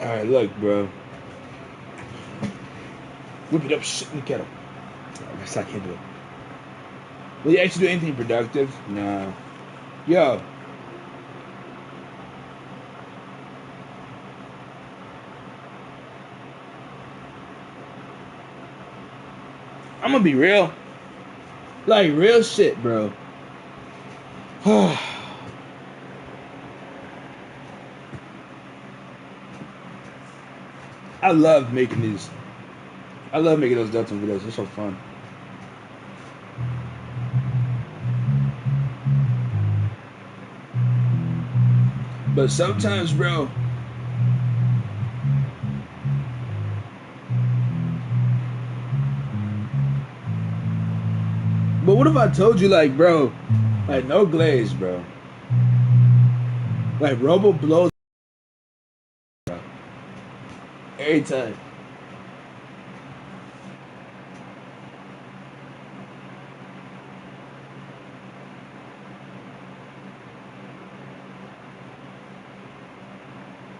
Alright, look, bro. Whip it up, shit in the kettle. I guess I can't do it. Will you actually do anything productive? Nah. Yo. I'm gonna be real. Like, real shit, bro. I love making these. I love making those Delta videos. They're so fun. But sometimes, bro. But what if I told you, like, bro, like, no glaze, bro. Like, Robo blows, bro. Every time.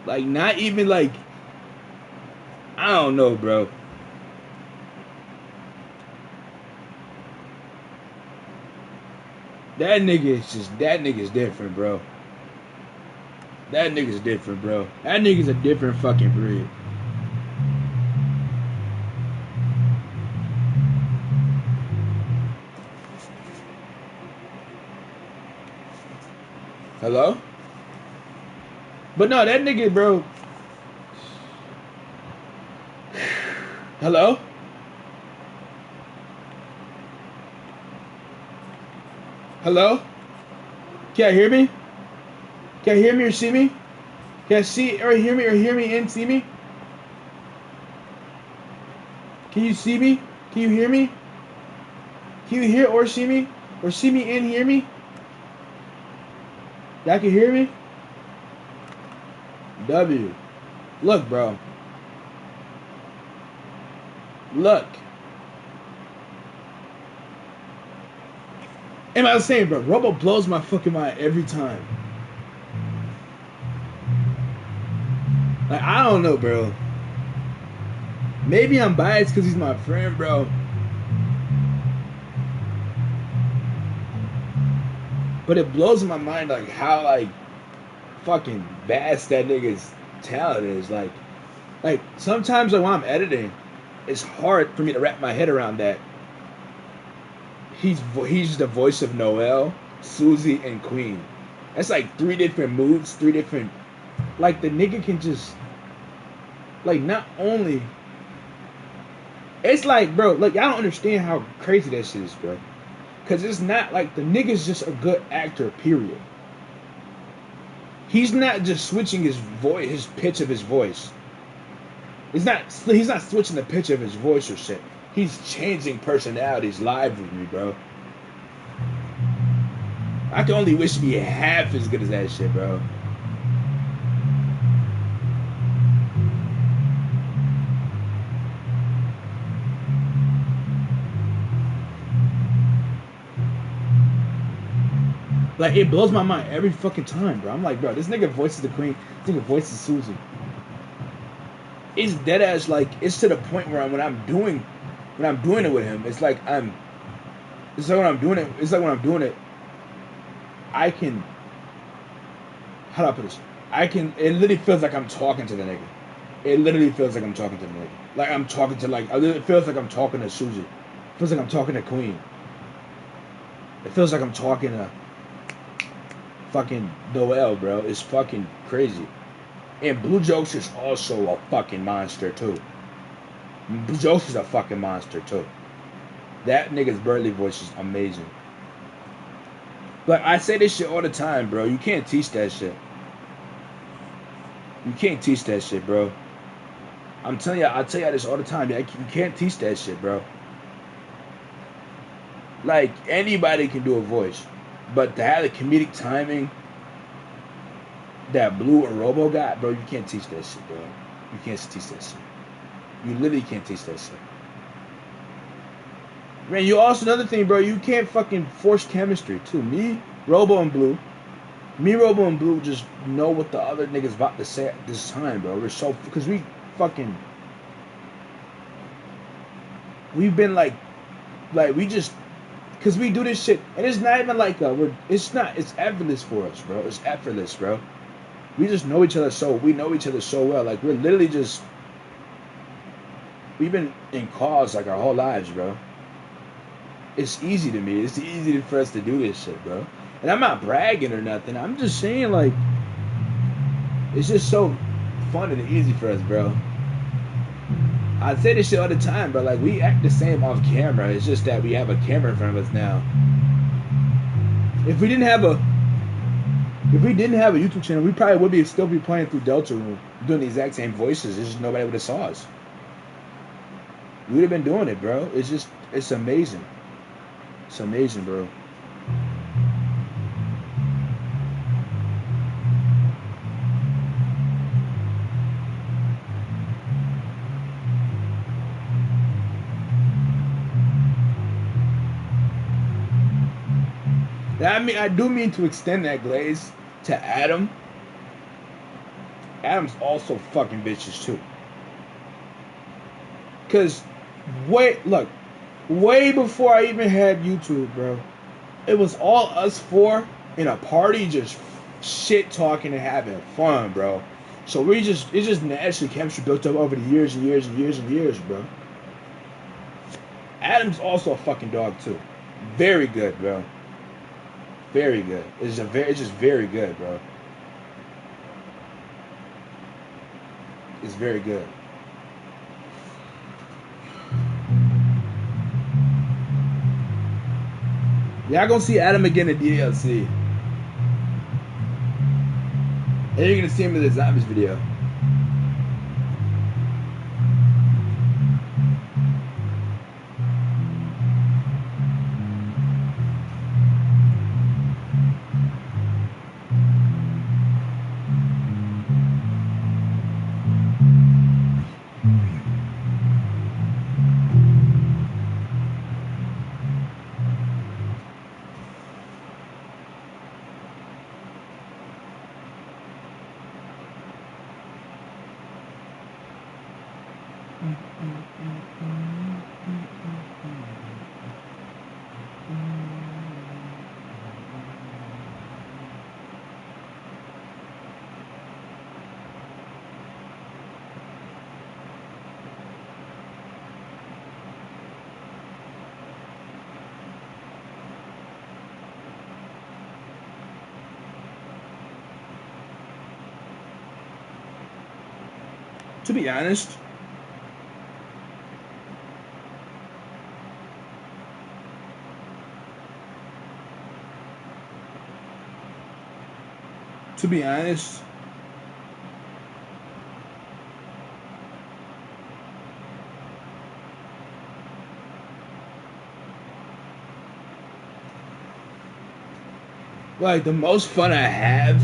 Like, not even, like, I don't know, bro. That nigga's different, bro. That nigga's different, bro. That nigga's a different fucking breed. Hello? But no, that nigga, bro. Hello? Hello? Can you hear me? Can you hear me or see me? Can you see or hear me and see me? Can you see me? Can you hear me? Can you hear or see me? Or see me and hear me? Y'all can hear me? W. Look, bro. Look. And I was saying, bro, Robo blows my fucking mind every time. Like, I don't know, bro. Maybe I'm biased because he's my friend, bro. But it blows my mind, like, how, like, fucking vast that nigga's talent is. Like, sometimes, like, when I'm editing, it's hard for me to wrap my head around that. He's the voice of Noel, Susie, and Queen. That's like 3 different moods, 3 different. Like, the nigga can just, like, not only. It's like, bro, like, I don't understand how crazy that shit is, bro. Cause it's not like the nigga's just a good actor, period. He's not just switching his voice, his pitch of his voice. He's not switching the pitch of his voice or shit. He's changing personalities live with me, bro. I can only wish to be half as good as that shit, bro. Like, it blows my mind every fucking time, bro. I'm like, bro, this nigga voices the Queen. This nigga voices Susie. It's dead ass, like, it's to the point where when I'm doing it with him, it's like when I'm doing it, I can, how do I put this? It literally feels like I'm talking to the nigga. It literally feels like I'm talking to the nigga. Like, I'm talking to, like, it feels like I'm talking to Susie. It feels like I'm talking to Queen. It feels like I'm talking to fucking Noel, bro. It's fucking crazy. And Blue Jokes is also a fucking monster, too. Blue Jokes is a fucking monster, too. That nigga's Burley voice is amazing. But I say this shit all the time, bro. You can't teach that shit. You can't teach that shit, bro. I'm telling you, I tell you this all the time. You can't teach that shit, bro. Like, anybody can do a voice. But to have the comedic timing that Blue or Robo got, bro, you can't teach that shit, bro. You can't teach that shit. You literally can't teach that shit. Man, you also, another thing, bro, you can't fucking force chemistry, too. Me, Robo, and Blue, Me, Robo, and Blue just know what the other niggas about to say at this time, bro. We're so because fucking we've been like we just because we do this shit and it's not even like it's effortless for us, bro. It's effortless, bro. We just know each other we know each other so well. Like we're literally just we've been in cars like our whole lives, bro. It's easy to me. It's easy for us to do this shit, bro. And I'm not bragging or nothing. I'm just saying like it's just so fun and easy for us, bro. I say this shit all the time, but like we act the same off camera. It's just that we have a camera in front of us now. If we didn't have a YouTube channel, we probably would still be playing through Deltarune, doing the exact same voices. It's just nobody would have saw us. We would have been doing it, bro. It's amazing. It's amazing, bro. I do mean to extend that glaze to Adam. Adam's also fucking bitches too. Cause way before I even had YouTube, bro, it was all us four in a party just shit talking and having fun, bro. So it's just naturally chemistry built up over the years and years and years and years, bro. Adam's also a fucking dog too. Very good, bro. Very good. It's just very good, bro. It's very good. Y'all gonna see Adam again at DLC. And you're gonna see him in the Zombies video. To be honest, like the most fun I have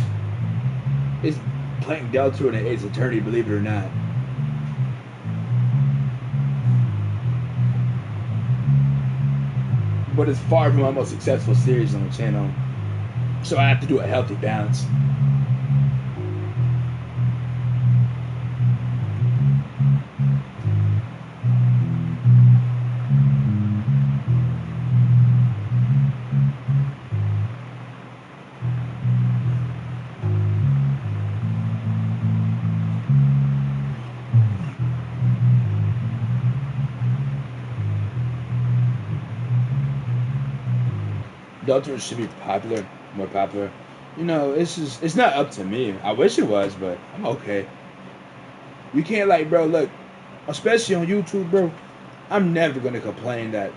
is playing Deltarune and Ace Attorney, believe it or not. But it's far from my most successful series on the channel, so I have to do a healthy balance. Deltarune should be more popular. You know, it's not up to me. I wish it was, but I'm okay. You can't bro, look, especially on YouTube, bro. I'm never gonna complain that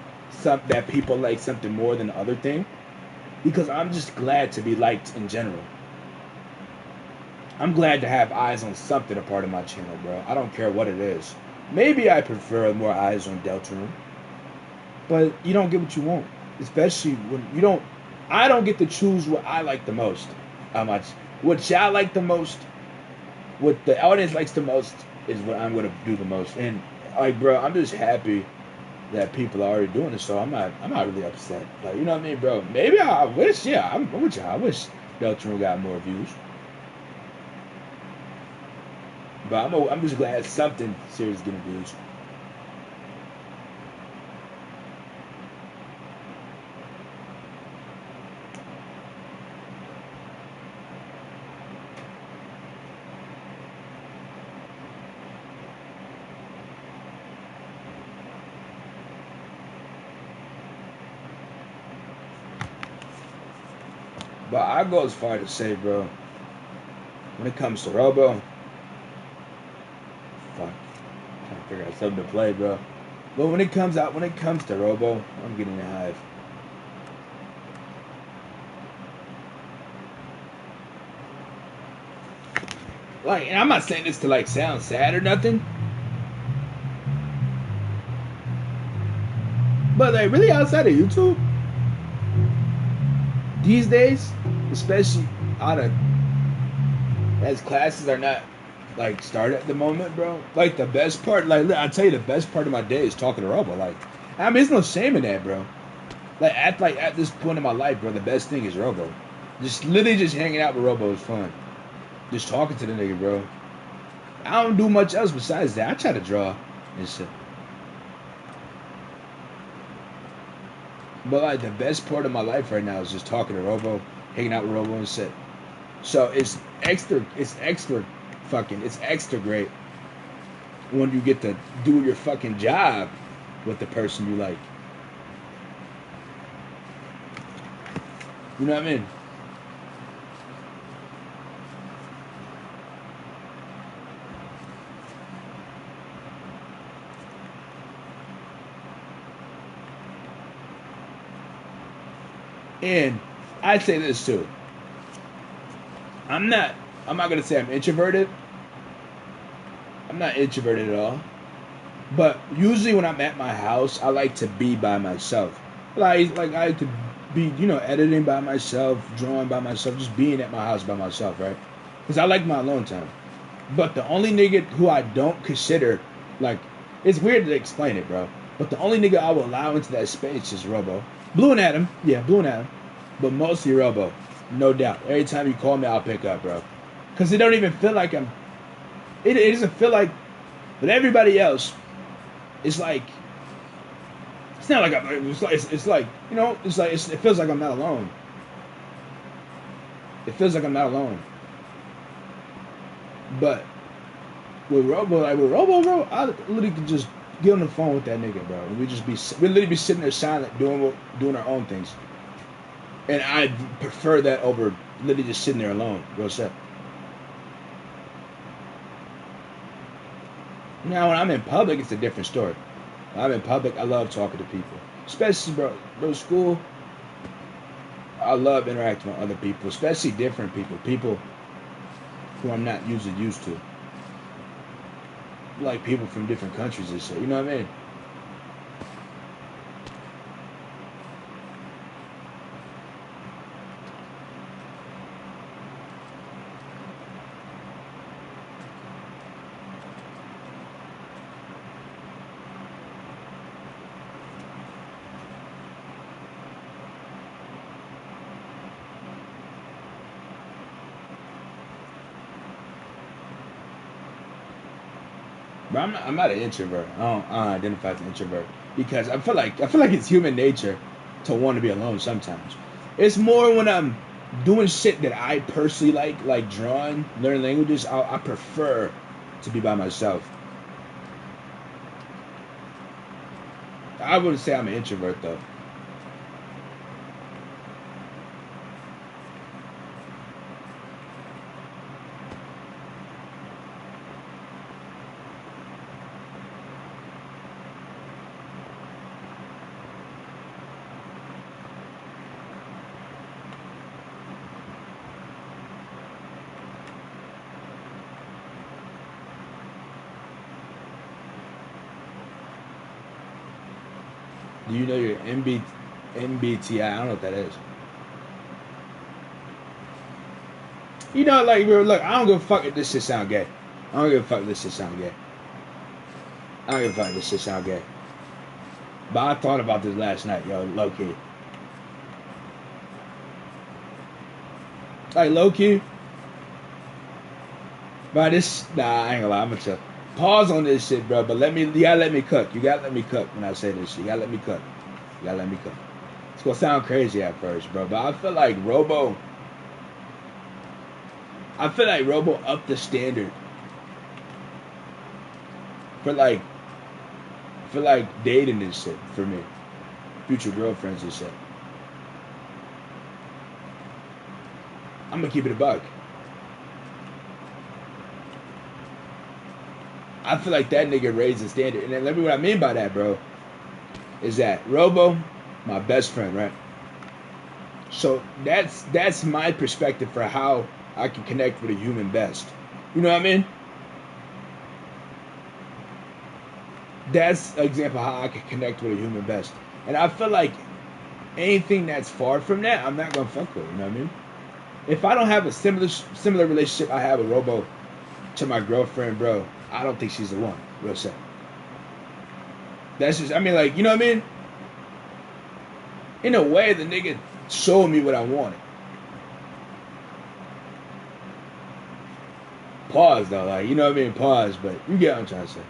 people like something more than the other thing, because I'm just glad to be liked in general. I'm glad to have eyes on something a part of my channel, bro. I don't care what it is. Maybe I prefer more eyes on Deltarune, but you don't get what you want. Especially when you don't, I don't get to choose what I like the most. How much, what y'all like the most, what the audience likes the most is what I'm gonna do the most. And bro, I'm just happy that people are already doing this. So I'm not really upset. Like, you know what I mean, bro? Maybe I wish, yeah, I'm with y'all. I wish Deltarune got more views. But I'm just glad something serious is getting views. But I go as far to say, bro, when it comes to Robo, fuck, I'm trying to figure out something to play, bro. But when it comes to Robo, I'm getting a Hive. Like, and I'm not saying this to like sound sad or nothing, but like really outside of YouTube these days, especially out of as classes are not like started at the moment, bro. Like the best part, like I tell you, the best part of my day is talking to Robo. Like, I mean, there's no shame in that, bro. Like at this point in my life, bro, the best thing is Robo. Just literally just hanging out with Robo is fun. Just talking to the nigga, bro. I don't do much else besides that. I try to draw and shit. But like the best part of my life right now is just talking to Robo, hanging out with Robo and shit. So it's extra great when you get to do your fucking job with the person you like. You know what I mean? And I say this too. I'm not I'm not gonna say I'm introverted. I'm not introverted at all. But usually when I'm at my house, I like to be by myself. Like I like to be, editing by myself, drawing by myself, just being at my house by myself, right? Because I like my alone time. But the only nigga who I don't consider, like, it's weird to explain it, bro. But the only nigga I will allow into that space is Robo. Blue and Adam, yeah, Blue and Adam. But mostly Robo, no doubt. Every time you call me, I'll pick up, bro. Because it don't even feel like it doesn't feel like, but everybody else, it's like, it's not like it's like, it feels like I'm not alone. It feels like I'm not alone. But with Robo, bro, I literally could just get on the phone with that nigga, bro. And we literally be sitting there silent, doing our own things. And I prefer that over literally just sitting there alone. Real shit. Now, when I'm in public, it's a different story. When I'm in public, I love talking to people, especially bro, school. I love interacting with other people, especially different people who I'm not usually used to, like people from different countries and shit. You know what I mean? But I'm not an introvert. I don't identify as an introvert because I feel like it's human nature to want to be alone sometimes. It's more when I'm doing shit that I personally like drawing, learning languages. I prefer to be by myself. I wouldn't say I'm an introvert though. Do you know your MBTI? I don't know what that is. Like look, I don't give a fuck if this shit sound gay. I don't give a fuck if this shit sound gay. I don't give a fuck if this shit sound gay. But I thought about this last night, yo, low key. Like low key, bro. This nah, I ain't gonna lie. I'm gonna chill. Pause on this shit, bro. But you gotta let me cook. You gotta let me cook when I say this shit. You gotta let me cook. You gotta let me cook. It's gonna sound crazy at first, bro. But I feel like Robo. I feel like Robo upped the standard for dating and shit for me. Future girlfriends and shit. I'm gonna keep it a buck. I feel like that nigga raised the standard. And then let me what I mean by that, bro, is that Robo, my best friend, right? So that's my perspective for how I can connect with a human best. You know what I mean? That's an example of how I can connect with a human best. And I feel like anything that's far from that, I'm not gonna fuck with. You know what I mean? If I don't have a similar relationship I have with Robo to my girlfriend, bro, I don't think she's the one. Real shit. That's just, I mean, like, you know what I mean? In a way, the nigga showed me what I wanted. Pause though, like, you know what I mean? Pause, but you get what I'm trying to say.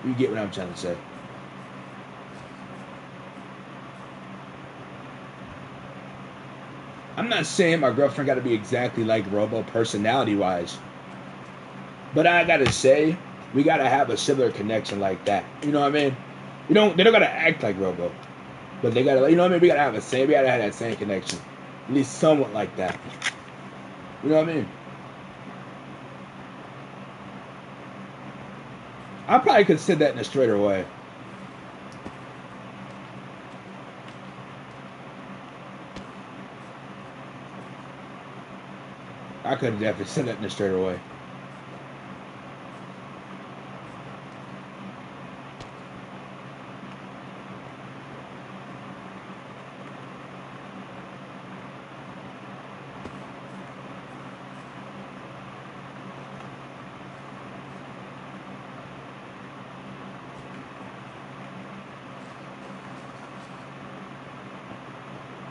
You get what I'm trying to say. I'm not saying my girlfriend got to be exactly like Robo personality wise, but I gotta say we gotta have a similar connection like that. You know what I mean? They don't gotta act like Robo, but they gotta, you know what I mean? We gotta have that same connection, at least somewhat like that. You know what I mean? I probably could say that in a straighter way. I could have definitely said that in a straighter way.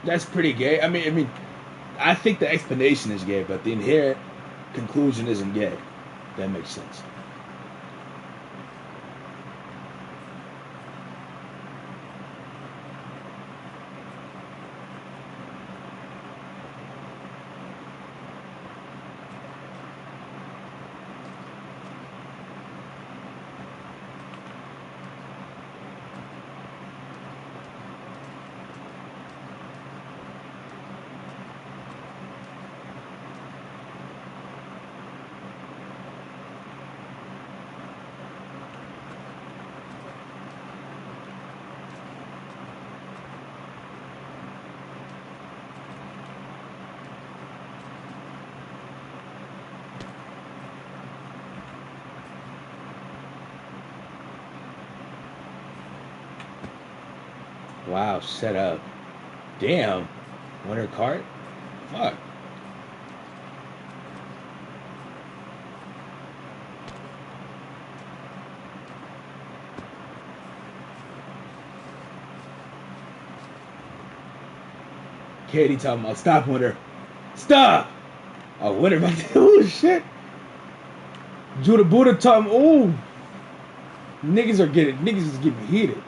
That's pretty gay. I think the explanation is gay, but the inherent conclusion isn't gay. That makes sense. Wow, set up. Damn. Winter cart? Fuck. Katie talking about stop Winter. Stop! Oh, Winter about to, oh shit. Judah Buddha talking, oh. Niggas is getting heated.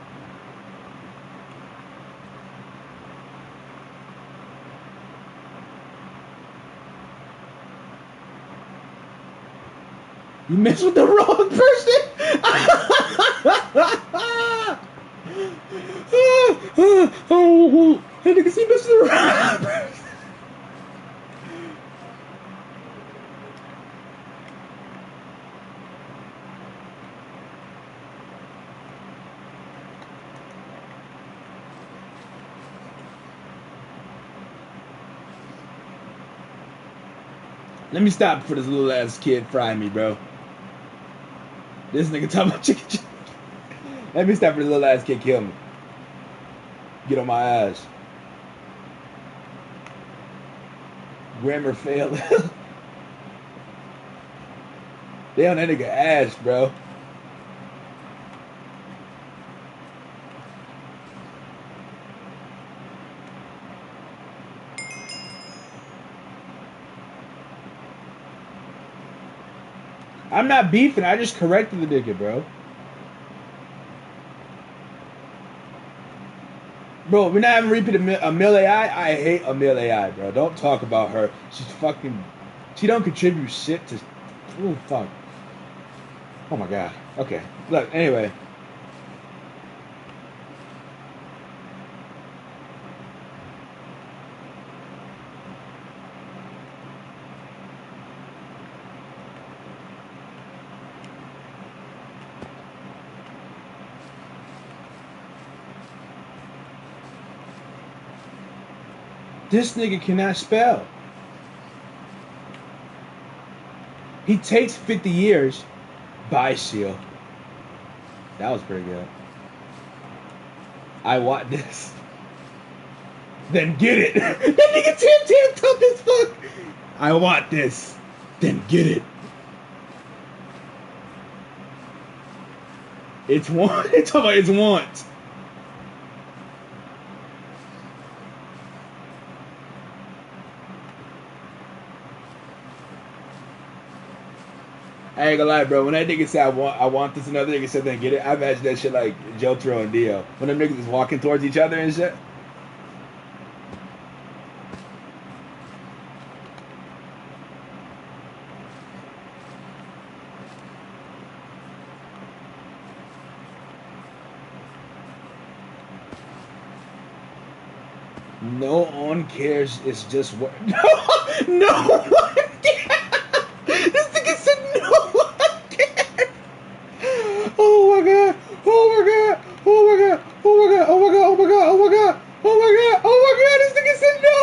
You mess with the wrong person? That nigga see mess with the wrong person. Let me stop for this little ass kid frying me, bro. This nigga talking about chicken. Let me stop for this little ass kid kill me. Get on my ass. Grammar failed. They on that nigga ass, bro. I'm not beefing. I just corrected the nigga, bro. Bro, we're not having repeat Emil AI. I hate Emil AI, bro. Don't talk about her. She's fucking. She don't contribute shit to. Oh fuck. Oh my god. Okay. Look. Anyway. This nigga cannot spell. He takes 50 years. Bye, Shield. That was pretty good. I want this. Then get it. That nigga Tim tough as fuck. I want this. Then get it. It's want. It's about it's want. I ain't gonna lie, bro. When that nigga said I want this, another nigga said then get it. I imagine that shit like Jotaro and Dio when them niggas is walking towards each other and shit. No one cares. It's just what. No one cares. This nigga said no one cares. Oh my god. Oh my god. Oh my god. Oh my god. Oh my god. Oh my god. Oh my god. Oh my god. Oh my god. This nigga said no.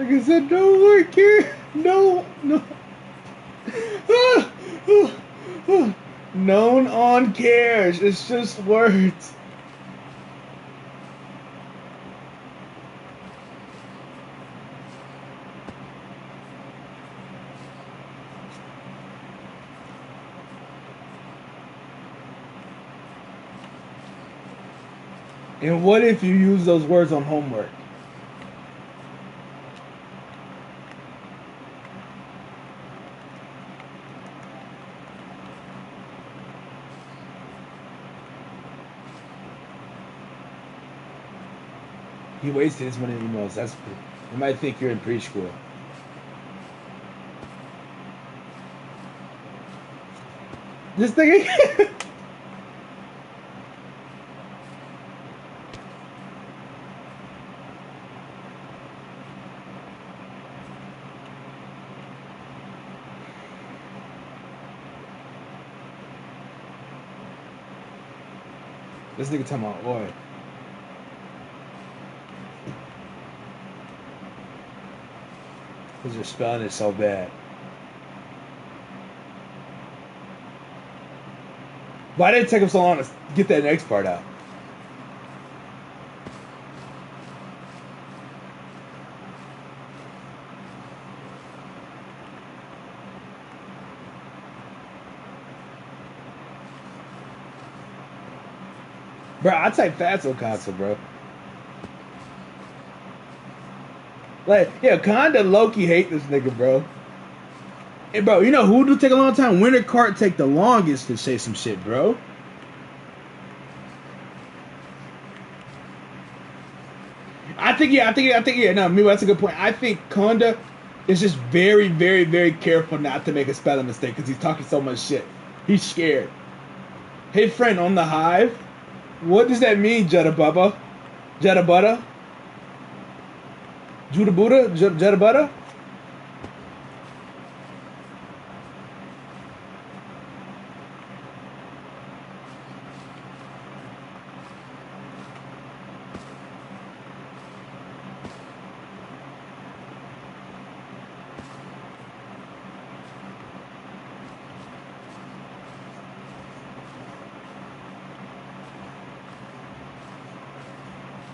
Nigga said no one cares. No. No. Known on cares. It's just words. And what if you use those words on homework? He wasted his money on emails. That's you might think you're in preschool. This thing. This nigga talking about boy. Because your spelling is so bad. Why did it take him so long to get that next part out? Bro, I type fast on console, bro. Like, yeah, kinda Loki hate this nigga, bro. Hey, bro, you know who do take a long time? Winter Cart take the longest to say some shit, bro. I think, yeah. No, maybe that's a good point. I think Conda is just very, very, very careful not to make a spelling mistake because he's talking so much shit. He's scared. Hey, friend, on the hive. What does that mean, Jetta Bubba? Jetta Butter? Judah Buddha? Jetta Butter?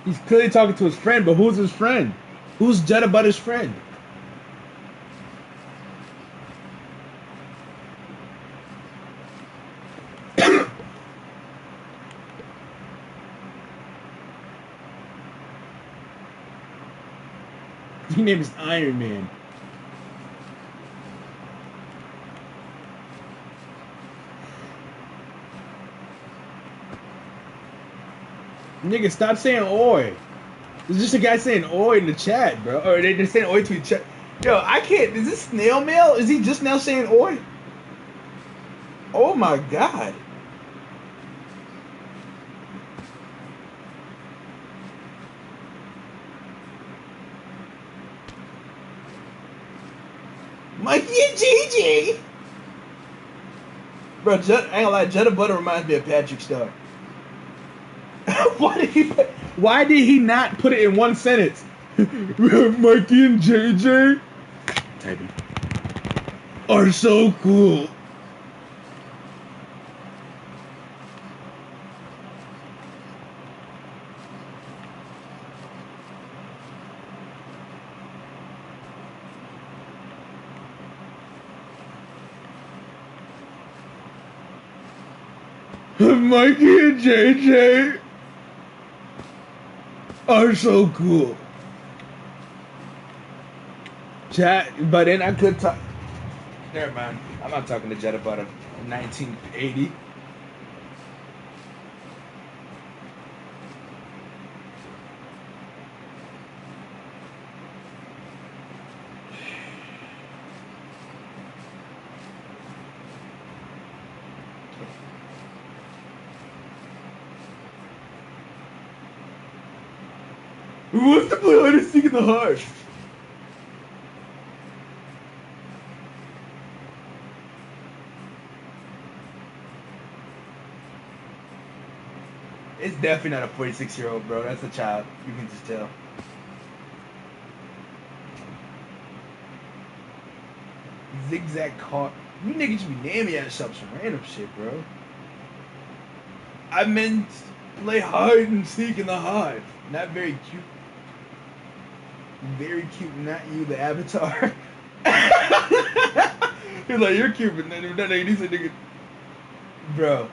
He's clearly talking to his friend, but who's his friend? Who's Jetta Butter's friend? His name is Iron Man. Nigga, stop saying oi. There's just a guy saying oi in the chat, bro. Or they're saying oi to each other. Yo, I can't. Is this snail mail? Is he just now saying oi? Oh my god. Mikey and Gigi. Bro, I ain't gonna lie, Jetta Butter reminds me of Patrick Star. Why did he not put it in one sentence? Mikey and JJ typing are so cool. Mikey and JJ are so cool. Chat, but then I could talk. Never mind. I'm not talking to Jet about a 1980. Who wants to play hide and seek in the heart? It's definitely not a 46-year-old, bro. That's a child. You can just tell. Zigzag car. You niggas should be naming yourself some random shit, bro. I meant play hide and seek in the hive. Not very cute. Very cute, not you, the avatar. He's like, you're cute, but that nigga needs a nigga. Bro.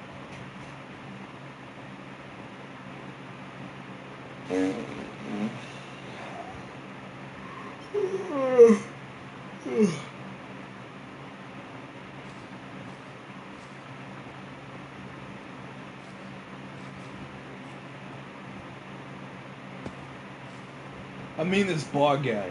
I mean this bar guy.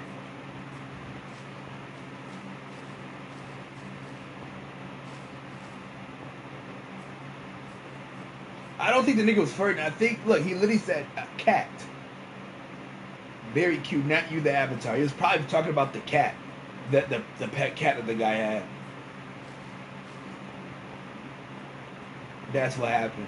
I don't think the nigga was flirting. I think, look, he literally said cat. Very cute, not you, the avatar. He was probably talking about the cat. The pet cat that the guy had. That's what happened.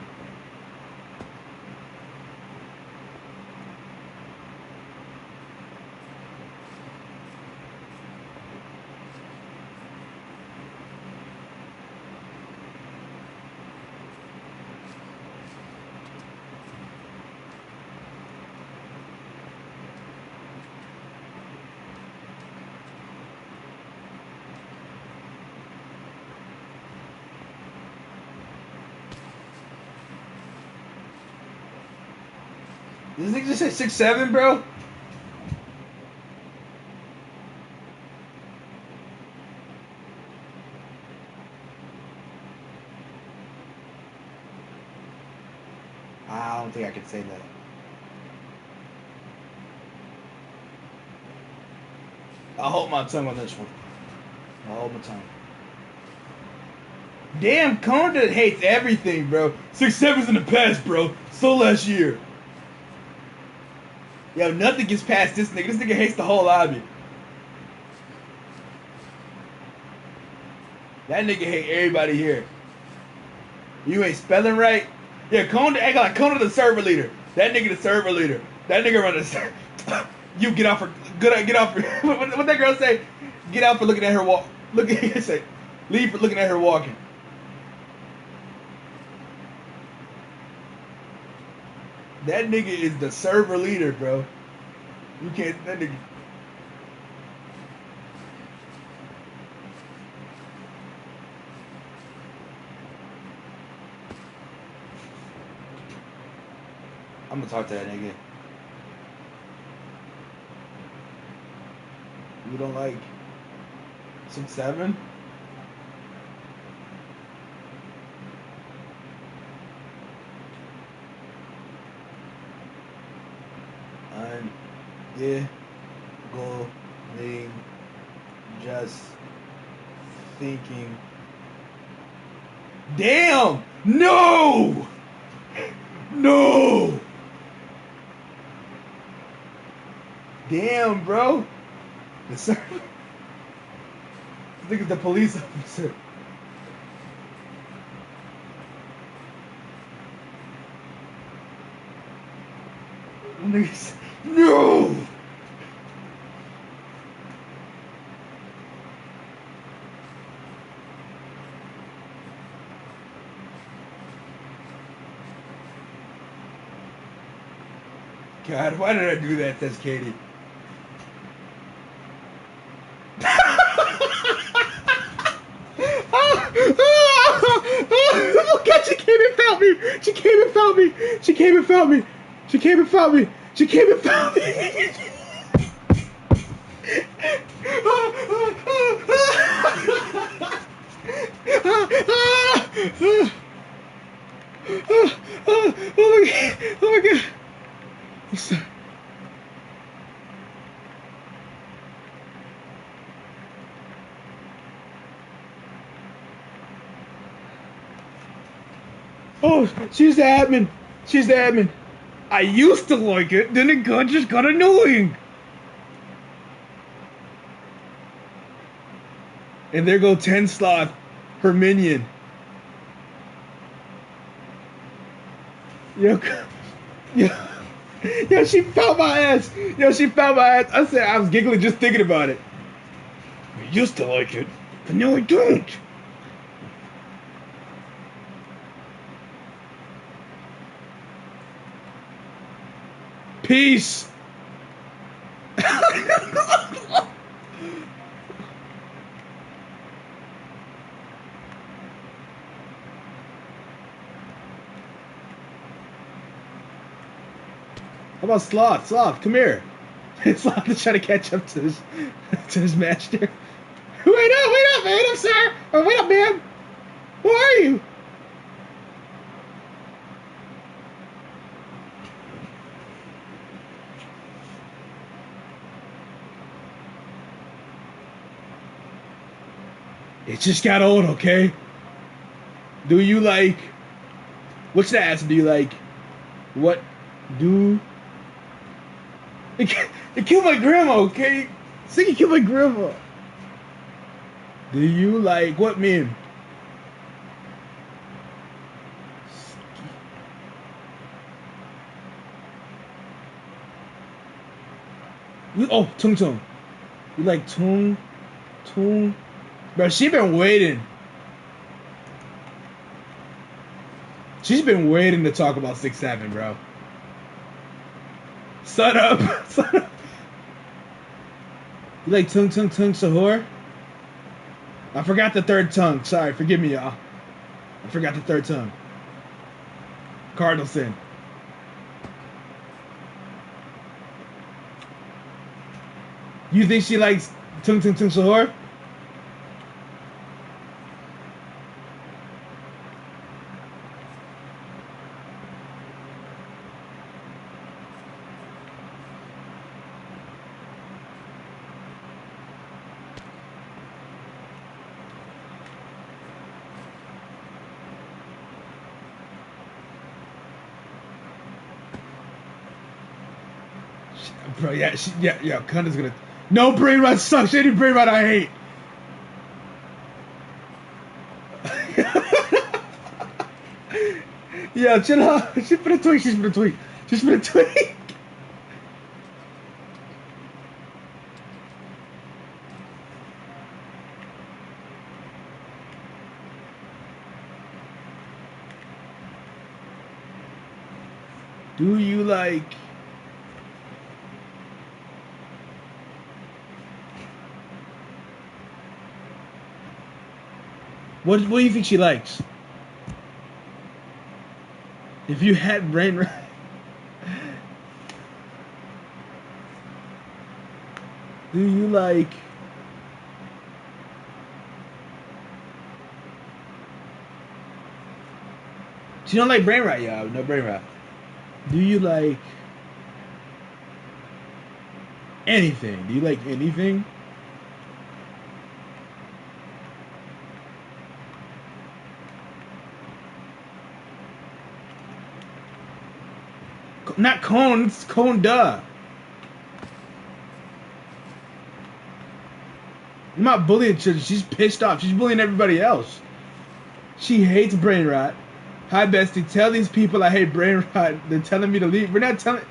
This nigga just said 6'7", bro? I don't think I can say that. I'll hold my tongue on this one. I'll hold my tongue. Damn, Conda hates everything, bro. 6'7's in the past, bro. So last year. Yo, nothing gets past this nigga. This nigga hates the whole lobby. That nigga hate everybody here. You ain't spelling right. Yeah, Conda act like Conda the server leader. That nigga the server leader. That nigga run the You get off for get off for what that girl say? Get out for looking at her walk. Look at say, leave for looking at her walking. That nigga is the server leader, bro. You can't. That nigga. I'm gonna talk to that nigga. You don't like 6'7"? I'm giggling, just thinking. Damn! No! No! Damn, bro. The sir. I think it's the police officer. No! God, why did I do that? That's Katie. Oh God, she came and found me. She came and found me. She came and found me. She came and found me. She came and found me. Oh my God. Oh my God. Oh, she's the admin. She's the admin. I used to like it, then it just got annoying. And there go 10 Sloth, her minion. Yo, yo, she found my ass. Yo, she found my ass. I said I was giggling just thinking about it. I used to like it, but now I don't. Peace. How about Sloth? Sloth, come here. Sloth is trying to catch up to his master. Wait up, sir. Or wait up, ma'am. Who are you? It just got old, okay? Do you like... What's the answer? Do you like... What do... It killed my grandma, okay? Say you killed my grandma. Do you like... What meme? Oh, Tung Tung. You like Tung... Bro, she been waiting. She's been waiting to talk about 6'7", bro. Shut up. Shut up. You like Tung Sahur? I forgot the third tongue. Sorry, forgive me, y'all. I forgot the third tongue. Cardinal sin. You think she likes Tung Sahur? Bro, yeah, Conda's gonna... No, brain rot sucks. Any brain rot I hate. Yeah, chill out. She's been a tweak. She's been a tweak. She's been a tweak. Do you like... What do you think she likes? If you had brain rot... Do you like? You don't like brain rot, y'all. No brain rot. Do you like anything? Do you like anything? Not cone. It's cone. Duh. I'm not bullying children. She's pissed off. She's bullying everybody else. She hates brain rot. Hi, bestie. Tell these people I hate brain rot. They're telling me to leave. We're not telling.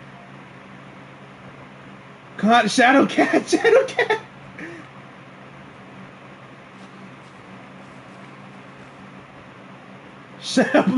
Come on, Shadow Cat. Shadow Cat. Shut up.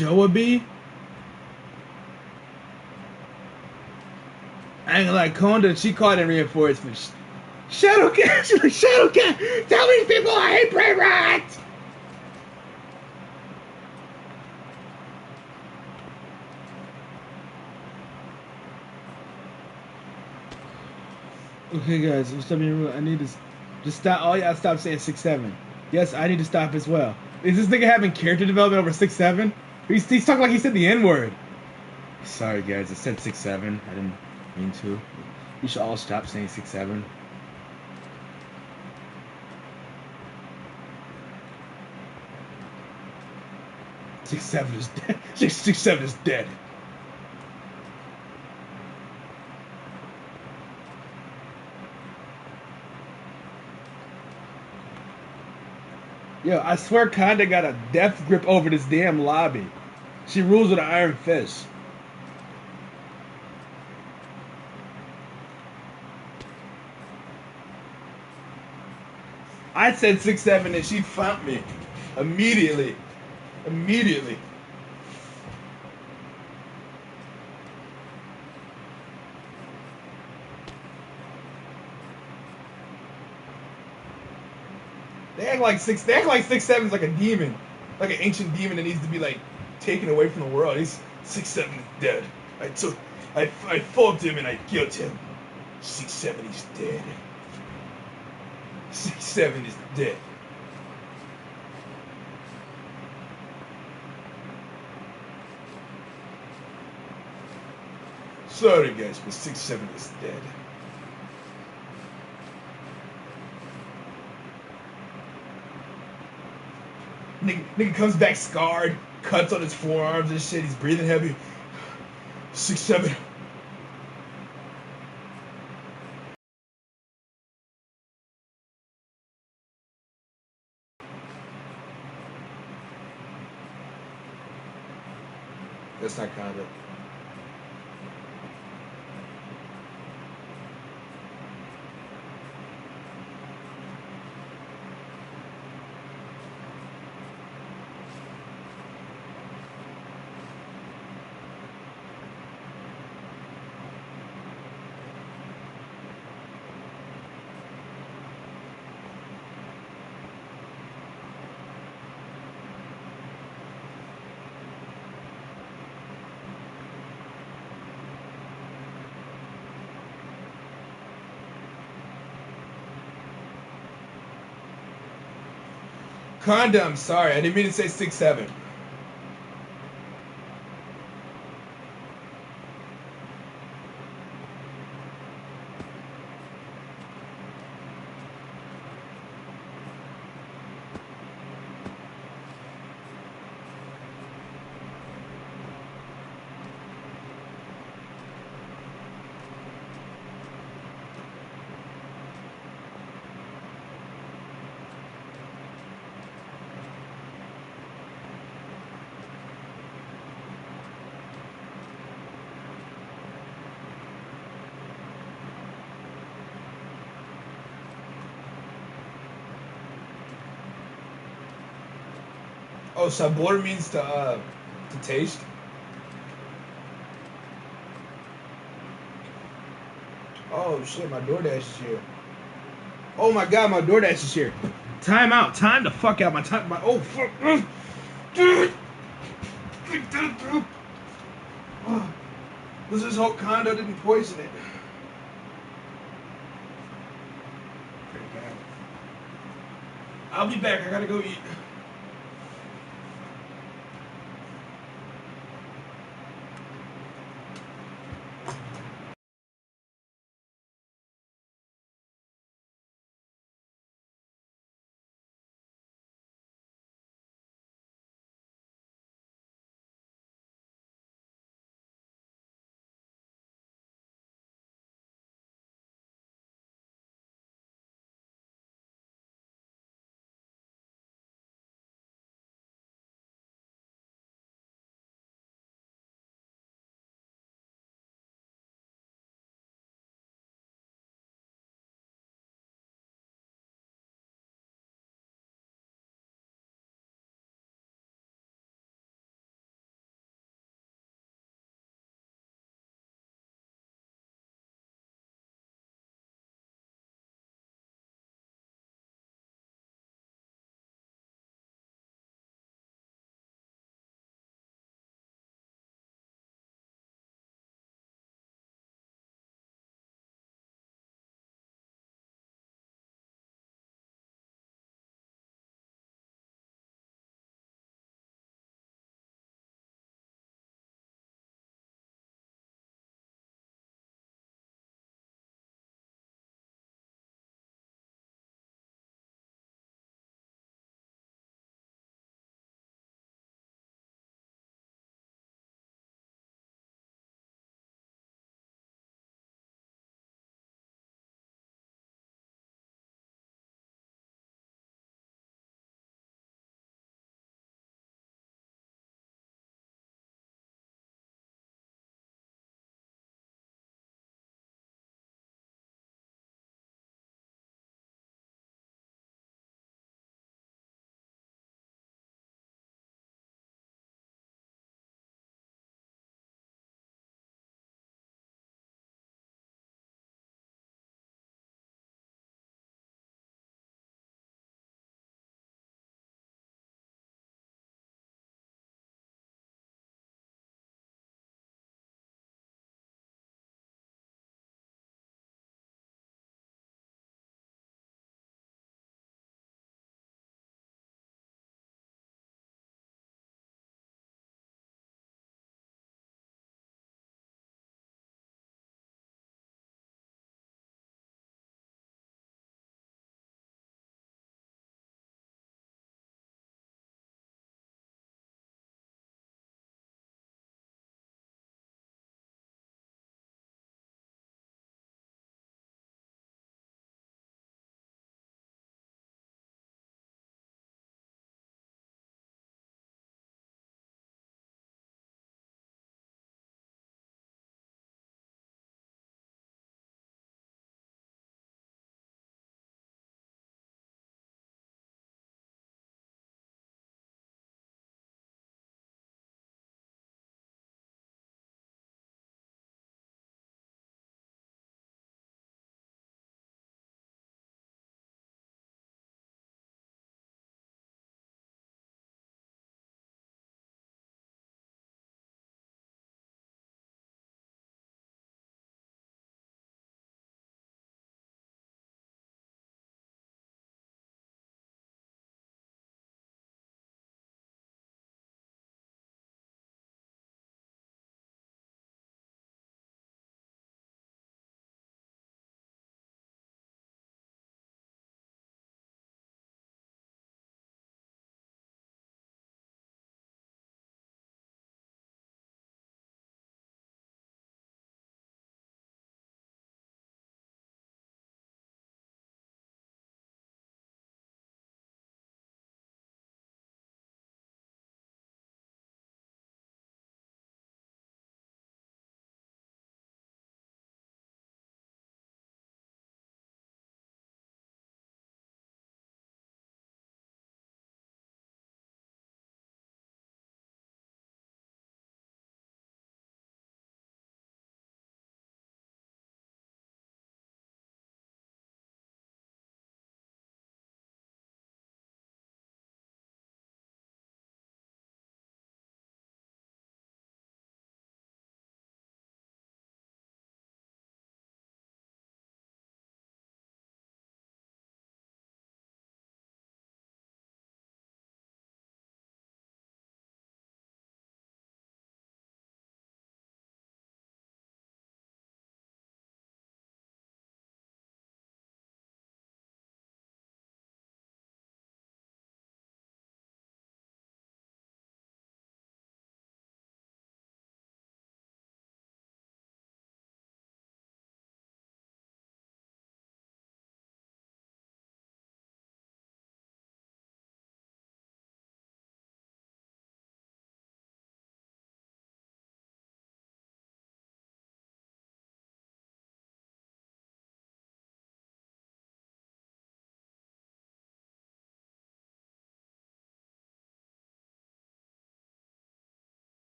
Joaby? I ain't gonna lie, Conda, she caught in reinforcements. Shadow Cat! She's like, Shadow Cat! Tell these people I hate brain rot! Okay, guys, I'm stopping your rule. I need to just stop. Oh, yeah, stop saying 6'7". Yes, I need to stop as well. Is this nigga having character development over 6'7"? He's talking like he said the N word. Sorry, guys, I said 6'7". I didn't mean to. You should all stop saying 6'7". 6'7" is dead. 6'7" is dead. Yo, I swear Conda got a death grip over this damn lobby. She rules with an iron fist. I said 6'7" and she found me. Immediately. Immediately. They act like 6'7" is like a demon. Like an ancient demon that needs to be like taken away from the world. He's 6'7" is dead. I fought him and I killed him. 6'7" is dead. 6'7" is dead. Sorry guys, but 6'7" is dead. Nigga comes back scarred, cuts on his forearms and shit. He's breathing heavy. 6'7". That's not Conda. Conda, I'm sorry. I didn't mean to say 6'7". Oh, sabor means to taste. Oh shit, my DoorDash is here. Oh my god, my DoorDash is here. Time out. Time the fuck out. My time. My oh fuck. This is hope Kondo didn't poison it. I'll be back. I gotta go eat.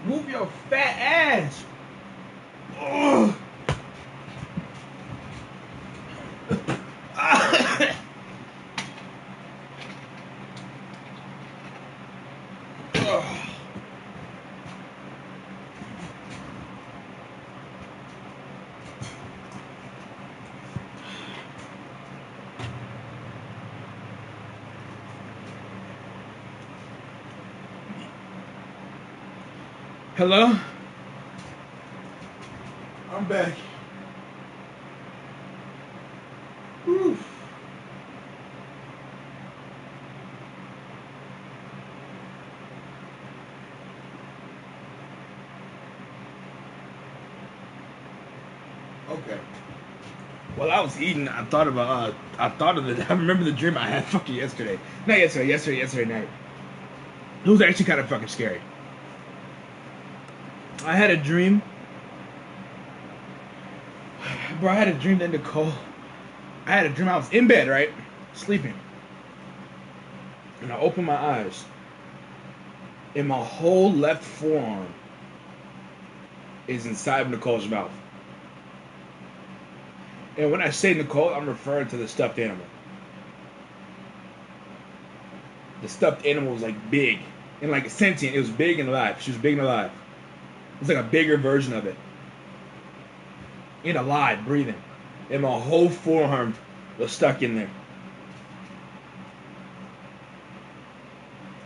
Move your fat ass. Ugh. Hello? I'm back. Whew. Okay. While I was eating, I thought of the. I remember the dream I had fucking yesterday. Not yesterday. Yesterday night. It was actually kind of fucking scary. I had a dream. Bro, I had a dream that Nicole. I had a dream I was in bed, right? Sleeping. And I opened my eyes. And my whole left forearm is inside Nicole's mouth. And when I say Nicole, I'm referring to the stuffed animal. The stuffed animal was like big and like sentient. It was big and alive. She was big and alive. It was like a bigger version of it. And alive, breathing. And my whole forearm was stuck in there.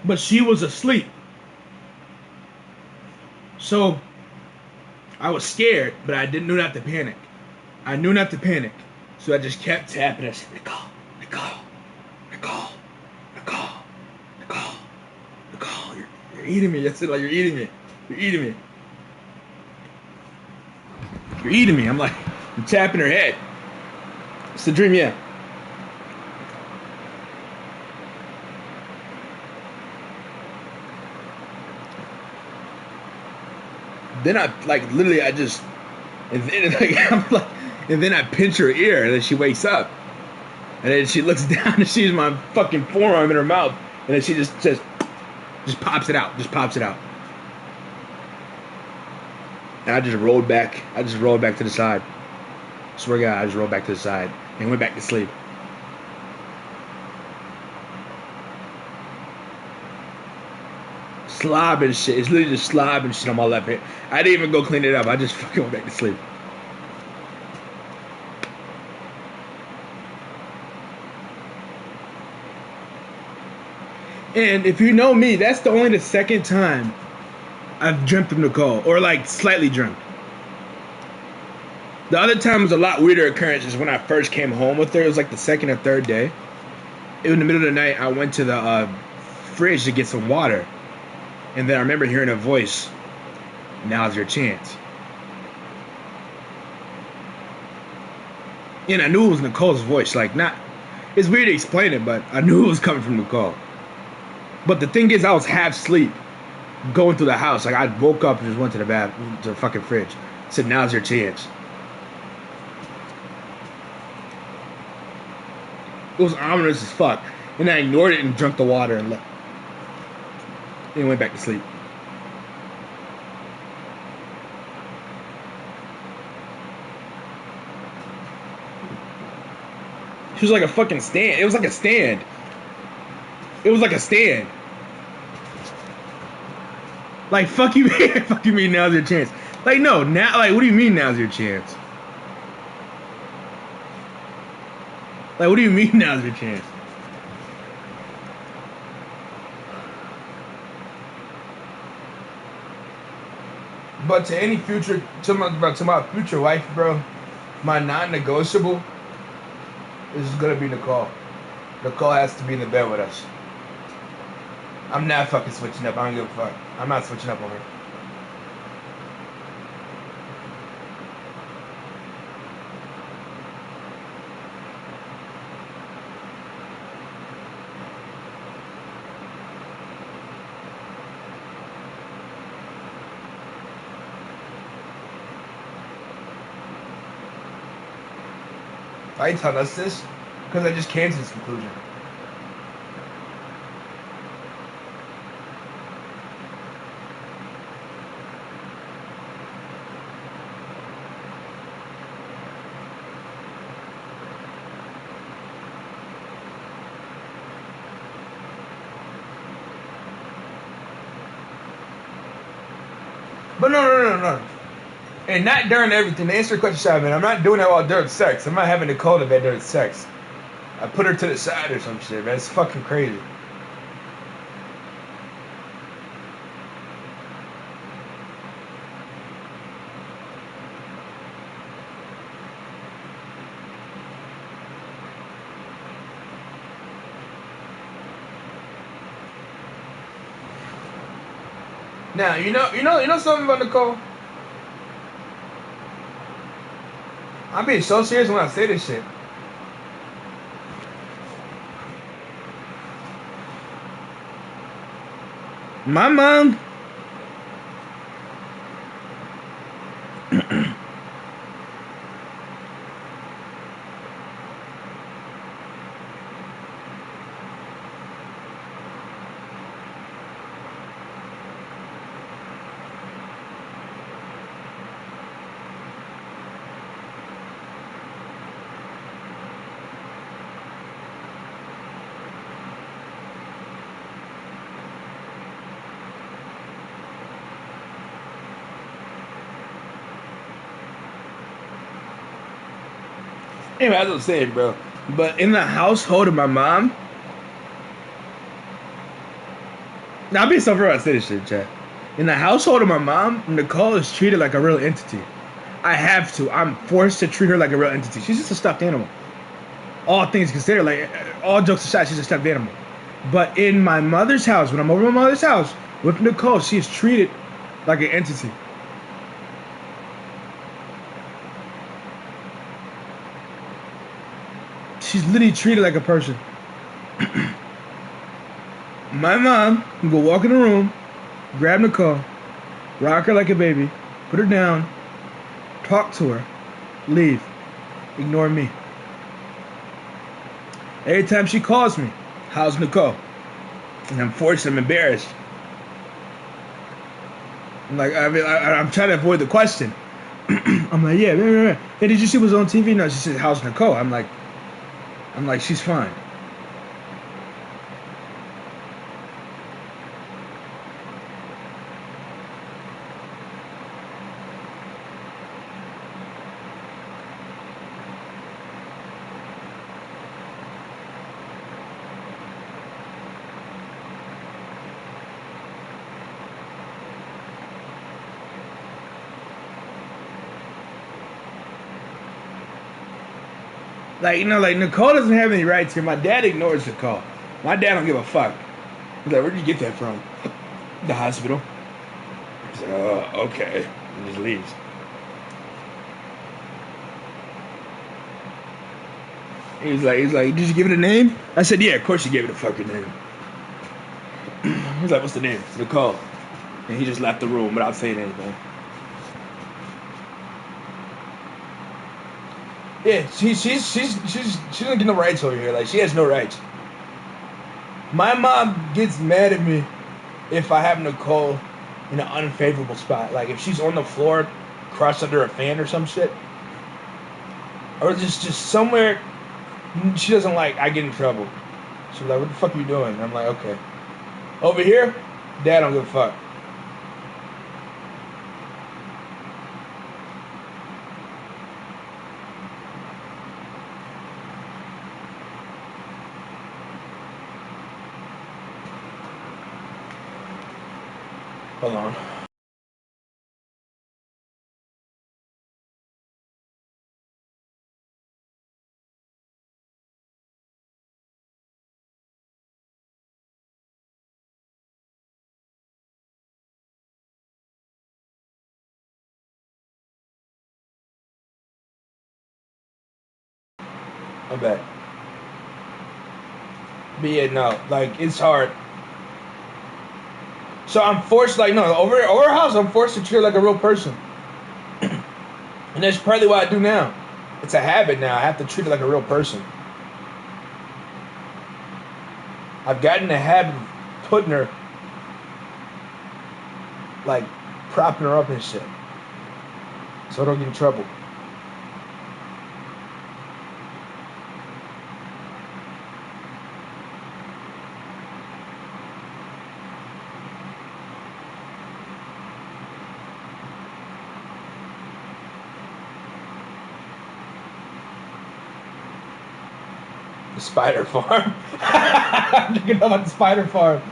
But she was asleep. So I was scared, but I didn't know not to panic. I knew not to panic. So I just kept tapping. I said, Nicole, Nicole, Nicole, Nicole, Nicole, Nicole, you're eating me. I said, like, you're eating me. You're eating me. You're eating me. I'm like, I'm tapping her head. It's the dream, yeah. Then I, like, literally, I just, and then, like, I'm like, and then I pinch her ear, and then she wakes up. And then she looks down and sees my fucking forearm in her mouth. And then she just pops it out. Just pops it out. And I just rolled back. I just rolled back to the side. Swear to God, I just rolled back to the side and went back to sleep. Slob and shit. It's literally just slob and shit on my left hand. I didn't even go clean it up. I just fucking went back to sleep. And if you know me, that's only the second time I've dreamt of Nicole. Or like slightly dreamt. The other time was a lot weirder occurrences when I first came home with her. It was like the second or third day. In the middle of the night, I went to the fridge to get some water. And then I remember hearing a voice. Now's your chance. And I knew it was Nicole's voice. Like, not... It's weird to explain it, but I knew it was coming from Nicole. But the thing is, I was half asleep. Going through the house. Like, I woke up and just went to the fucking fridge. Said, now's your chance. It was ominous as fuck. And I ignored it and drank the water and left. And went back to sleep. She was like a fucking stand. It was like a stand. It was like a stand. Like, fuck you, man. Fuck you mean now's your chance. Like, no, now, like, what do you mean now's your chance? Like, what do you mean now's your chance? But to any future, to my future wife, bro, my non-negotiable is gonna be Nicole. Nicole has to be in the bed with us. I'm not fucking switching up. I don't give a fuck. I'm not switching up on her. Why you telling us this? Because I just came to this conclusion. But no. And not during everything. To answer your question, Shy, man, I'm not doing that while during sex. I'm not having Nicole to bed during sex. I put her to the side or some shit, man. It's fucking crazy. Now, you know something about Nicole? I'm being so serious when I say this shit. My mom. Anyway, as I was saying, bro. But in the household of my mom, now I'm being so real. I say this shit, chat. In the household of my mom, Nicole is treated like a real entity. I have to. I'm forced to treat her like a real entity. She's just a stuffed animal. All things considered, like all jokes aside, she's a stuffed animal. But in my mother's house, when I'm over at my mother's house with Nicole, she is treated like an entity. She's literally treated like a person. My mom can go walk in the room, grab Nicole, rock her like a baby, put her down, talk to her, leave, ignore me. Every time she calls me, how's Nicole? And I'm forced, I'm embarrassed. I'm like, I'm trying to avoid the question. I'm like, yeah. Hey, did you see what's on TV? No, she said, how's Nicole? I'm like, she's fine. Like, like Nicole doesn't have any rights here. My dad ignores Nicole. My dad don't give a fuck. He's like, where'd you get that from? The hospital. He's like, oh, okay. And just leaves. He's like, did you give it a name? I said, yeah, of course you gave it a fucking name. He's like, what's the name? Nicole. And he just left the room without saying anything. Yeah, she doesn't get no rights over here. Like, she has no rights. My mom gets mad at me if I have Nicole in an unfavorable spot. Like if she's on the floor, crushed under a fan or some shit, or just somewhere she doesn't like, I get in trouble. She's like, "What the fuck are you doing?" And I'm like, "Okay." Over here, Dad don't give a fuck. Hold on. I'm back. But yeah, no, like it's hard. So I'm forced, like, no, over her house, I'm forced to treat her like a real person, and that's partly what I do now. It's a habit now. I have to treat her like a real person. I've gotten the habit of putting her, like, propping her up and shit, so I don't get in trouble. The Spider Farm. I'm thinking about the Spider Farm.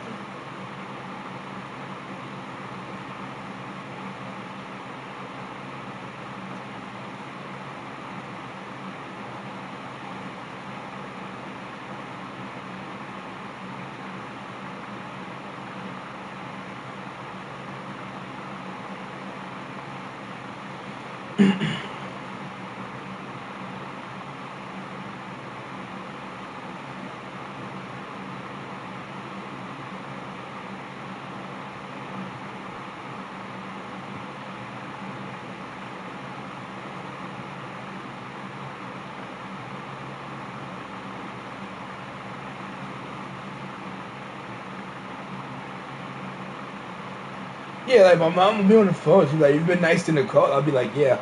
Yeah, like my mom will be on the phone. She's like, "You've been nice to Nicole." I'll be like, "Yeah,"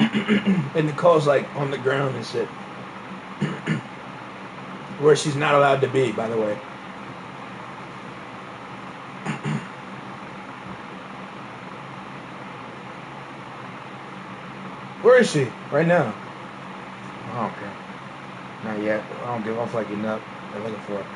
and Nicole's like on the ground and shit, where she's not allowed to be, by the way. Where is she right now? I don't care. Not yet. I don't give off like enough. They're looking for her.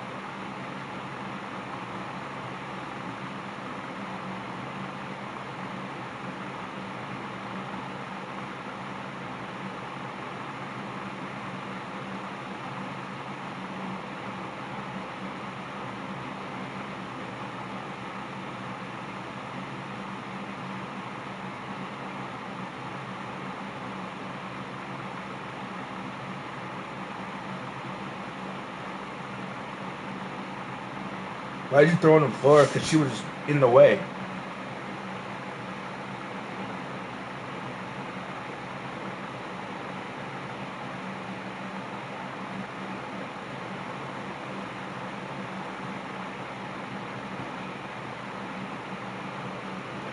Why'd you throw on the floor? Because she was in the way.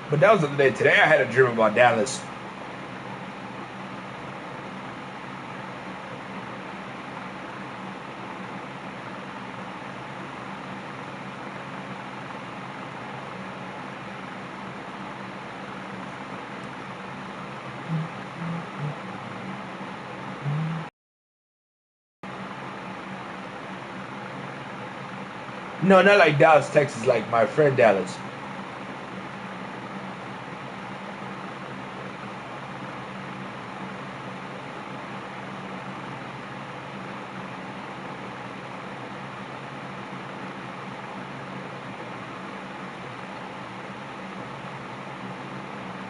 But that was the other day. Today I had a dream about Dallas. No, not like Dallas, Texas, like my friend Dallas.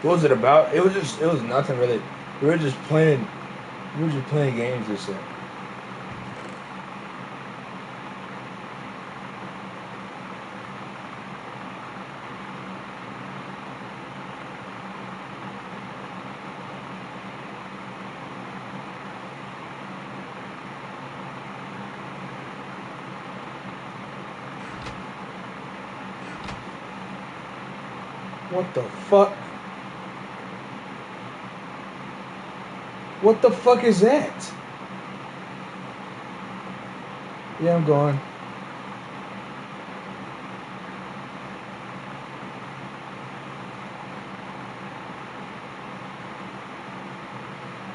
What was it about? It was nothing really. We were just playing, games and shit. What the fuck? What the fuck is that? Yeah, I'm going.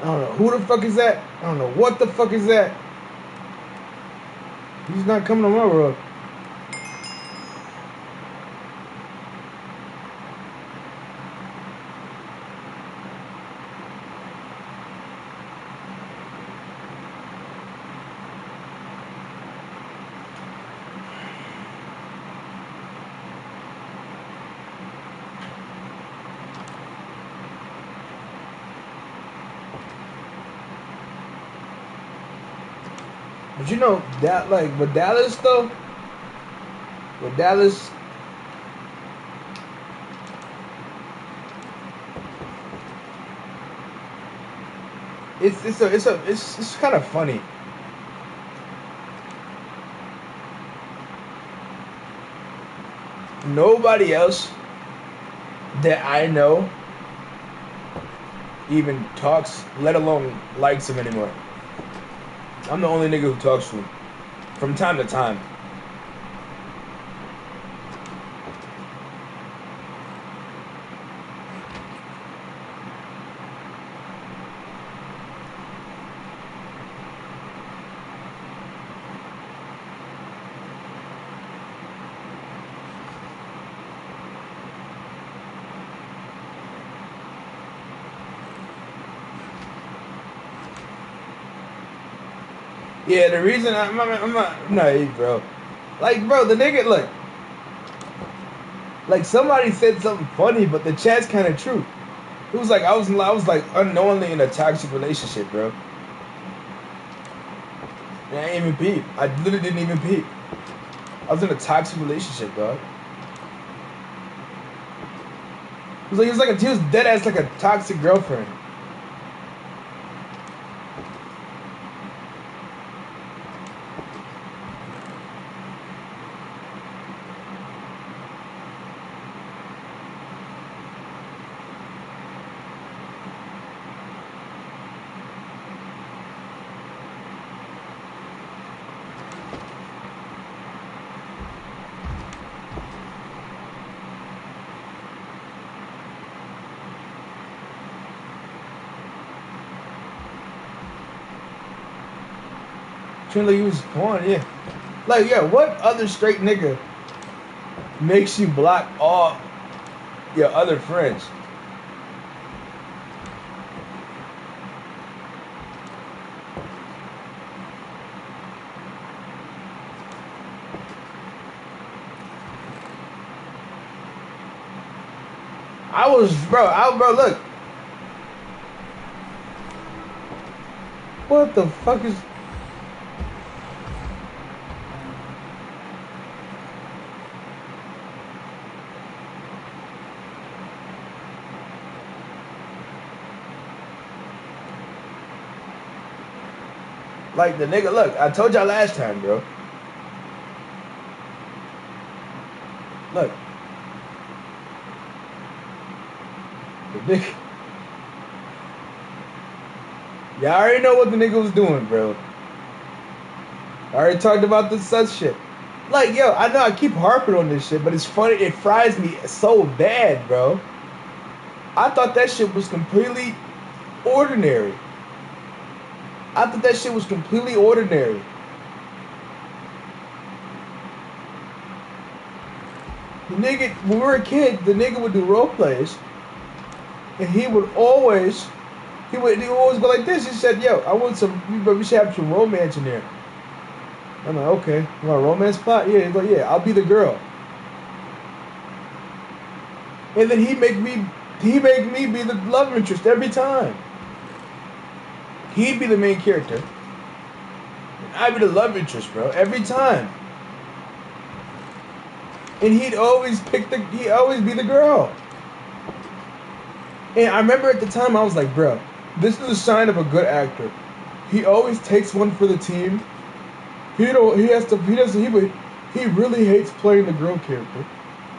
I don't know who the fuck is that. I don't know what the fuck is that. He's not coming on my road. But you know that, like, with Dallas though, with Dallas, it's kind of funny. Nobody else that I know even talks, let alone likes him anymore. I'm the only nigga who talks to him from time to time. Yeah, the reason I'm naive, bro. Like, bro, the nigga, look, like somebody said something funny, but the chat's kind of true. It was like I was like unknowingly in a toxic relationship, bro. And I didn't even peep. I literally didn't even peep. I was in a toxic relationship, dog. He was dead ass like a toxic girlfriend. Treating like he was porn, yeah. Like, yeah, what other straight nigga makes you block all your other friends? Bro, look. What the fuck is. Like, the nigga, look, I told y'all last time, bro. Look. The nigga. Y'all already know what the nigga was doing, bro. I already talked about this such shit. Like, yo, I know I keep harping on this shit, but it's funny. It fries me so bad, bro. I thought that shit was completely ordinary. I thought that shit was completely ordinary. The nigga, when we were a kid, the nigga would do role plays, and he would always go like this. He said, "Yo, I want some, we should have some romance in there." I'm like, "Okay, you want a romance plot?" Yeah, he's like, "Yeah, I'll be the girl." And then he make me be the love interest every time. He'd be the main character, and I'd be the love interest, bro, every time. And he'd always be the girl. And I remember at the time I was like, bro, this is a sign of a good actor. He always takes one for the team. He don't. He has to. He doesn't. He really hates playing the girl character,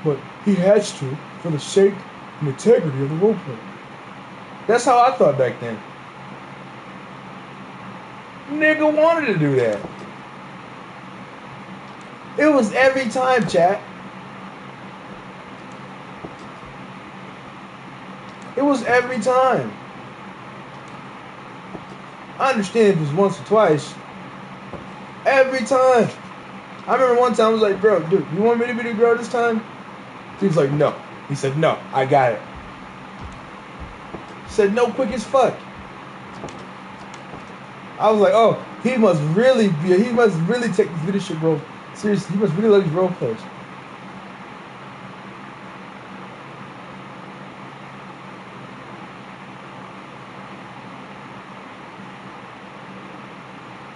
but he has to for the sake and integrity of the role play. That's how I thought back then. Nigga wanted to do that. It was every time, chat. It was every time. I understand if it was once or twice. Every time. I remember one time I was like, bro, dude, you want me to be the girl this time? He was like, no. He said, no, I got it. He said, no, quick as fuck. I was like, oh, he must really take this leadership role seriously. He must really love these role plays.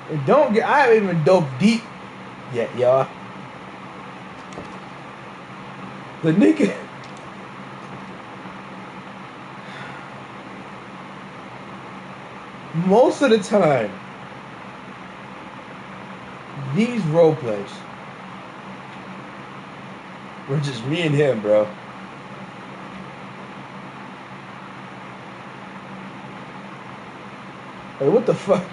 And I haven't even dove deep yet, y'all. The nigga. Most of the time, these role plays were just me and him, bro. Like, what the fuck?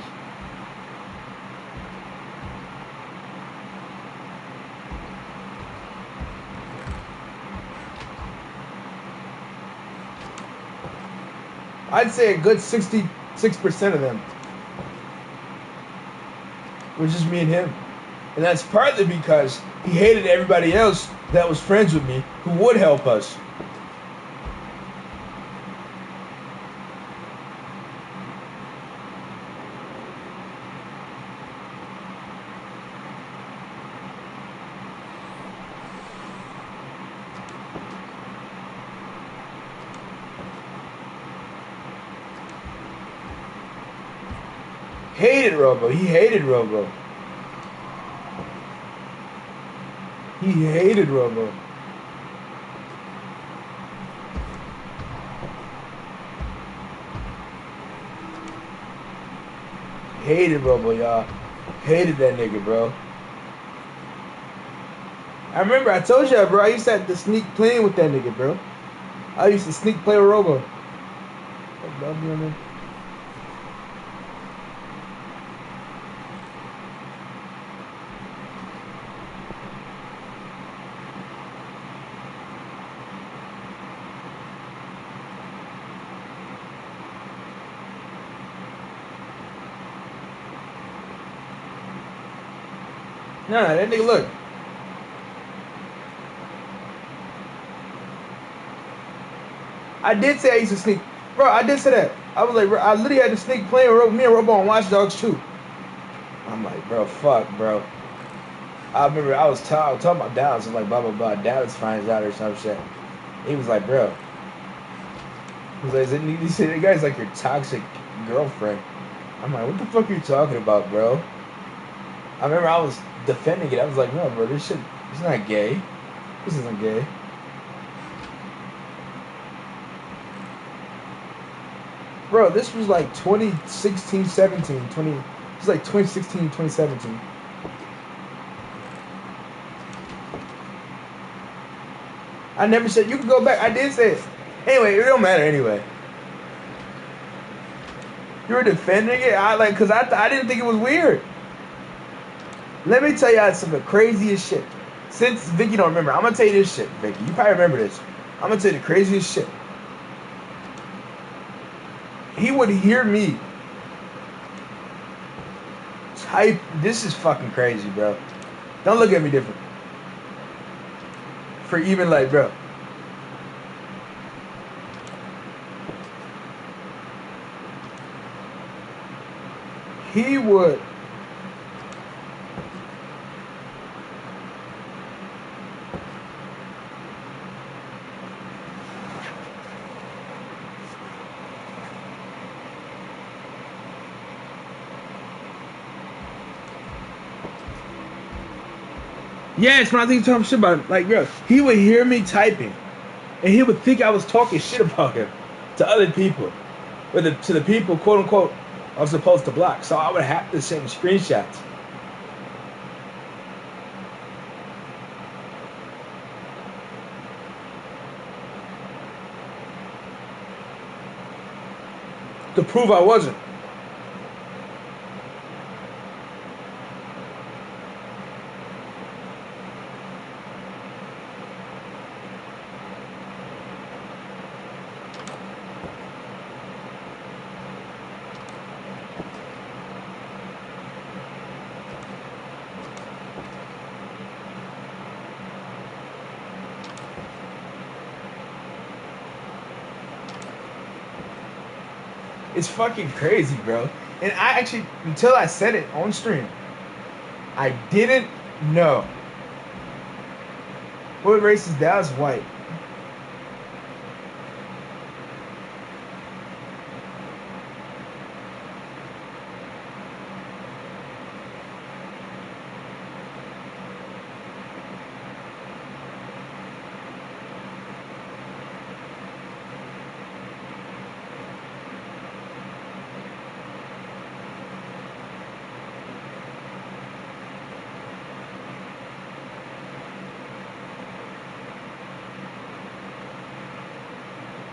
I'd say a good 66% of them was just me and him. And that's partly because he hated everybody else that was friends with me who would help us. Hated Robo. He hated Robo. He hated Robo. Hated Robo, y'all. Hated that nigga, bro. I remember I told you, bro. I used to have to sneak playing with that nigga, bro. I used to sneak play with Robo. Nah, that nigga, look. I did say I used to sneak. Bro, I did say that. I was like, bro, I literally had to sneak playing with me and Robo on Watch Dogs 2. I'm like, bro, fuck, bro. I remember I was talking about Dallas. I was like, blah, blah, blah. Dallas finds out or some shit. He was like, bro. He was like, he said, that guy's like your toxic girlfriend. I'm like, what the fuck are you talking about, bro? I remember I was defending it. I was like, no, bro, this shit, it's not gay. This isn't gay. Bro, this was like 2016, 17, 20. It was like 2016, 2017. I never said you could go back. I did say it. Anyway, it don't matter anyway. You were defending it. Cause I didn't think it was weird. Let me tell y'all some of the craziest shit. Since Vicky don't remember, I'm gonna tell you this shit, Vicky. You probably remember this. I'm gonna tell you the craziest shit. He would hear me type. This is fucking crazy, bro. Don't look at me different. For even like, bro. He would. Yes, when I think talking shit about him, like, bro, he would hear me typing, and he would think I was talking shit about him to other people, to the people, quote unquote, I was supposed to block. So I would have to send screenshots. To prove I wasn't. It's fucking crazy, bro. And I actually, until I said it on stream, I didn't know. What race is Dallas? White.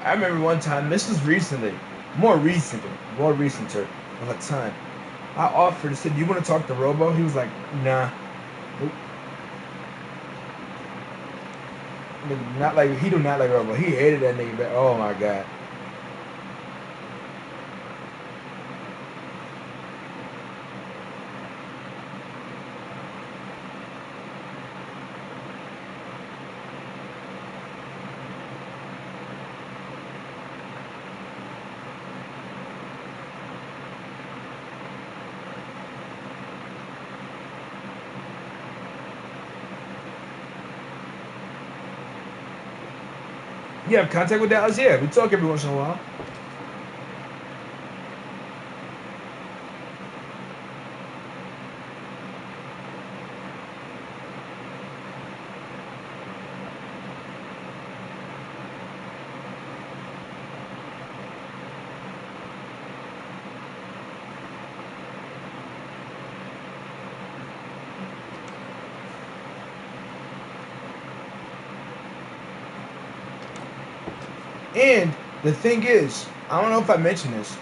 I remember one time, this was recently, more recenter of a time. I offered, I said, you want to talk to Robo? He was like, nah. Nope. Not like, he do not like Robo. He hated that nigga, but oh my God. You have contact with Dallas? Yeah, we talk every once in a while. And the thing is, I don't know if I mentioned this,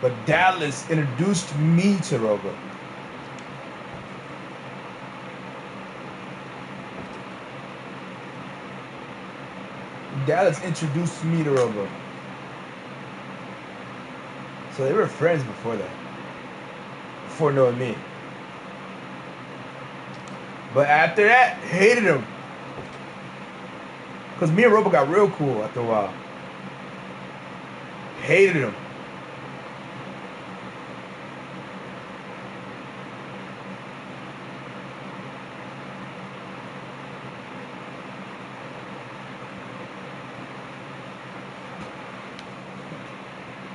but Dallas introduced me to Robo. Dallas introduced me to Robo. So they were friends before that. Before knowing me. But after that, hated him. Because me and Robo got real cool after a while. Hated him.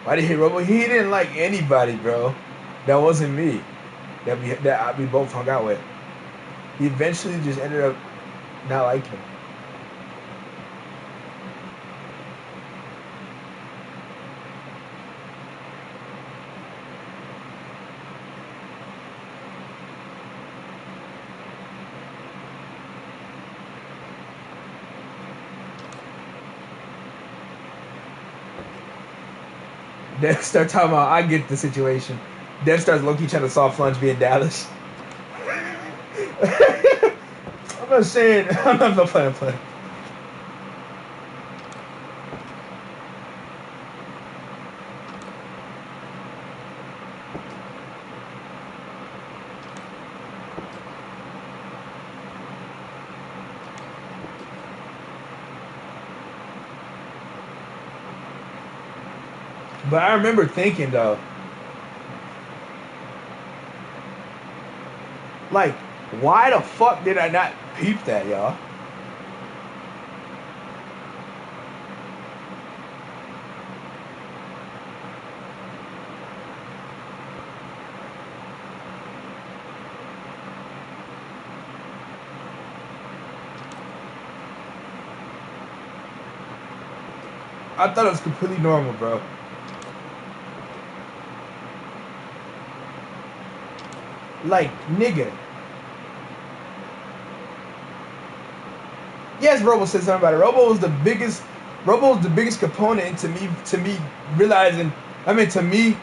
Why did he hate Robo? He didn't like anybody, bro. That wasn't me. That we both hung out with. He eventually just ended up not liking him. Then start talking about I get the situation. Then starts low-key trying to soft lunge me in Dallas. I'm not saying I'm not playing. But I remember thinking though, like, why the fuck did I not peep that, y'all? I thought it was completely normal, bro. Like, nigga. Yes, Robo said something about it. Robo was the biggest component into me realizing. I mean, to me,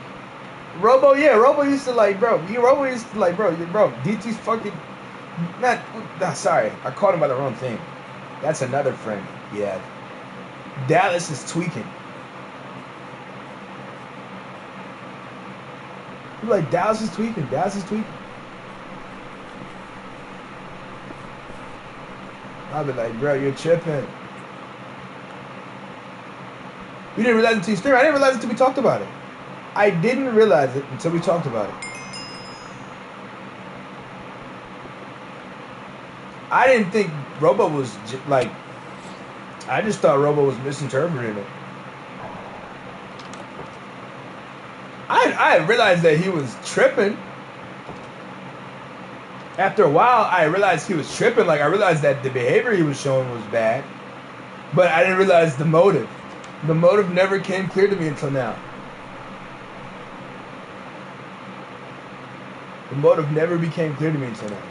Robo. Yeah, Robo used to like, bro. Robo used to like, bro. DT's fucking. Not. Sorry, I called him by the wrong thing. That's another friend. Yeah. Dallas is tweaking. Like, Dallas is tweaking. Dallas is tweaking. I'll be like, bro, you're tripping. You didn't realize it until you streamed. I didn't realize it until we talked about it. I didn't realize it until we talked about it. I didn't think Robo was like. I just thought Robo was misinterpreting it. I realized that he was tripping. After a while, I realized he was tripping. Like, I realized that the behavior he was showing was bad. But I didn't realize the motive. The motive never came clear to me until now. The motive never became clear to me until now.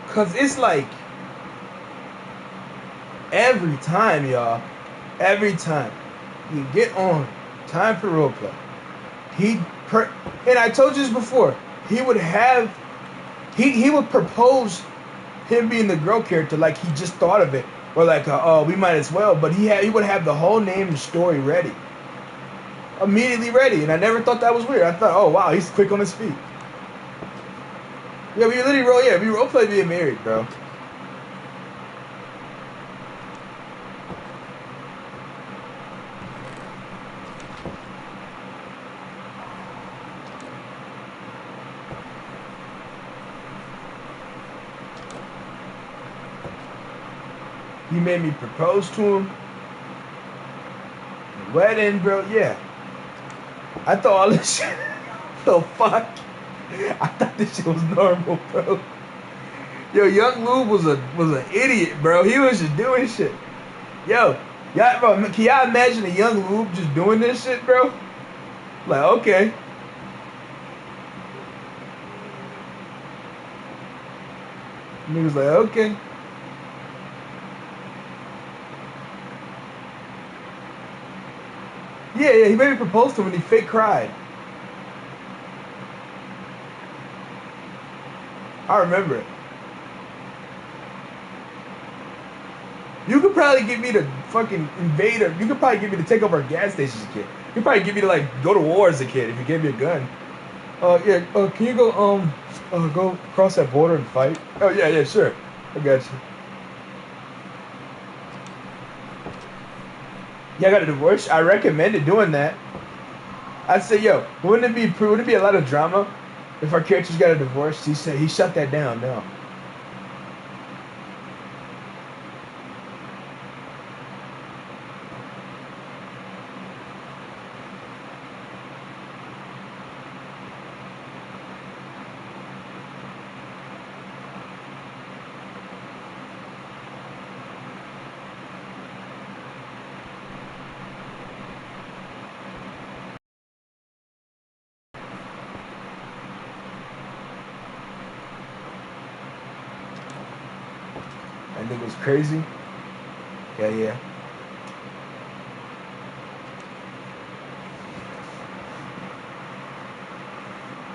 Because it's like, every time, y'all, every time you get on Time for Roleplay, and I told you this before, he would propose him being the girl character like he just thought of it, or like, oh, we might as well, but he would have the whole name and story ready. Immediately ready, and I never thought that was weird. I thought, oh, wow, he's quick on his feet. Yeah, we roleplay being married, bro. He made me propose to him. Wedding, bro, yeah. I thought all this shit, the fuck? I thought this shit was normal, bro. Yo, Young Lube was an idiot, bro. He was just doing shit. Yo, Yeah, bro, can y'all imagine a young Lube just doing this shit, bro? Like, okay. Niggas like, okay. Yeah, he made me propose to him and he fake cried. I remember it. You could probably get me to fucking invade her. You could probably get me to take over a gas station as a kid. You could probably get me to like go to war as a kid if you gave me a gun. Yeah. Can you go across that border and fight? Oh yeah, sure. I got you. Yeah, I got a divorce. I recommended doing that. I'd say, yo, wouldn't it be a lot of drama if our characters got a divorce? He said he shut that down. No. I think it was crazy. Yeah.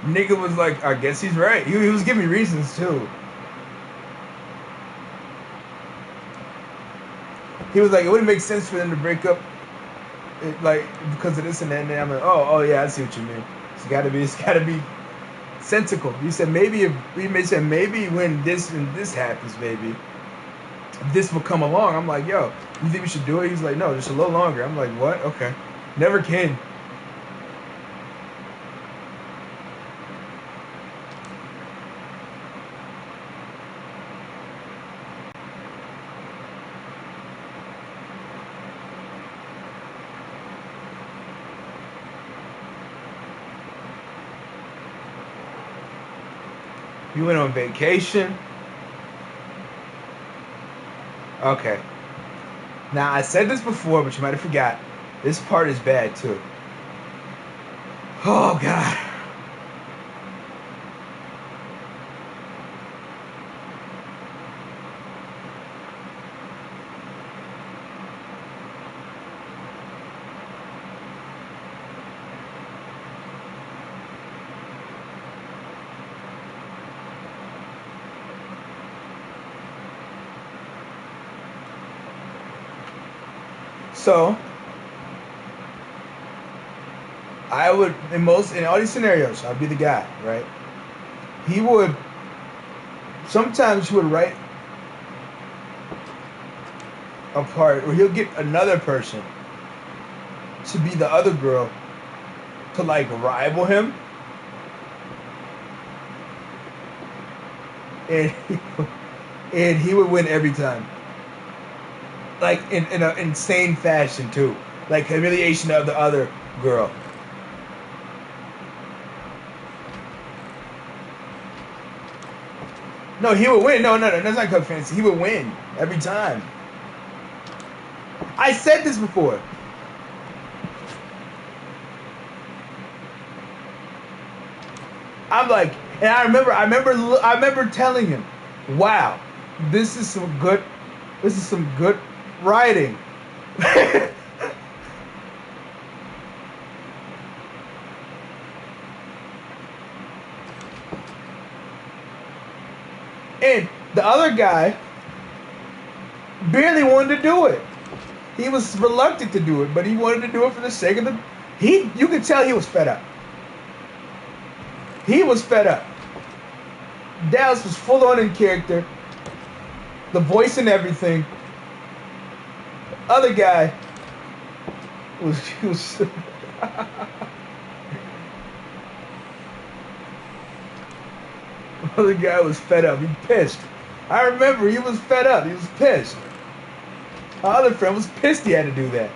Nigga was like, I guess he's right. He was giving me reasons too. He was like, it wouldn't make sense for them to break up, like because of this and that. And I'm like, oh yeah, I see what you mean. It's gotta be sensical. He said maybe when this and this happens, maybe this will come along. I'm like, yo, you think we should do it? He's like, no, just a little longer. I'm like, what? Okay, never can. You went on vacation. Okay. Now I said this before, but you might have forgot. This part is bad too. Oh God. So I would in all these scenarios, I'd be the guy, right? He would sometimes he would write a part, or he'll get another person to be the other girl to like rival him, and and he would win every time, like in an insane fashion too, like humiliation of the other girl. No, he would win. No, that's not Cook Fancy. He would win every time. I said this before. I'm like, and I remember telling him, "Wow, this is some good writing." And the other guy barely wanted to do it. He was reluctant to do it, but he wanted to do it for the sake of the. You could tell he was fed up. He was fed up. Dallas was full on in character, the voice and everything. The other guy was. The other guy was fed up. He pissed. I remember he was fed up. He was pissed. Our other friend was pissed he had to do that.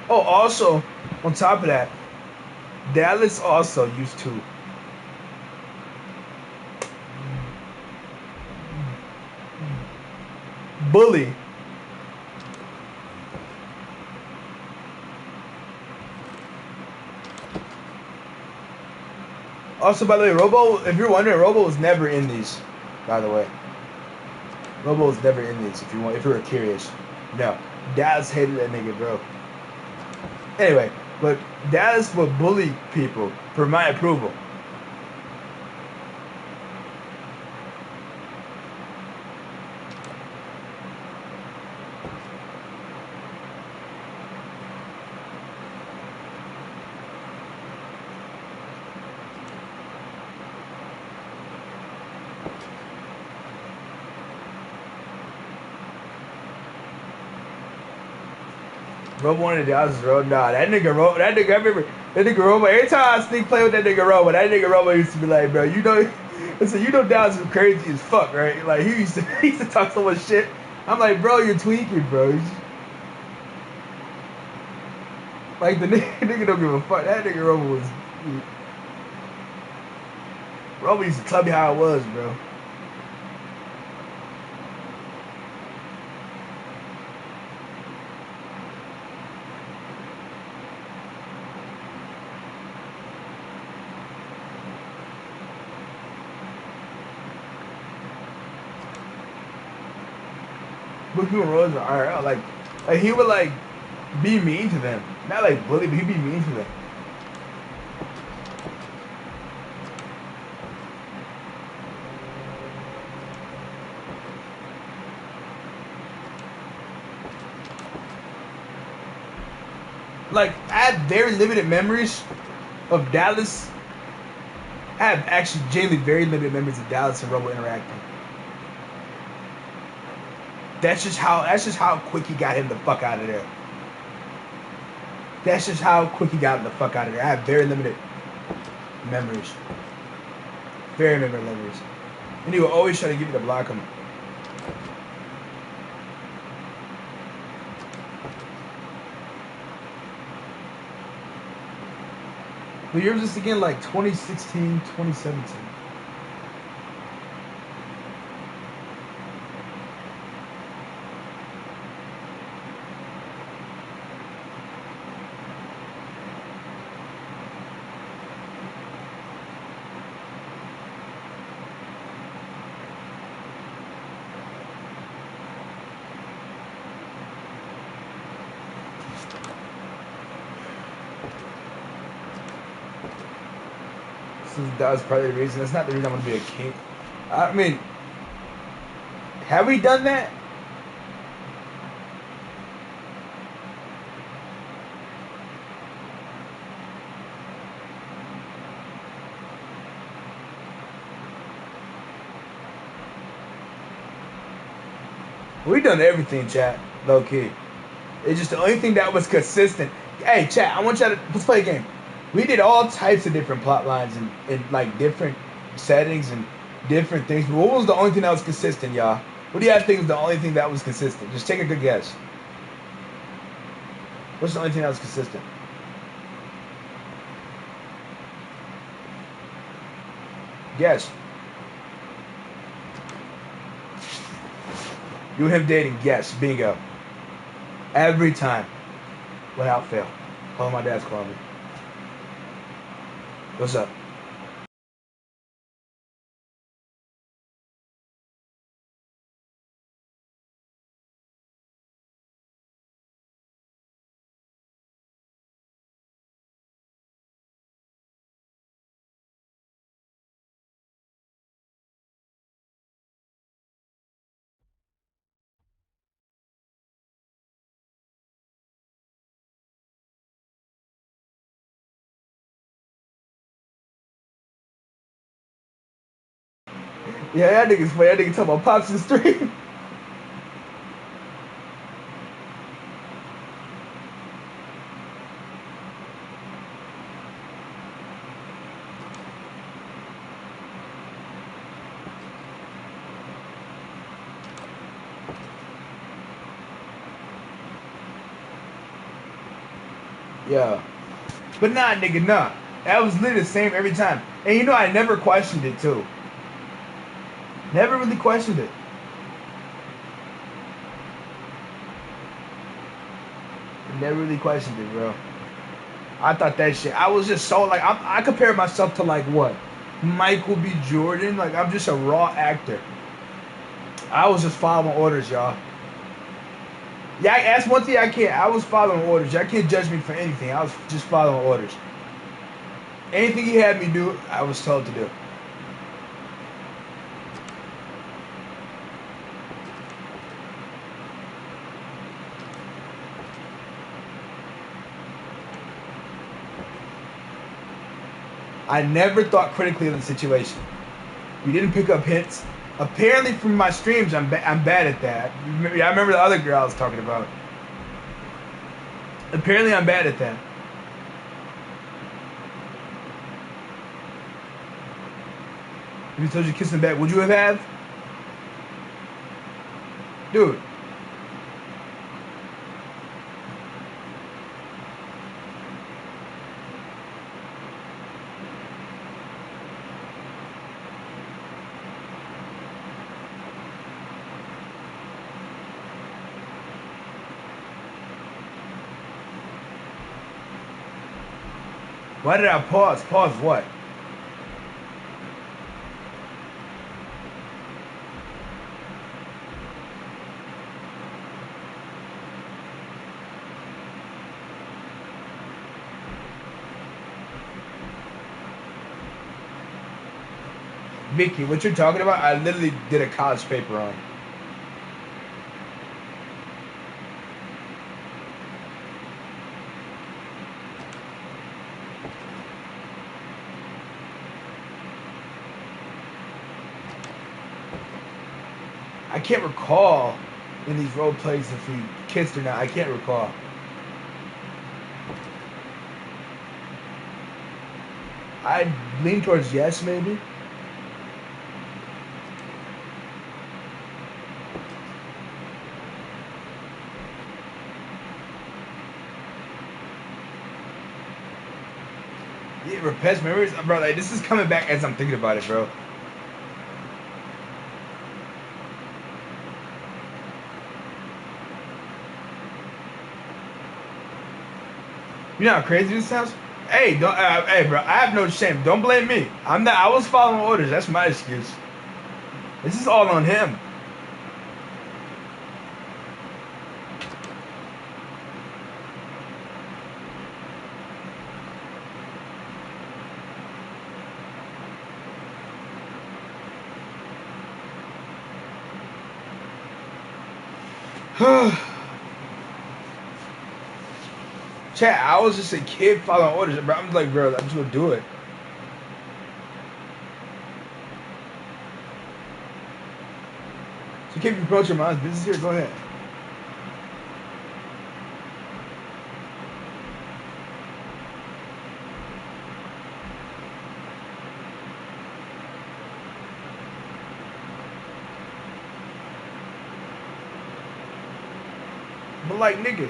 Oh, also, on top of that, Dallas also used to bully. Also, by the way, Robo, if you're wondering, Robo was never in these. By the way, Robo was never in these. If you were curious, no, Dallas hated that nigga, bro. Anyway, but Dallas would bully people for my approval. Robo wanted Dallas Robo. Nah, that nigga Robo. That nigga Robo. Every time I sneak play with that nigga Robo, used to be like, bro, you know, listen, you know Dallas is crazy as fuck, right? Like he used to talk so much shit. I'm like, bro, you're tweaking, bro. Like the nigga don't give a fuck. That nigga Robo used to tell me how it was, bro. But people Rose are IRL, like he would like be mean to them, not like bully, but he'd be mean to them. Like I have very limited memories of Dallas. I have actually genuinely very limited memories of Dallas and Robo interacting. That's just how quick he got him the fuck out of there. That's just how quick he got him the fuck out of there. I have very limited memories. Very limited memories. And he would always try to get me to block him. But yours is again like 2016, 2017. So that was probably the reason. That's not the reason I want to be a king. I mean, have we done that? We done everything, chat. Low key. It's just the only thing that was consistent. Hey, chat, I want y'all to let's play a game. We did all types of different plot lines and like different settings and different things. But what was the only thing that was consistent, y'all? What do you guys think was the only thing that was consistent? Just take a good guess. What's the only thing that was consistent? Guess. You and him dating? Yes. Bingo. Every time. Without fail. Oh, my dad's calling me. What's up? Yeah, that nigga's funny. That nigga talking about Pops and Stream. Yeah. But nah, nigga, nah. That was literally the same every time. And you know, I never questioned it, too. Never really questioned it. Never really questioned it, bro. I thought that shit. I was just so like I compare myself to like what Michael B. Jordan. Like I'm just a raw actor. I was just following orders, y'all. Yeah, that's one thing I can't. I was following orders. Y'all can't judge me for anything. I was just following orders. Anything he had me do, I was told to do. I never thought critically of the situation. We didn't pick up hints. Apparently, from my streams, I'm bad at that. I remember the other girl I was talking about. Apparently, I'm bad at that. If he told you to kiss him back, would you have? Dude. Why did I pause? Pause what? Vicky, what you're talking about, I literally did a college paper on. I can't recall in these role plays if we kissed or not. I can't recall. I lean towards yes, maybe. Yeah, repressed memories, bro. Like this is coming back as I'm thinking about it, bro. You know how crazy this sounds? Hey, don't, hey, bro. I have no shame. Don't blame me. I'm not. I was following orders. That's my excuse. This is all on him. Chat, I was just a kid following orders, bro. I'm just like, bro, I'm just gonna do it. So keep approaching my business here. Go ahead. But like, nigga.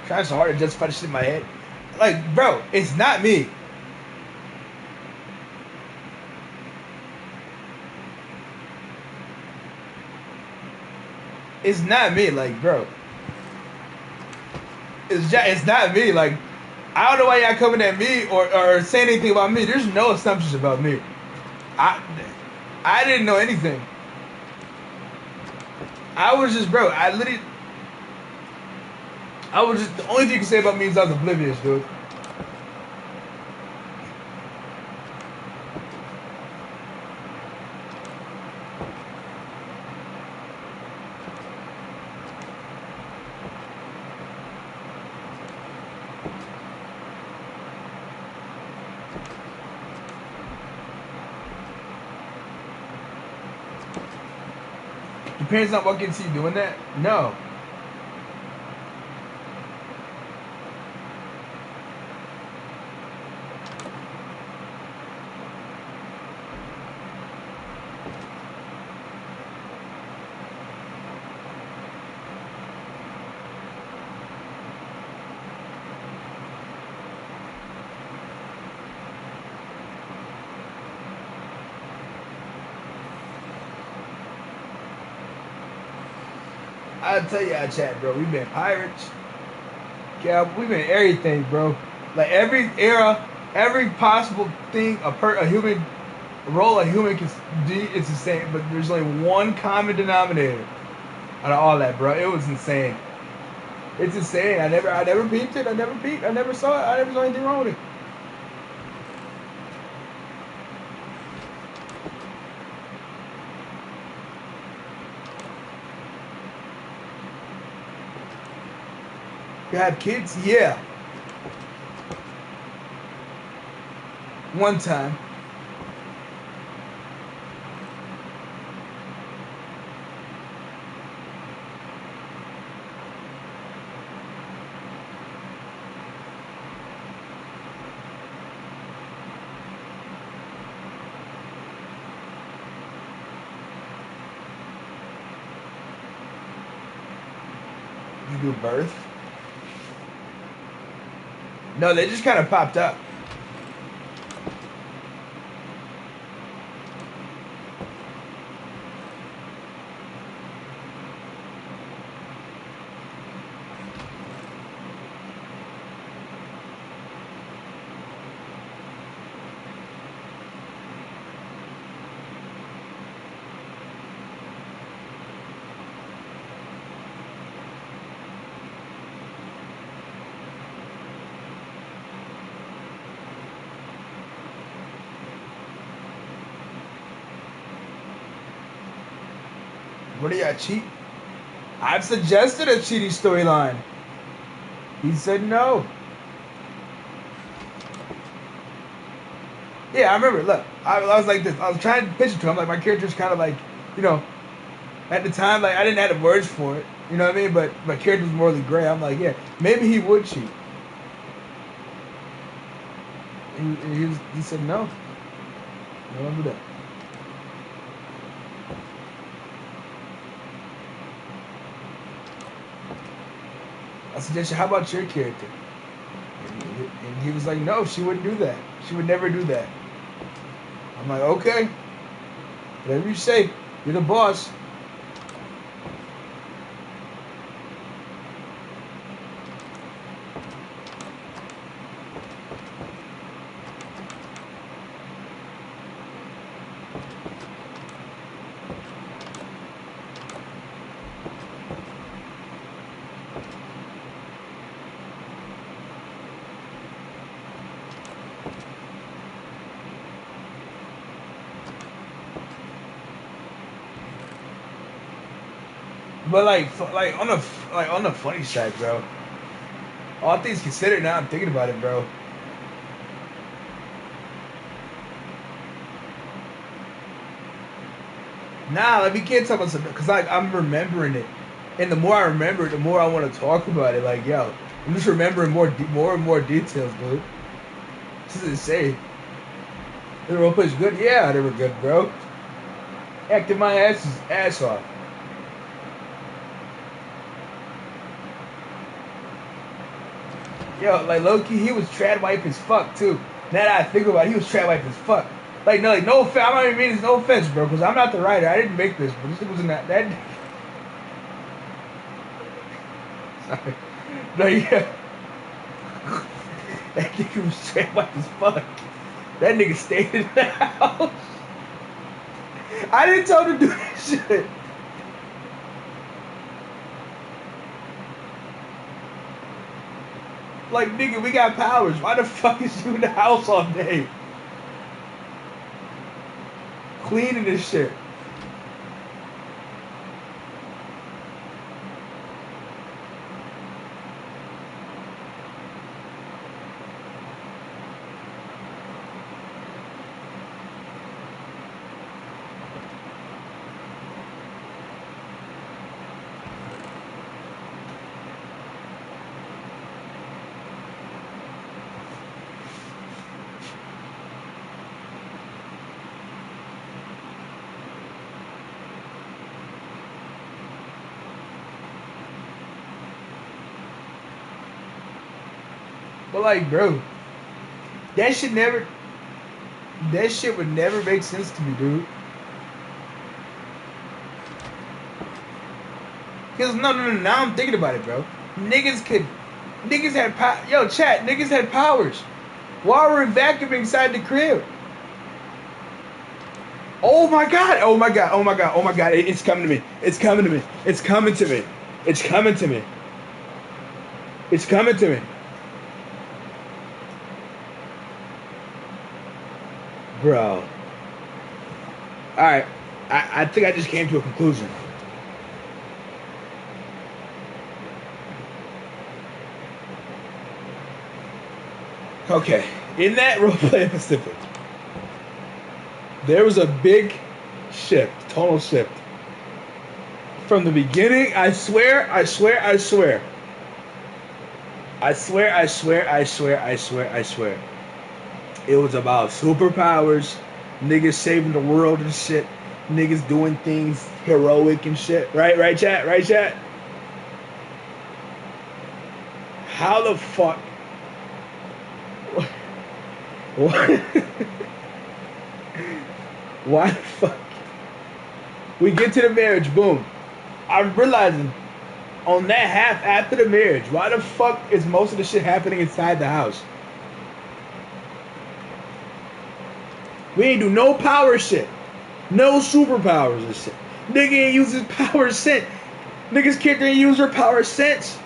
Trying so hard to justify the shit in my head. Like, bro, it's not me. It's not me, like, bro. It's not me. Like, I don't know why y'all coming at me or saying anything about me. There's no assumptions about me. I didn't know anything. I was just, bro. I was just, the only thing you can say about me is I was oblivious, dude. parents not walking to see you doing that? No. I'll tell you how chat, bro. We've been pirates. Yeah, we've been everything, bro. Like every era, every possible thing a human role a human can do, it's the same. But there's only one common denominator out of all that, bro. It was insane. It's insane. I never peeped it. I never saw it. I never saw anything wrong with it. You have kids? Yeah. One time. You do birth? No, they just kind of popped up. What do y'all cheat? I've suggested a cheating storyline. He said no. Yeah, I remember. Look, I was like this. I was trying to pitch it to him. Like my character's kind of like, you know, at the time, like I didn't have the words for it. You know what I mean? But my character was morally gray. I'm like, yeah, maybe he would cheat. And he said no. No one do that. I suggested, how about your character? And he was like, no, she wouldn't do that. She would never do that. I'm like, okay. Whatever you say. You're the boss. But like on the funny side, bro. All things considered, now I'm thinking about it, bro. Nah, like we can't talk about something because like I'm remembering it, and the more I remember it, the more I want to talk about it. Like, yo, I'm just remembering more and more details, dude. This is insane. The role play's good. Yeah, they were good, bro. Acting my ass off. Yo, like Loki, he was trad wipe as fuck too. Now that I think about it, he was trad wipe as fuck. Like no offense. I'm not even meaning no offense, bro, because I'm not the writer. I didn't make this, but this was in that. Sorry. No, yeah. That nigga was trad wipe as fuck. That nigga stayed in the house. I didn't tell him to do that shit. Like, nigga, we got powers. Why the fuck is you in the house all day? Cleaning this shit. But like, bro, that shit never. That shit would never make sense to me, dude. Cause no. Now I'm thinking about it, bro. Niggas had power. Yo, chat. Niggas had powers. Why were we vacuuming inside the crib? Oh my god! Oh my god! Oh my god! Oh my god! It's coming to me! It's coming to me! It's coming to me! It's coming to me! It's coming to me! Bro. Alright. I think I just came to a conclusion. Okay. In that roleplay Pacific, there was a big shift, tonal shift. From the beginning, I swear. It was about superpowers, niggas saving the world and shit, niggas doing things heroic and shit. Right, chat? How the fuck? What? Why the fuck? We get to the marriage, boom. I'm realizing on that half after the marriage, why the fuck is most of the shit happening inside the house? We ain't do no power shit. No superpowers and shit. Nigga ain't use his power since. Niggas character ain't use her power since.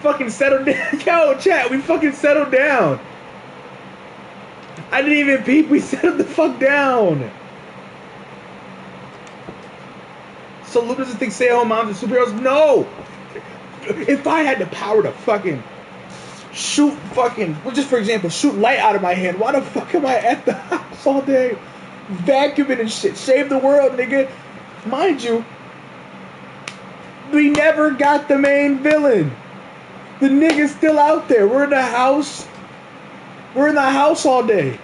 Fucking settle down. Yo, chat, we fucking settled down. I didn't even peep, we settled the fuck down. So Luke doesn't think stay-at-home moms are superheroes? No! If I had the power to fucking shoot fucking, well, just for example, shoot light out of my hand, why the fuck am I at the house all day? Vacuuming and shit. Save the world, nigga. Mind you, we never got the main villain. The nigga's still out there. We're in the house. We're in the house all day.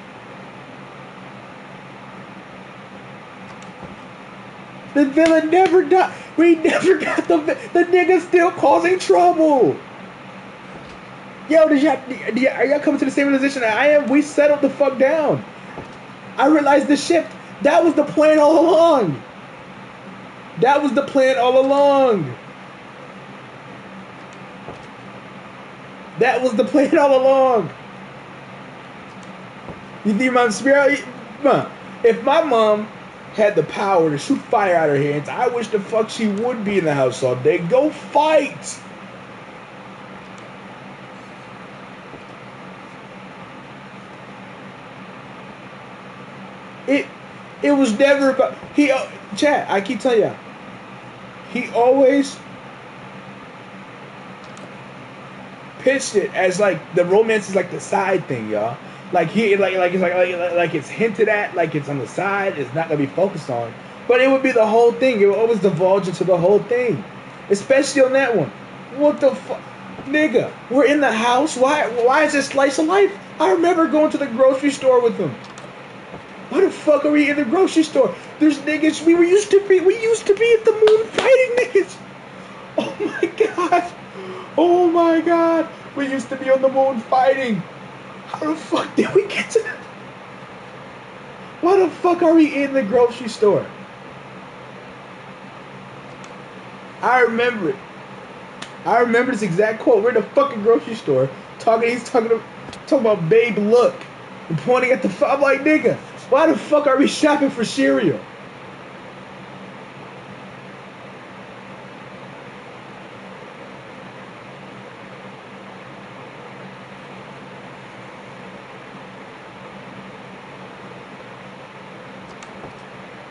The villain never died. We never got the nigga's still causing trouble. Yo, are y'all coming to the same realization that I am? We settled the fuck down. I realized the shift. That was the plan all along. That was the plan all along. That was the plan all along. You think my spirit? If my mom had the power to shoot fire out of her hands, I wish the fuck she would be in the house all day. Go fight. It was never about chat. I keep telling you, he always pitched it as like the romance is like the side thing, y'all. Like he like it's hinted at, like it's on the side. It's not gonna be focused on, but it would be the whole thing. It would always divulge into the whole thing, especially on that one. What the fuck, nigga? We're in the house. Why is this slice of life? I remember going to the grocery store with him. Why the fuck are we in the grocery store? There's niggas. We used to be at the moon fighting niggas. Oh my god. Oh my god. We used to be on the moon fighting. How the fuck did we get to that? Why the fuck are we in the grocery store? I remember it. I remember this exact quote. We're in the fucking grocery store he's talking about babe look and pointing at the I'm like, nigga, why the fuck are we shopping for cereal?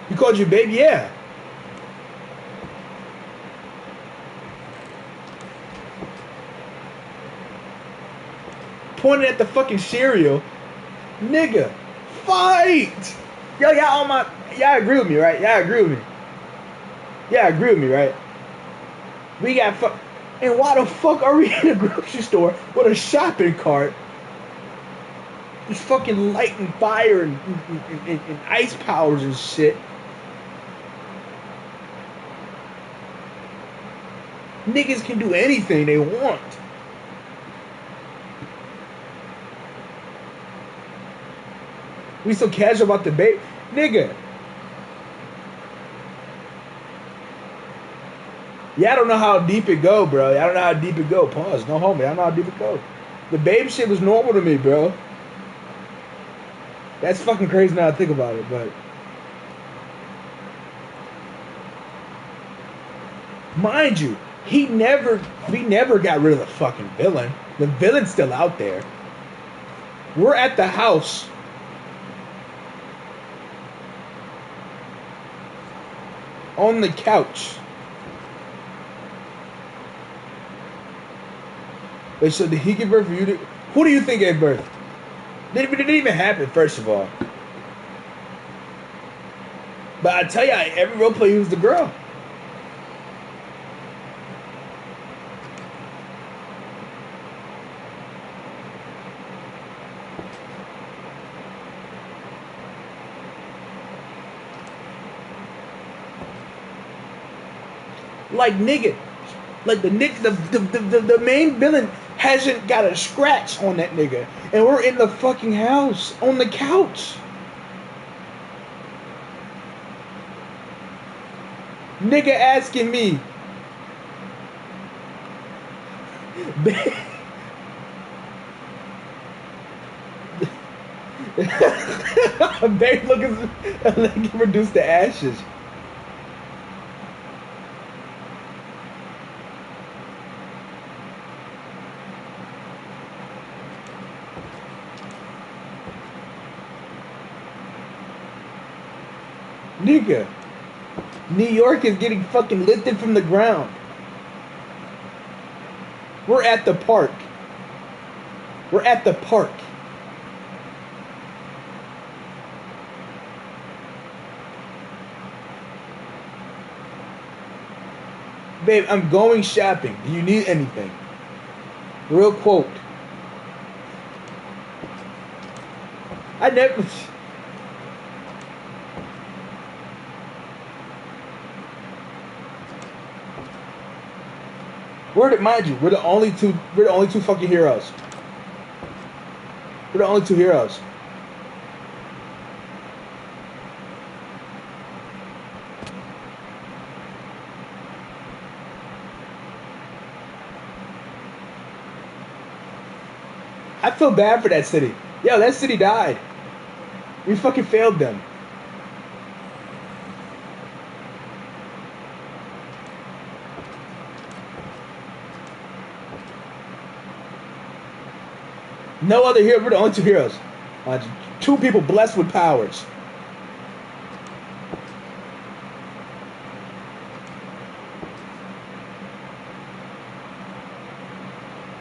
You called you babe? Yeah. Pointing at the fucking cereal. Nigga, fight! Y'all agree with me, right? Y'all agree with me, right? We got fuck. And why the fuck are we in a grocery store with a shopping cart? Just fucking light and fire and ice powers and shit. Niggas can do anything they want. We so casual about the babe, nigga. Yeah, I don't know how deep it go, bro. I don't know how deep it go. Pause. No homie. I don't know how deep it go. The babe shit was normal to me, bro. That's fucking crazy now I think about it, but mind you, we never got rid of the fucking villain. The villain's still out there. We're at the house. On the couch. Wait, so did he give birth for you? Who do you think gave birth? It didn't even happen, first of all. But I tell you, every role play was the girl. Like nigga, like the main villain hasn't got a scratch on that nigga, and we're in the fucking house on the couch. Nigga asking me, babe, looking reduce the ashes. Nigga, New York is getting fucking lifted from the ground. We're at the park. We're at the park. Babe, I'm going shopping. Do you need anything? Real quote. I never... Mind you, we're the only two fucking heroes. We're the only two heroes. I feel bad for that city. Yo, that city died. We fucking failed them. No other hero. We're the only two heroes. Two people blessed with powers.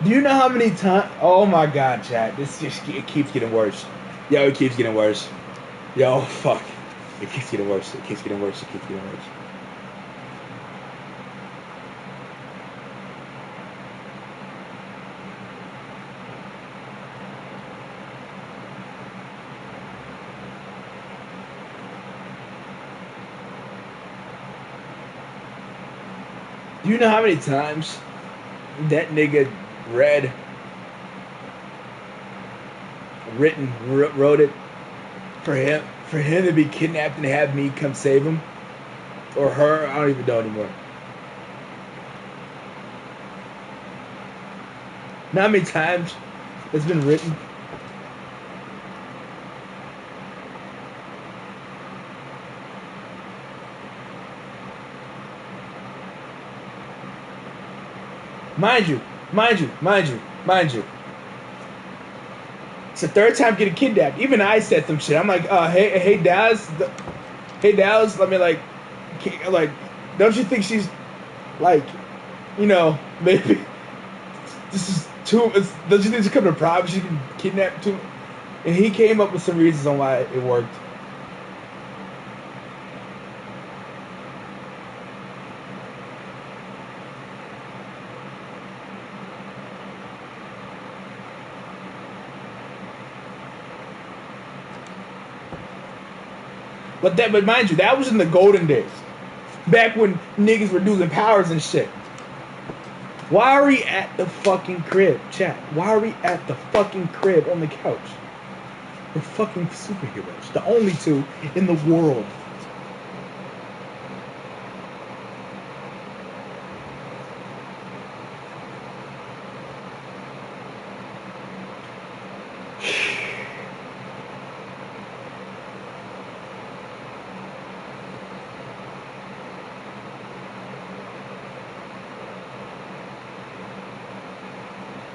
Do you know how many times? Oh my god, chat. It keeps getting worse. Yo, it keeps getting worse. Yo, fuck. It keeps getting worse. It keeps getting worse. It keeps getting worse. Do you know how many times that nigga wrote it for him to be kidnapped and have me come save him? Or her? I don't even know anymore. Not how many times it's been written. Mind you. It's the third time getting kidnapped. Even I said some shit. I'm like, hey Dallas, let me like, don't you think she's like, maybe this is too? Don't you think she's coming to problem? She can kidnap too? And he came up with some reasons on why it worked. But mind you, that was in the golden days. Back when niggas were losing powers and shit. Why are we at the fucking crib, chat? Why are we at the fucking crib on the couch? were fucking superheroes. The only two in the world.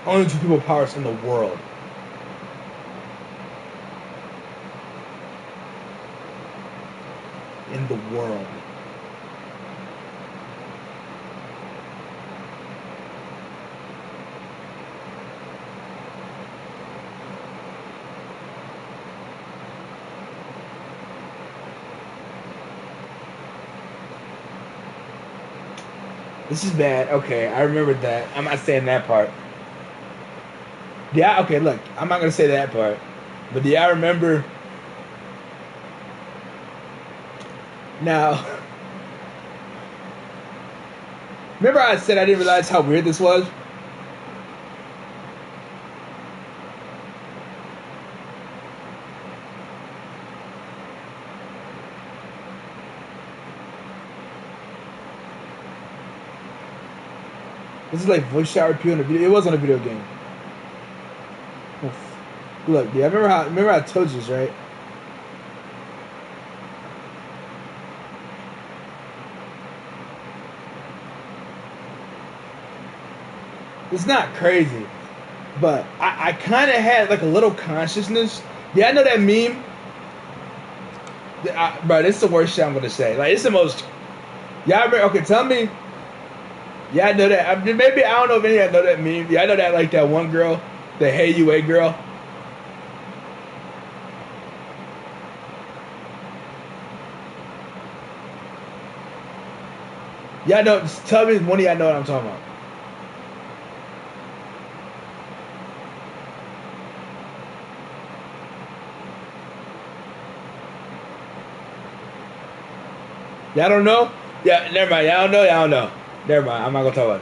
Only two people with powers in the world. In the world. This is bad. Okay, I remembered that. I'm not saying that part. Yeah, okay, look, I'm not gonna say that part. But yeah, I remember. Now, remember I said I didn't realize how weird this was? This is like voice shower appeal in a video. It wasn't a video game. Look, yeah, remember I told you this, right? It's not crazy, but I kind of had like a little consciousness. Yeah, I know that meme. Bro, this is the worst shit I'm gonna say. Like, it's the most. Yeah, I remember. Okay, tell me. Yeah, I know that. Maybe I don't know if any of you know that meme. Yeah, I know that, like that one girl, the Hey You A girl. Yeah, no. Just tell me one of y'all know what I'm talking about. Y'all don't know? Yeah, never mind. Y'all don't know. Y'all don't know. Never mind. I'm not gonna talk about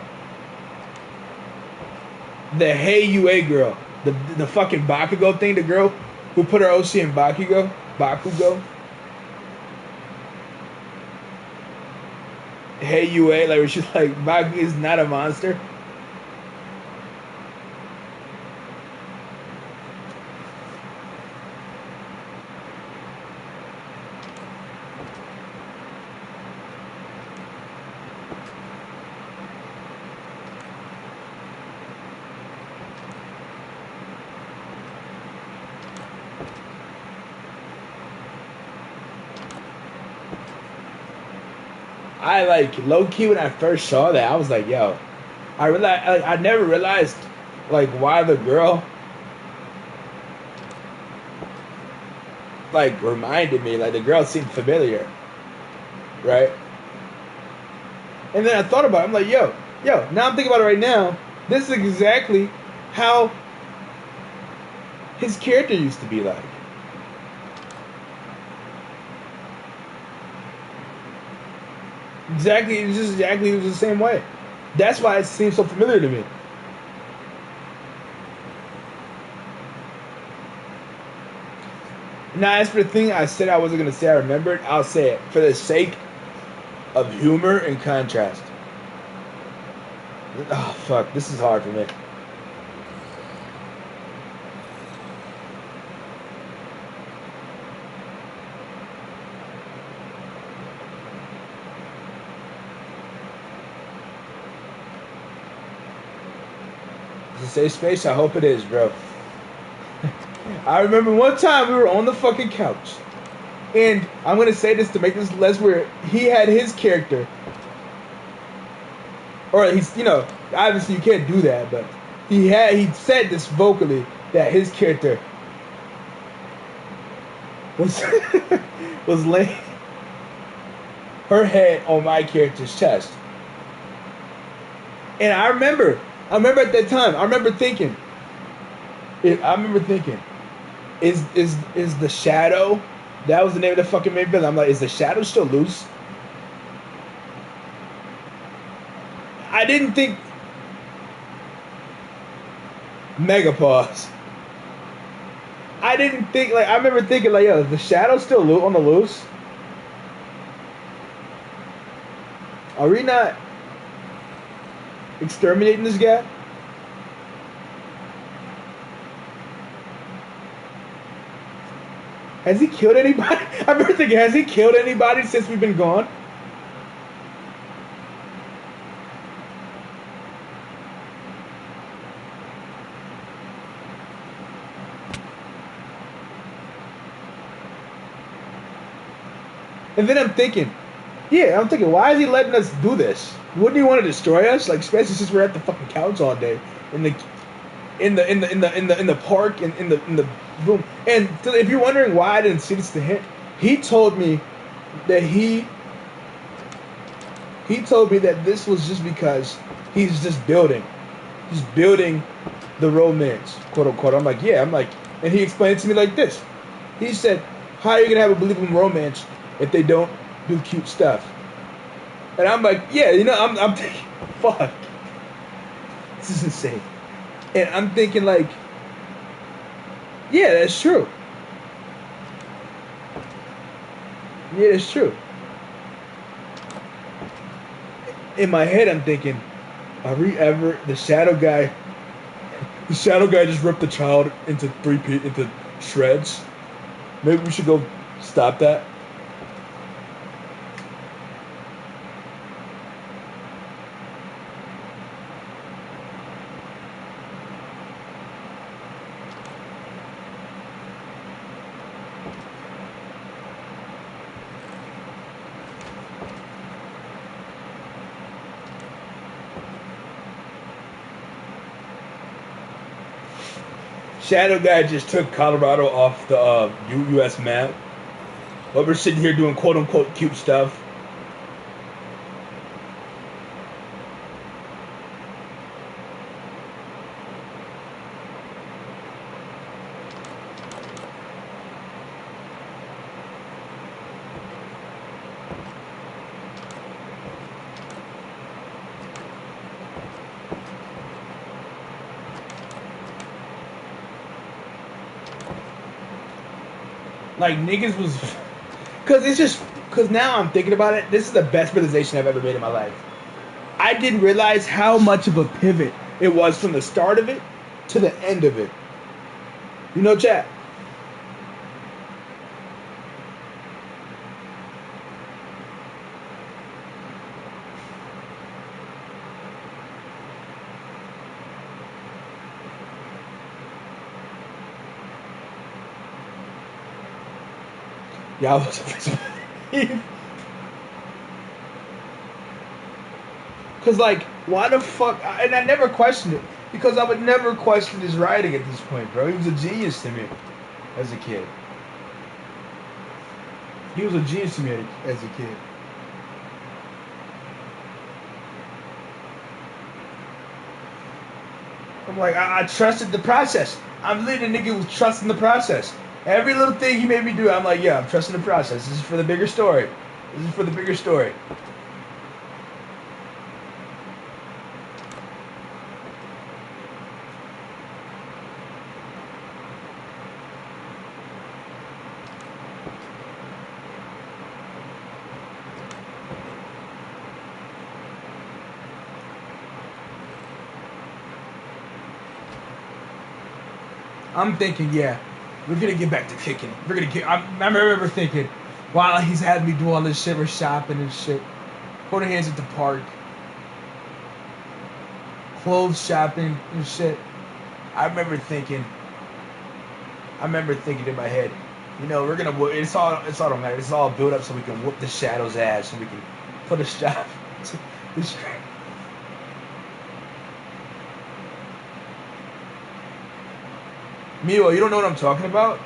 it. The Hey You A girl, the fucking Bakugo thing. The girl who put her OC in Bakugo. Hey You A, like, where she's like, Bakugo is not a monster. I like low key when I first saw that, I was like, yo, I realized I never realized like why the girl like reminded me, like the girl seemed familiar, right? And then I thought about it, I'm like, yo, now I'm thinking about it right now. This is exactly how his character used to be like. Exactly, it was the same way. That's why it seems so familiar to me. Now, as for the thing I said I wasn't gonna say, I remembered. I'll say it for the sake of humor and contrast. Oh fuck, this is hard for me. Is it a safe space? I hope it is, bro. I remember one time we were on the fucking couch, and I'm gonna say this to make this less weird. He had his character, or he's, obviously you can't do that, but he said this vocally that his character was was laying her head on my character's chest, and I remember at that time, I remember thinking, is the shadow? That was the name of the fucking main villain. I'm like, is the shadow still loose? I didn't think. Mega pause. I didn't think like I remember thinking like, yo, the Shadow's still on the loose. Are we not exterminating this guy? Has he killed anybody? I remember thinking, has he killed anybody since we've been gone? And then I'm thinking, why is he letting us do this? Wouldn't he want to destroy us? Like, especially since we're at the fucking couch all day in the park in the room. And if you're wondering why I didn't see this to him, he told me that he told me that this was just because he's just building. He's building the romance, quote unquote. I'm like, yeah. I'm like, and he explained it to me like this. He said, how are you gonna have a believable romance if they don't do cute stuff? And I'm like, yeah, I'm thinking, fuck, this is insane. And I'm thinking like, yeah, that's true. Yeah, that's true. In my head, I'm thinking, are we ever the shadow guy? The shadow guy just ripped the child into into shreds. Maybe we should go stop that. Shadow guy just took Colorado off the U.S. map. But we're sitting here doing quote unquote cute stuff. Like niggas was, cause now I'm thinking about it. This is the best realization I've ever made in my life. I didn't realize how much of a pivot it was from the start of it to the end of it. You know, chat. Yeah, I was. Cause like, why the fuck? And I never questioned it because I would never question his writing at this point, bro. He was a genius to me as a kid. He was a genius to me as a kid. I'm like, I trusted the process. I'm literally a nigga who was trusting the process. Every little thing he made me do, I'm like, yeah, I'm trusting the process. This is for the bigger story. This is for the bigger story. I'm thinking, yeah, we're gonna get back to kicking it. We're gonna get. I remember thinking, while he's had me do all this shit, we're shopping and shit, holding hands at the park, clothes shopping and shit. I remember thinking in my head, we're gonna. It's all don't matter. It's all built up so we can whoop the Shadow's ass, so we can put a stop to this. Mio, you don't know what I'm talking about?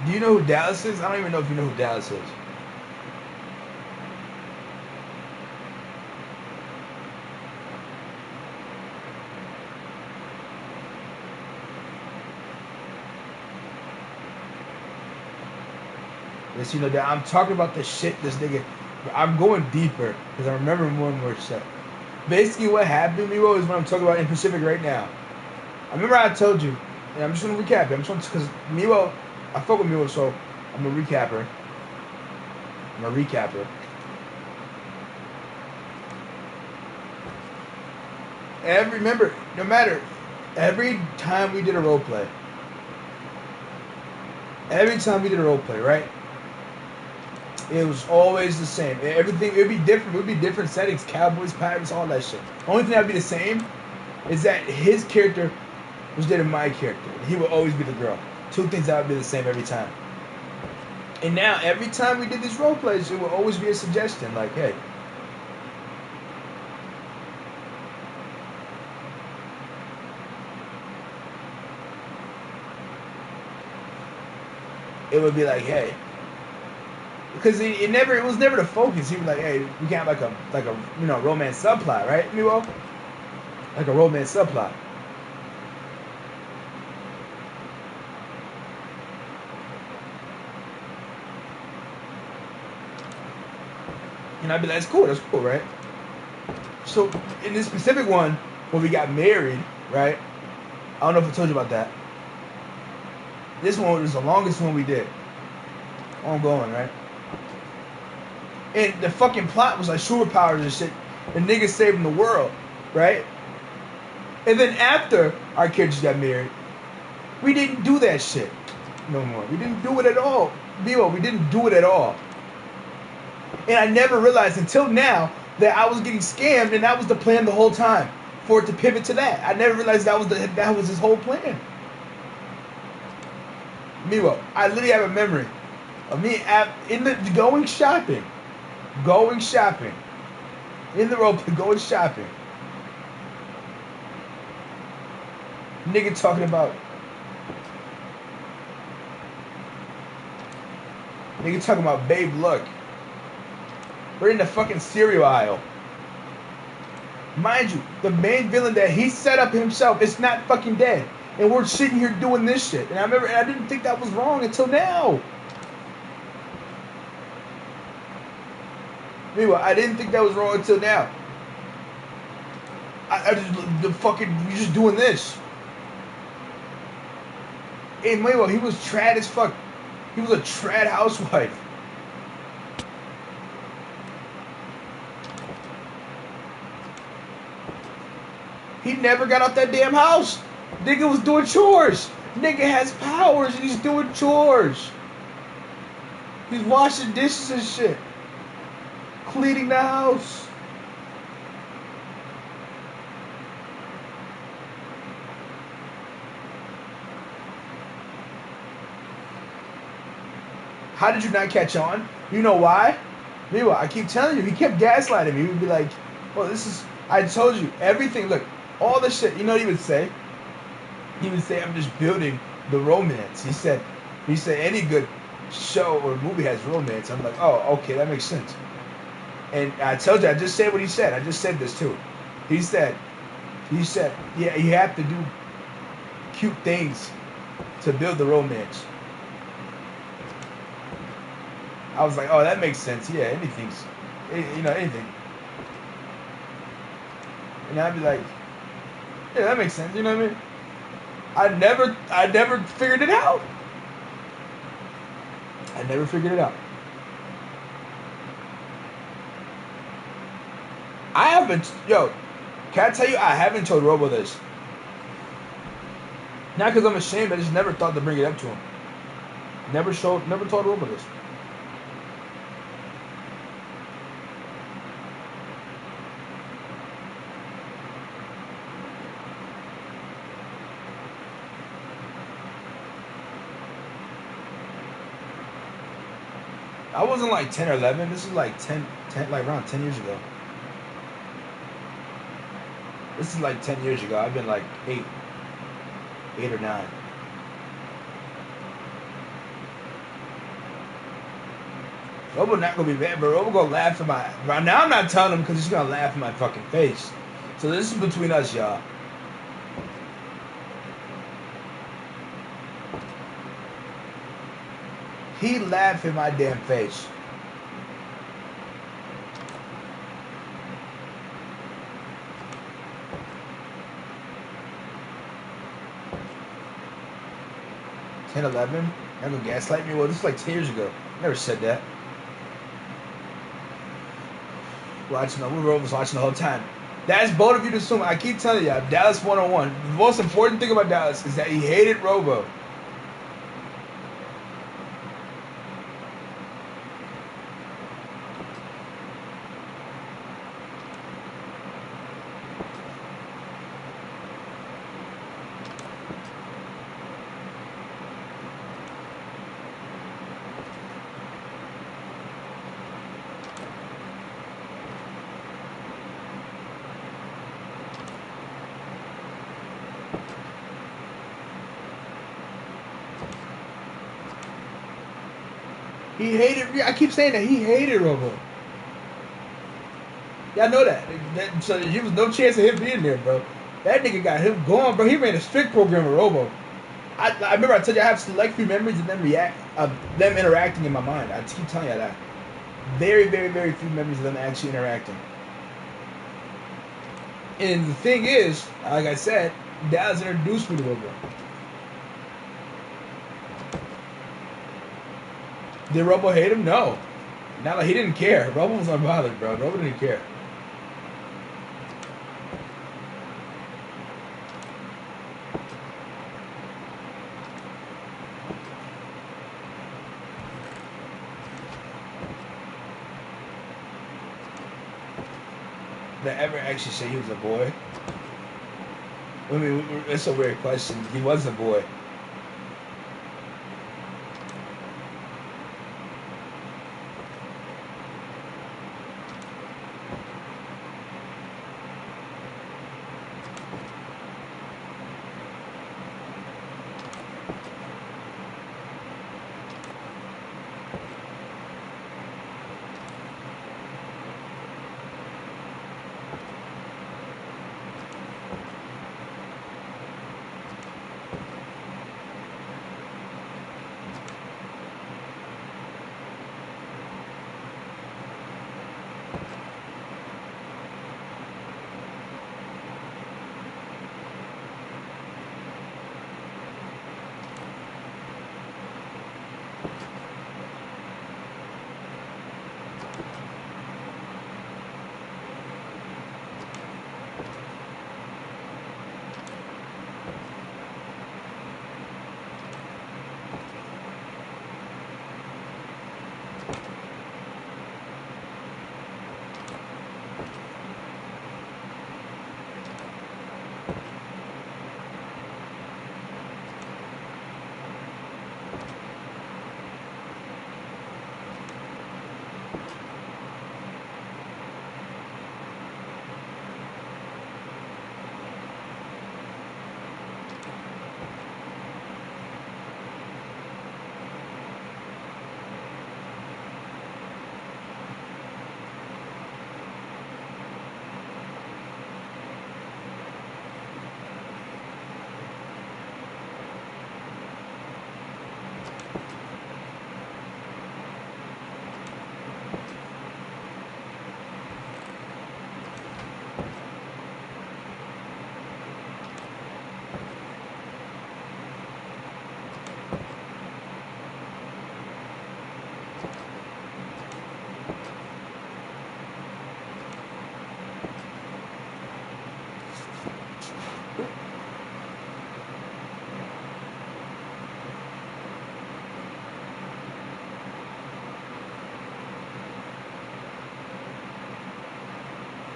Do you know who Dallas is? I don't even know if you know who Dallas is. Yes, that I'm talking about the shit this nigga. I'm going deeper because I remember more and more stuff. Basically, what happened, Mio, is what I'm talking about in Pacific right now. I remember I told you And I'm just gonna recap it. I'm just because Miwo, I fuck with Miwo, so I'm gonna recap her. I'm gonna recap her. Remember, no matter, every time we did a role play, right? It was always the same. Everything, it would be different. It would be different settings, Cowboys, Pirates, all that shit. Only thing that would be the same is that his character was dating my character. He would always be the girl. Two things that would be the same every time. And now, every time we did these role plays, it would always be a suggestion, like, hey, it would be like, hey, because it was never the focus. He was like, hey, we can have like a romance subplot, right, Miwo? Like a romance subplot. And I'd be like, that's cool, right? So in this specific one, when we got married, right? I don't know if I told you about that. This one was the longest one we did. Ongoing, right? And the fucking plot was like superpowers and shit. And niggas saving the world, right? And then after our kids got married, we didn't do that shit no more. We didn't do it at all. Bibo, we didn't do it at all. And I never realized until now that I was getting scammed, and that was the plan the whole time, for it to pivot to that. I never realized that was his whole plan. Miwo, I literally have a memory of me going shopping, in the rope, going shopping. Nigga talking about babe, look. We're in the fucking cereal aisle. Mind you, the main villain that he set up himself is not fucking dead. And we're sitting here doing this shit. And I didn't think that was wrong until now. Meanwhile, I didn't think that was wrong until now. You're just doing this. And meanwhile, he was trad as fuck. He was a trad housewife. He never got out that damn house. Nigga was doing chores. Nigga has powers and he's doing chores. He's washing dishes and shit. Cleaning the house. How did you not catch on? You know why? Meanwhile, I keep telling you, he kept gaslighting me. He would be like, well, I told you, everything, look, all the shit, you know what he would say? He would say, I'm just building the romance. He said, any good show or movie has romance. I'm like, oh, okay, that makes sense. And I told you, I just said what he said. I just said this too. He said, yeah, you have to do cute things to build the romance. I was like, oh, that makes sense. Yeah, anything. And I'd be like, yeah, that makes sense. You know what I mean? I never figured it out. I never figured it out. Can I tell you, I haven't told Robo this. Not because I'm ashamed, I just never thought to bring it up to him. Never told Robo this. I wasn't like 10 or 11. This is like 10 like around 10 years ago. This is like 10 years ago. I've been like 8 or 9. Robo not gonna be mad, but Robo gonna laugh at my. Right now, I'm not telling him because he's gonna laugh in my fucking face. So this is between us, y'all. He laughed in my damn face. 10, 11. You're gonna gaslight me? Well, this is like 10 years ago. Never said that. Watching, we were always watching the whole time. That's bold of you to assume. I keep telling you, Dallas 101. The most important thing about Dallas is that he hated Robo. He hated. I keep saying that he hated Robo. Y'all know that. So there was no chance of him being there, bro. That nigga got him going, bro. He ran a strict program with Robo. I remember I told you I have select few memories of them interacting in my mind. I keep telling you that. Very, very, very few memories of them actually interacting. And the thing is, like I said, Dallas introduced me to Robo. Did Robo hate him? No. Not like he didn't care. Robo was unbothered, bro. Robo didn't care. Did I ever actually say he was a boy? I mean, it's a weird question. He was a boy.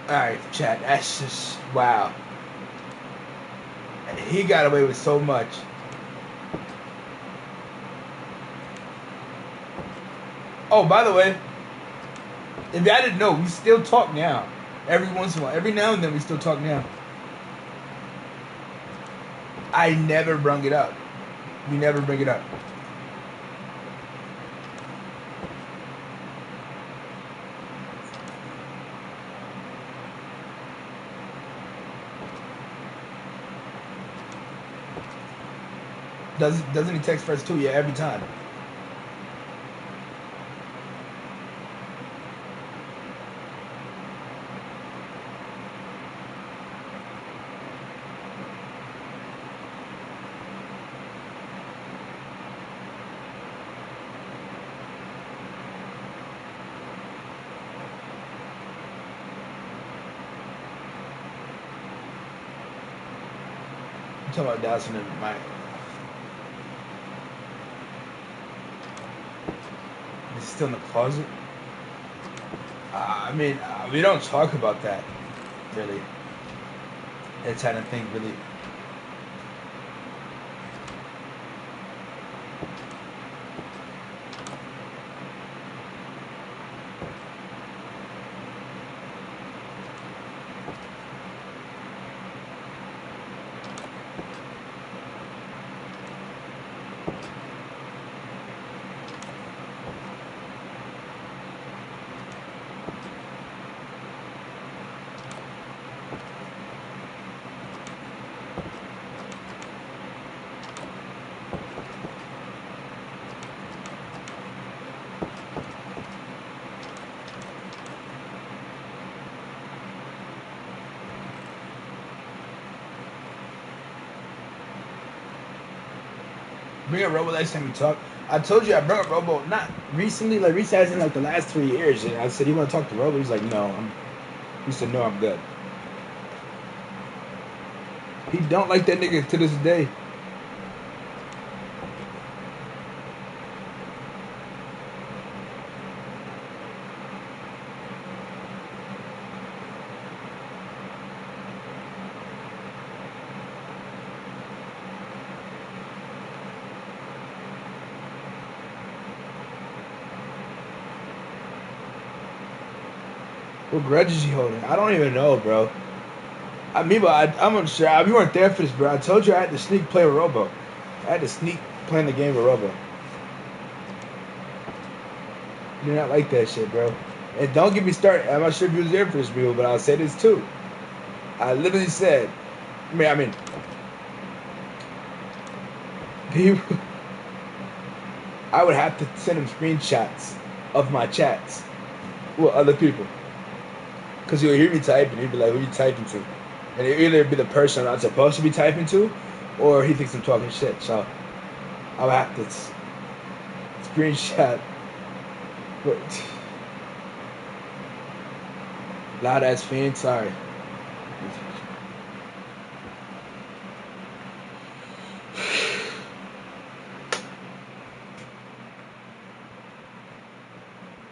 Alright, chat, that's just, wow. He got away with so much. Oh, by the way, if I didn't know, we still talk now. Every once in a while. Every now and then we still talk now. I never brung it up. We never bring it up. Doesn't he text first too? Yeah, every time. talking about Dallas and my. Is he still in the closet? I mean, we don't talk about that, really. That's how I think, really. Bring up Robo last time we talked. I told you I brought up Robo not recently, like recently as in like the last 3 years. And I said, "You want to talk to Robo?" He's like, "No." He said, "No, I'm good." He don't like that nigga to this day. What grudge is he holding? I don't even know, bro. I mean, but I'm unsure. We weren't there for this, bro. I told you I had to sneak play with Robo. I had to sneak playing the game with Robo. Do not like that shit, bro. And don't get me started. I'm not sure if you was there for this, people, but I'll say this too. I literally said, I mean, people, I would have to send him screenshots of my chats with other people. Because he'll hear me typing, he'd be like, "Who you typing to?" And it'll either be the person I'm not supposed to be typing to, or he thinks I'm talking shit. So I would have to screenshot. But loud ass fan, sorry.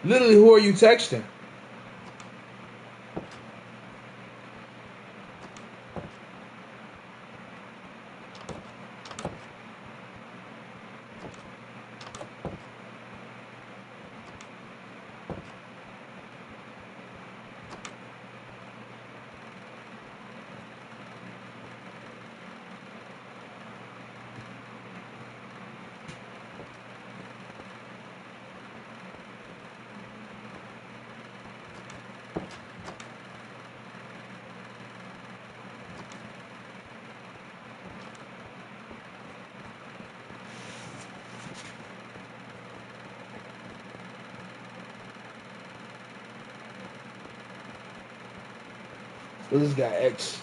Literally, who are you texting? Well, this guy X.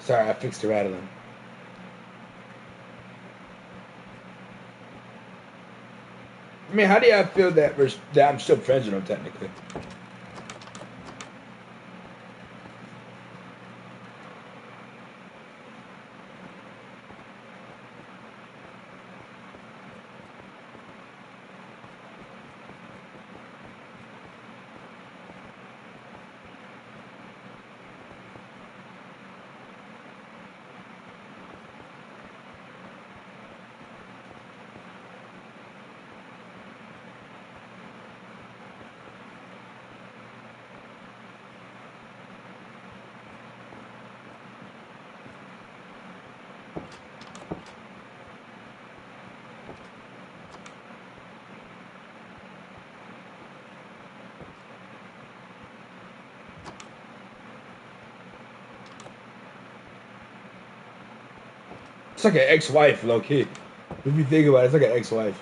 Sorry, I fixed the rattling. I mean, how do y'all feel that I'm still friends with him technically? It's like an ex-wife, low key. If you think about it, it's like an ex-wife.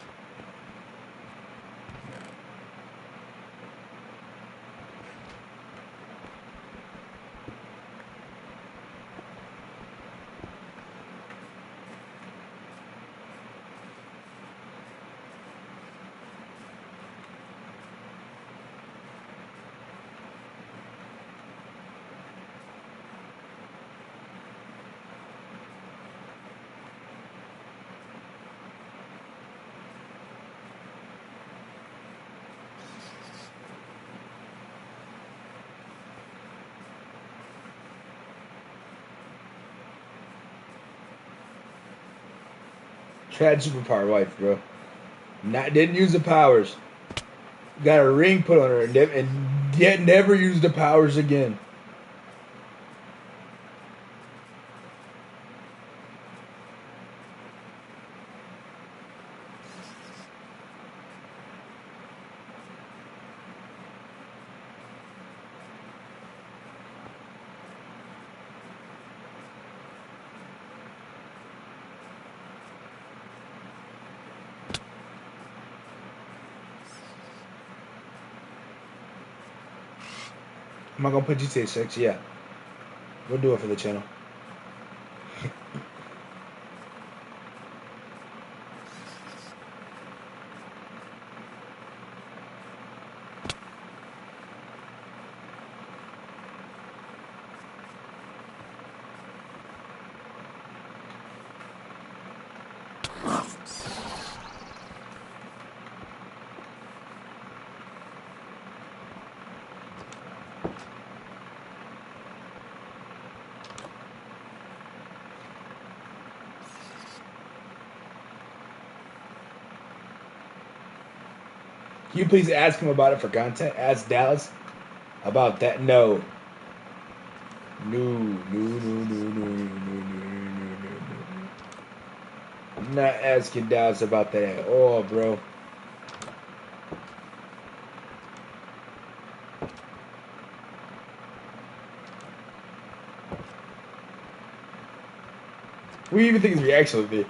Tried superpower wife, bro. Didn't use the powers. Got a ring put on her and yet never used the powers again. Am I gonna put GTA 6? Yeah. We'll do it for the channel. Can you please ask him about it for content? Ask Dallas about that. No. No. I'm not asking Dallas about that at all, bro. What do you even think his reaction would be?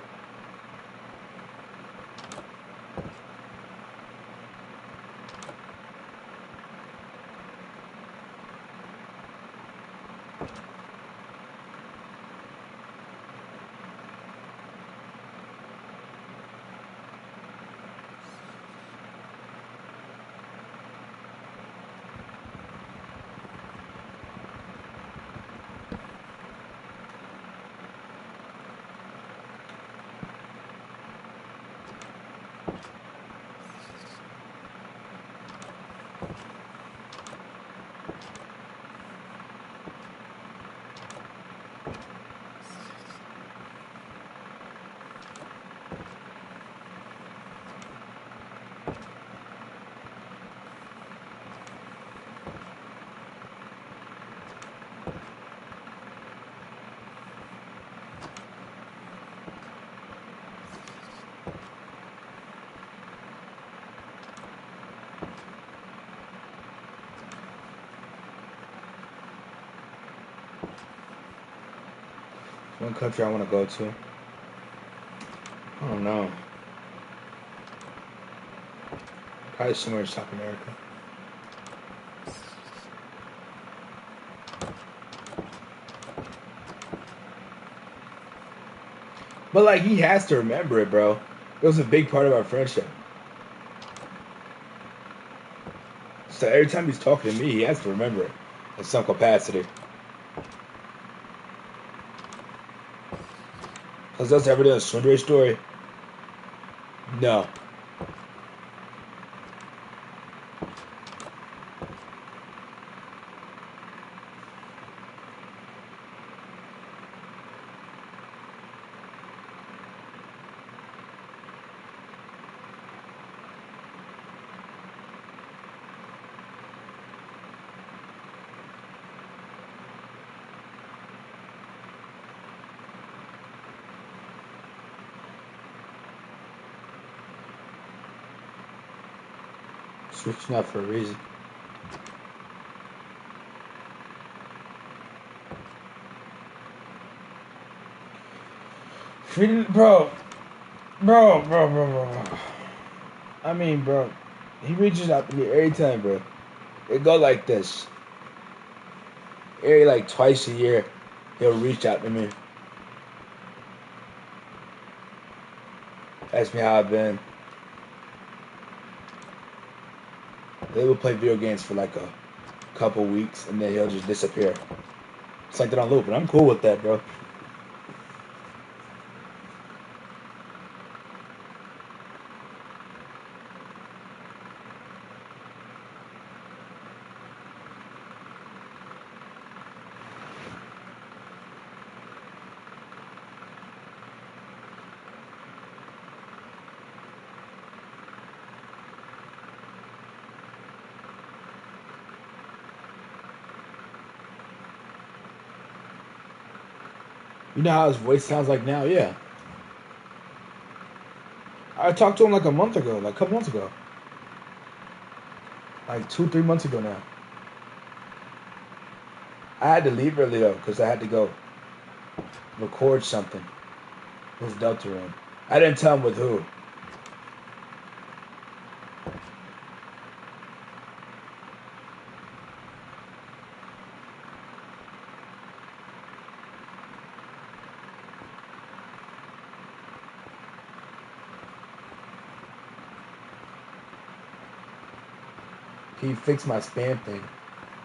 One country I want to go to. I don't know. Probably somewhere in South America. But like he has to remember it, bro. It was a big part of our friendship. So every time he's talking to me, he has to remember it in some capacity. Has us ever done a Sundray story? No. Switching up for a reason. Bro. I mean, bro, he reaches out to me every time, bro. It go like this. Every like twice a year, he'll reach out to me. Ask me how I've been. They will play video games for like a couple weeks and then he'll just disappear. It's like that on loop, and I'm cool with that, bro. You know how his voice sounds like now? Yeah. I talked to him like a month ago, like a couple months ago. Like 2, 3 months ago now. I had to leave early though, because I had to go record something with Deltarune. I didn't tell him with who. Can you fix my spam thing?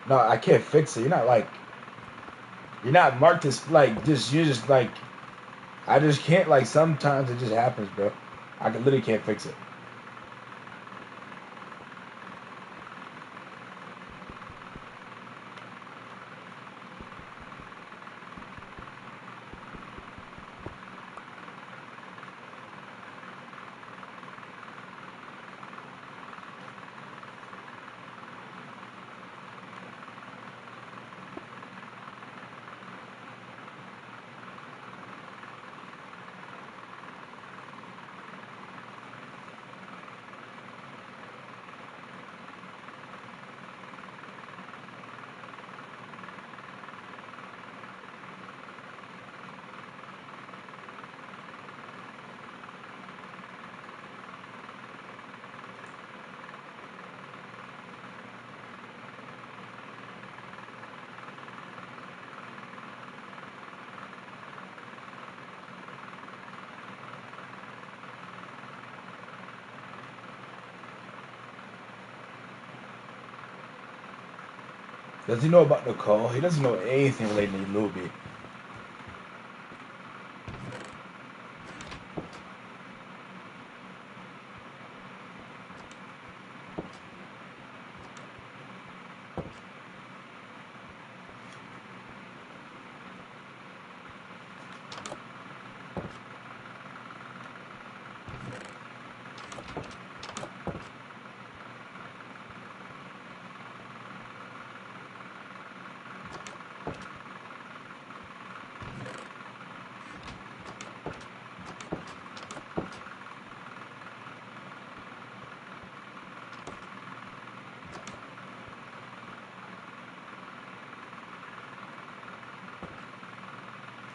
No, I can't fix it. You're not marked as like just you're just like I just can't like sometimes it just happens, bro. Literally can't fix it. Does he know about Nicole? He doesn't know anything related to Luby.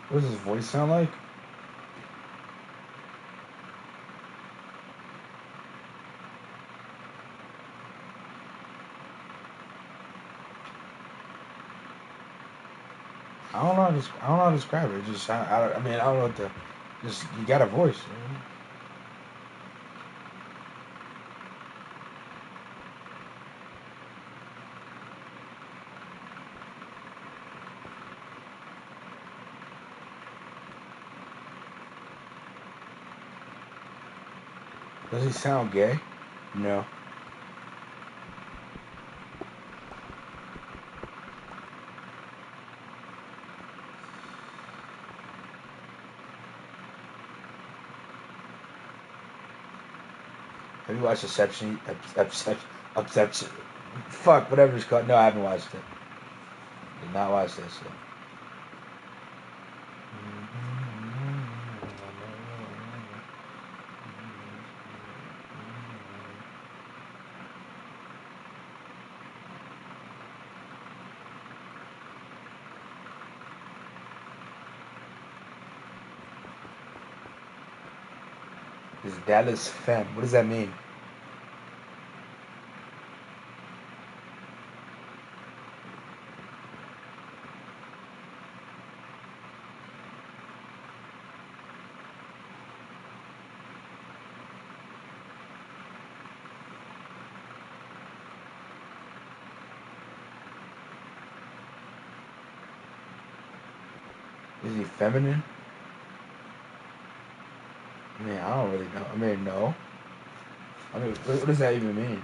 What does his voice sound like? I don't know. I don't know how to describe it. It just I mean I don't know what to. Just you got a voice. You know? Does he sound gay? No. Have you watched Exception? Fuck, whatever it's called. No, I haven't watched it. Did not watch that shit. Is Dallas Femme? What does that mean? Is he feminine? I mean, I don't really know. I mean, no. I mean, what does that even mean?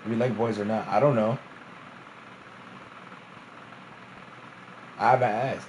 If you like boys or not, I don't know. I haven't asked.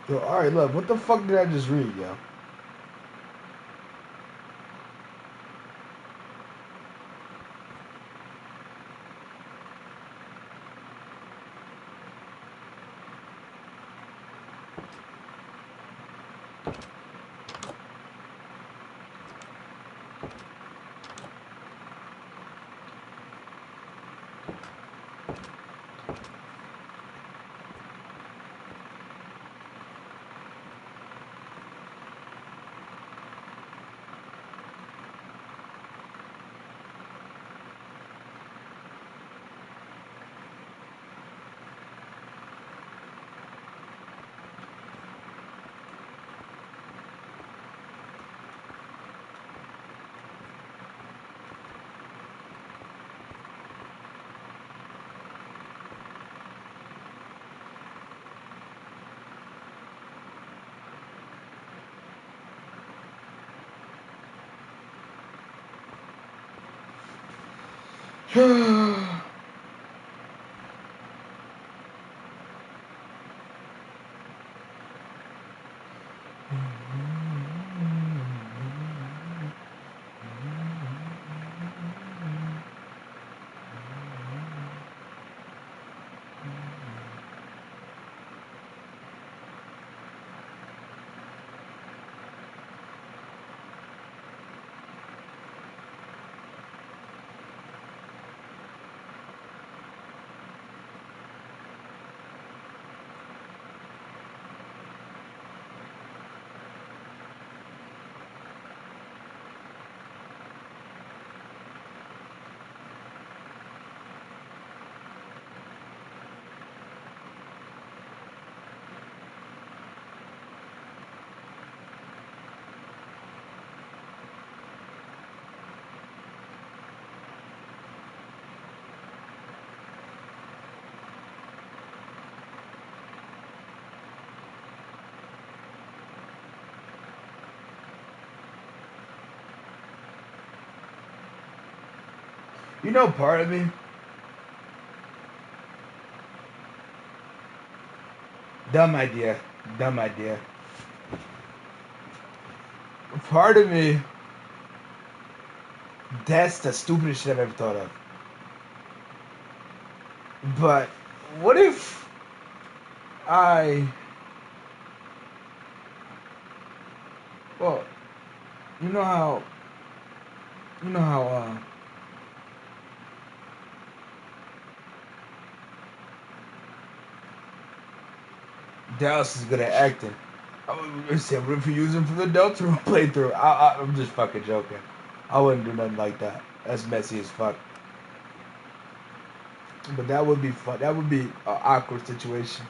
Yo, alright, look, what the fuck did I just read, yo? You know, part of me, dumb idea, dumb idea. Part of me, that's the stupidest shit I've ever thought of. But what if I Well, you know how you know how Dallas is good at acting. I said, what if you use him for the Delta playthrough? I'm just fucking joking. I wouldn't do nothing like that. That's messy as fuck. But that would be fun. That would be an awkward situation.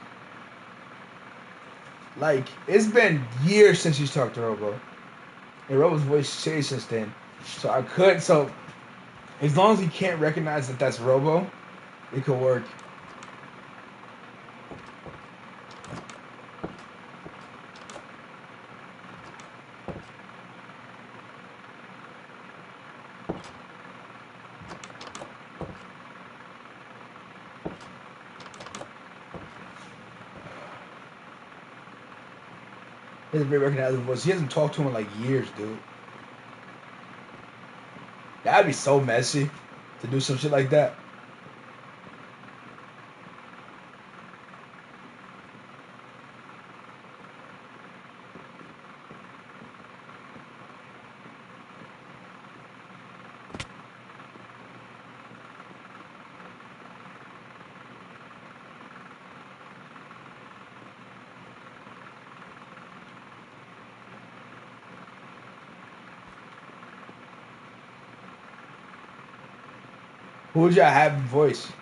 Like, it's been years since you talked to Robo. And Robo's voice changed since then. So I could, so as long as he can't recognize that that's Robo, it could work. He has a very recognizable voice. He hasn't talked to him in like years, dude. That'd be so messy to do some shit like that. Who would y'all have in voice?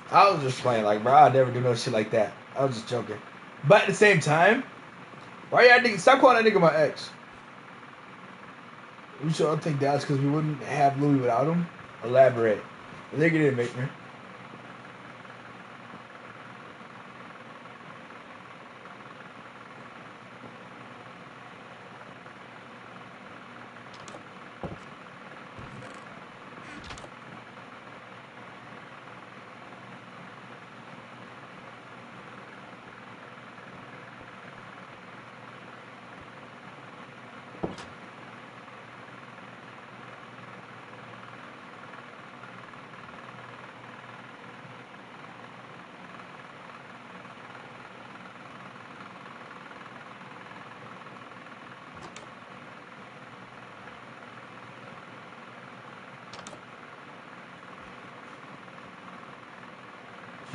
I was just playing, like, bro, I'd never do no shit like that. I was just joking. But at the same time, why y'all nigga stop calling that nigga my ex? You sure I think that's because we wouldn't have Louis without him? Elaborate. The nigga didn't make me.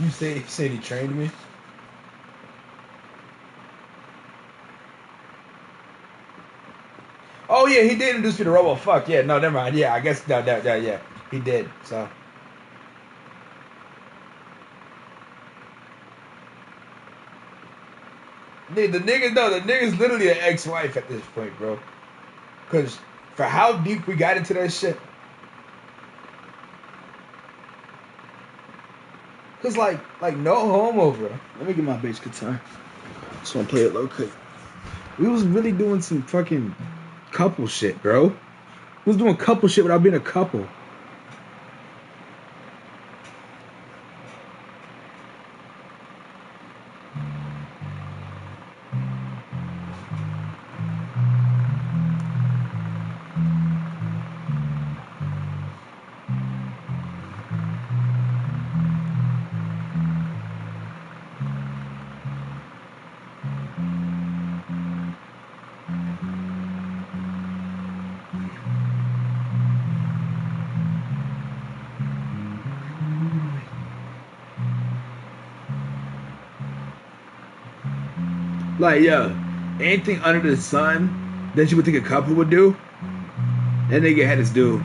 You said he trained me? Oh yeah, he did introduce me to Robo. Fuck yeah, no, never mind. Yeah, I guess no, yeah, he did. So the nigga's literally an ex-wife at this point, bro. Cause for how deep we got into that shit. Cause like no homo, bro. Let me get my bass guitar. Just wanna play it low cut. We was really doing some fucking couple shit, bro. We was doing couple shit without being a couple. Like, yeah, anything under the sun that you would think a couple would do, that nigga had us do.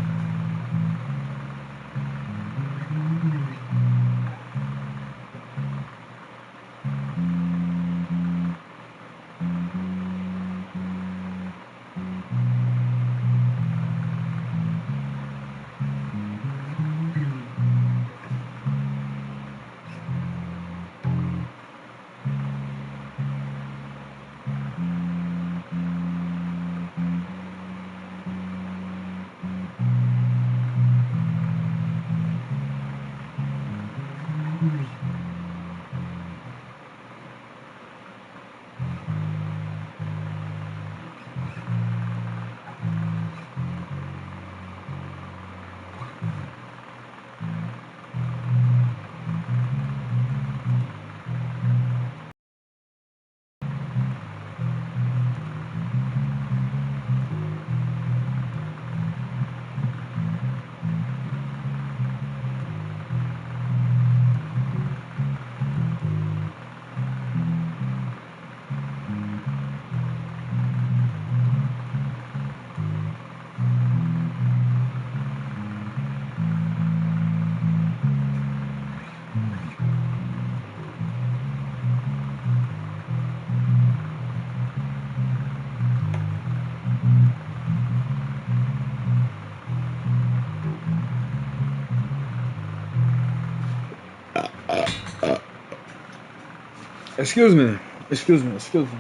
Excuse me. Excuse me. Excuse me.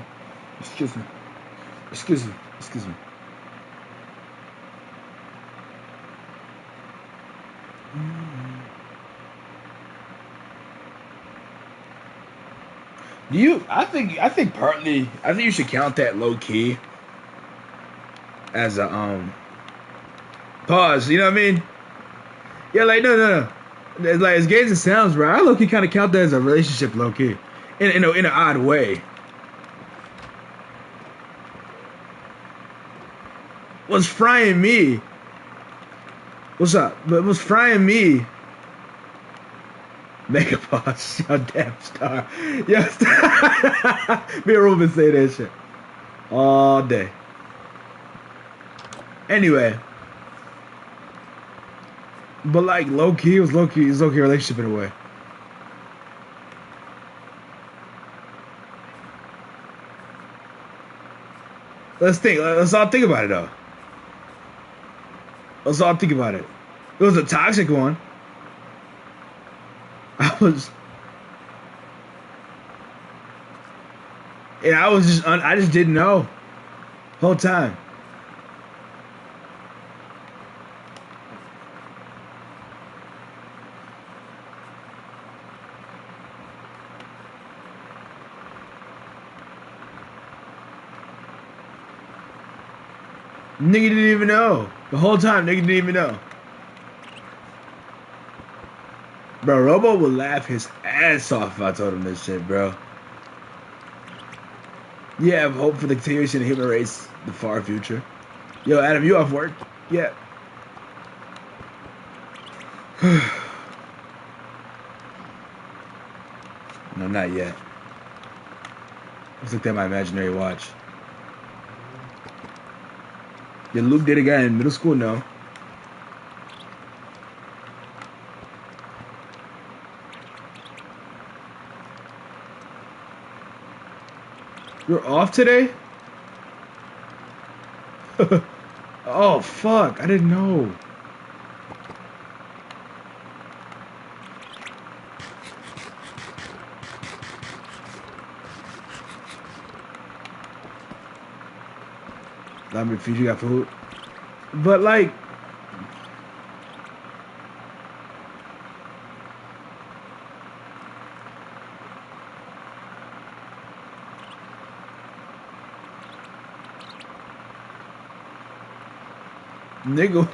Excuse me. Excuse me. Excuse me. Do you? I think partly. I think you should count that low key as a pause. You know what I mean? Yeah, like no. It's like as gay as it sounds, bro. I low key kind of count that as a relationship, low key, in an odd way. What's frying me? What's up? But what's frying me? Mega boss, yo, damn star, yo, me and Ruben say that shit all day. Anyway, but like low key, it was low key relationship in a way. Let's think. Let's all think about it though. Let's all think about it. It was a toxic one. I was, and I was just, I just didn't know, whole time. Nigga didn't even know. The whole time, nigga didn't even know. Bro, Robo would laugh his ass off if I told him this shit, bro. Yeah, I have hope for the continuation of human race, the far future. Yo, Adam, you off work? Yeah. No, not yet. Let's look at my imaginary watch. Yeah, Luke did again in middle school? No. You're off today? Oh, fuck. I didn't know. Let me feed you got food. But, like, nigga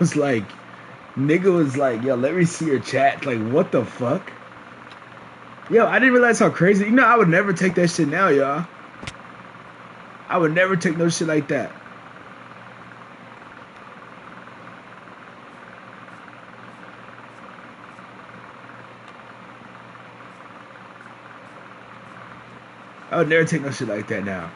was like, yo, let me see your chat. Like, what the fuck? Yo, I didn't realize how crazy. You know, I would never take that shit now, y'all. I would never take no shit like that. I would never take no shit like that now.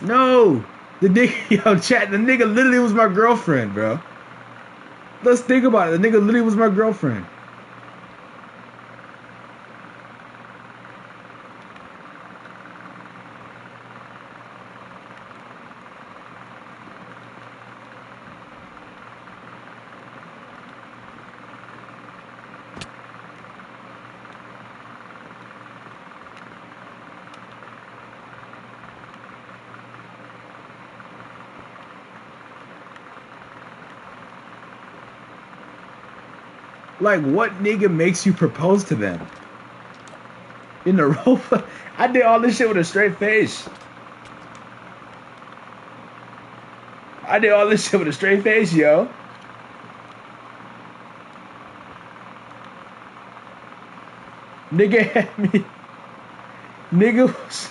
No! The nigga, yo, chat, the nigga literally was my girlfriend, bro. Let's think about it. The nigga literally was my girlfriend. Like, what nigga makes you propose to them? In the role, I did all this shit with a straight face. I did all this shit with a straight face, yo. Nigga had me. Nigga was.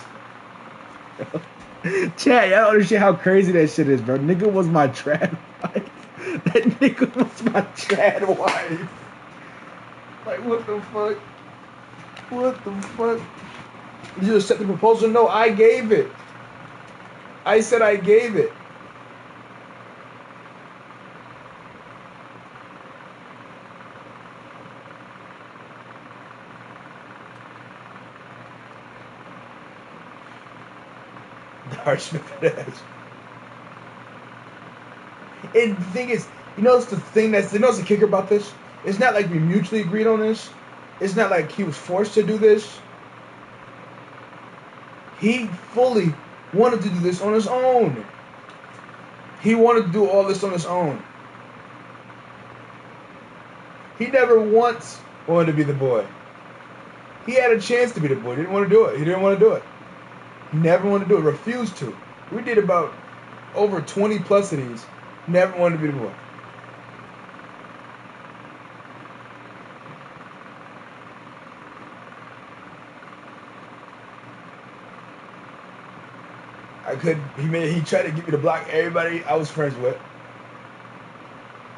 Chat, y'all don't understand how crazy that shit is, bro. Nigga was my trad wife. That nigga was my trad wife. Like, what the fuck? What the fuck? Did you accept the proposal? No, I gave it. I said I gave it. Smith that ass. And the thing is, the kicker about this? It's not like we mutually agreed on this. It's not like he was forced to do this. He fully wanted to do this on his own. He wanted to do all this on his own. He never once wanted to be the boy. He had a chance to be the boy. He didn't want to do it. He didn't want to do it. He never wanted to do it. Refused to. We did about over 20 plus of these. Never wanted to be the boy. He tried to get me to block everybody I was friends with.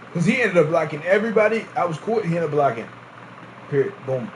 Because he ended up blocking everybody I was cool with, he ended up blocking. Period. Boom.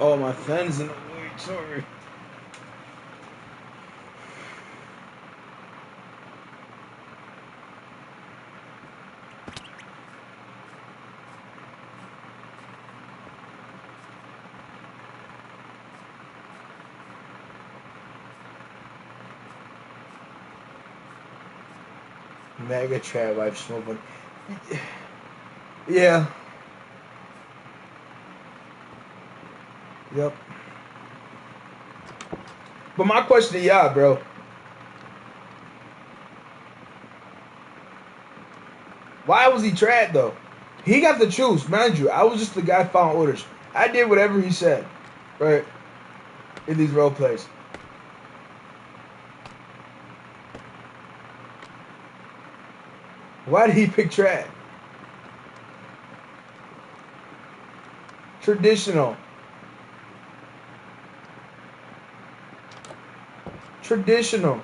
Oh, my fan's in the way. Sorry. Mega Trap Life smoking. Yeah. Yep. But my question to y'all, bro. Why was he trad though? He got to choose, mind you. I was just the guy following orders. I did whatever he said, right? In these role plays. Why did he pick trad? Traditional. Traditional.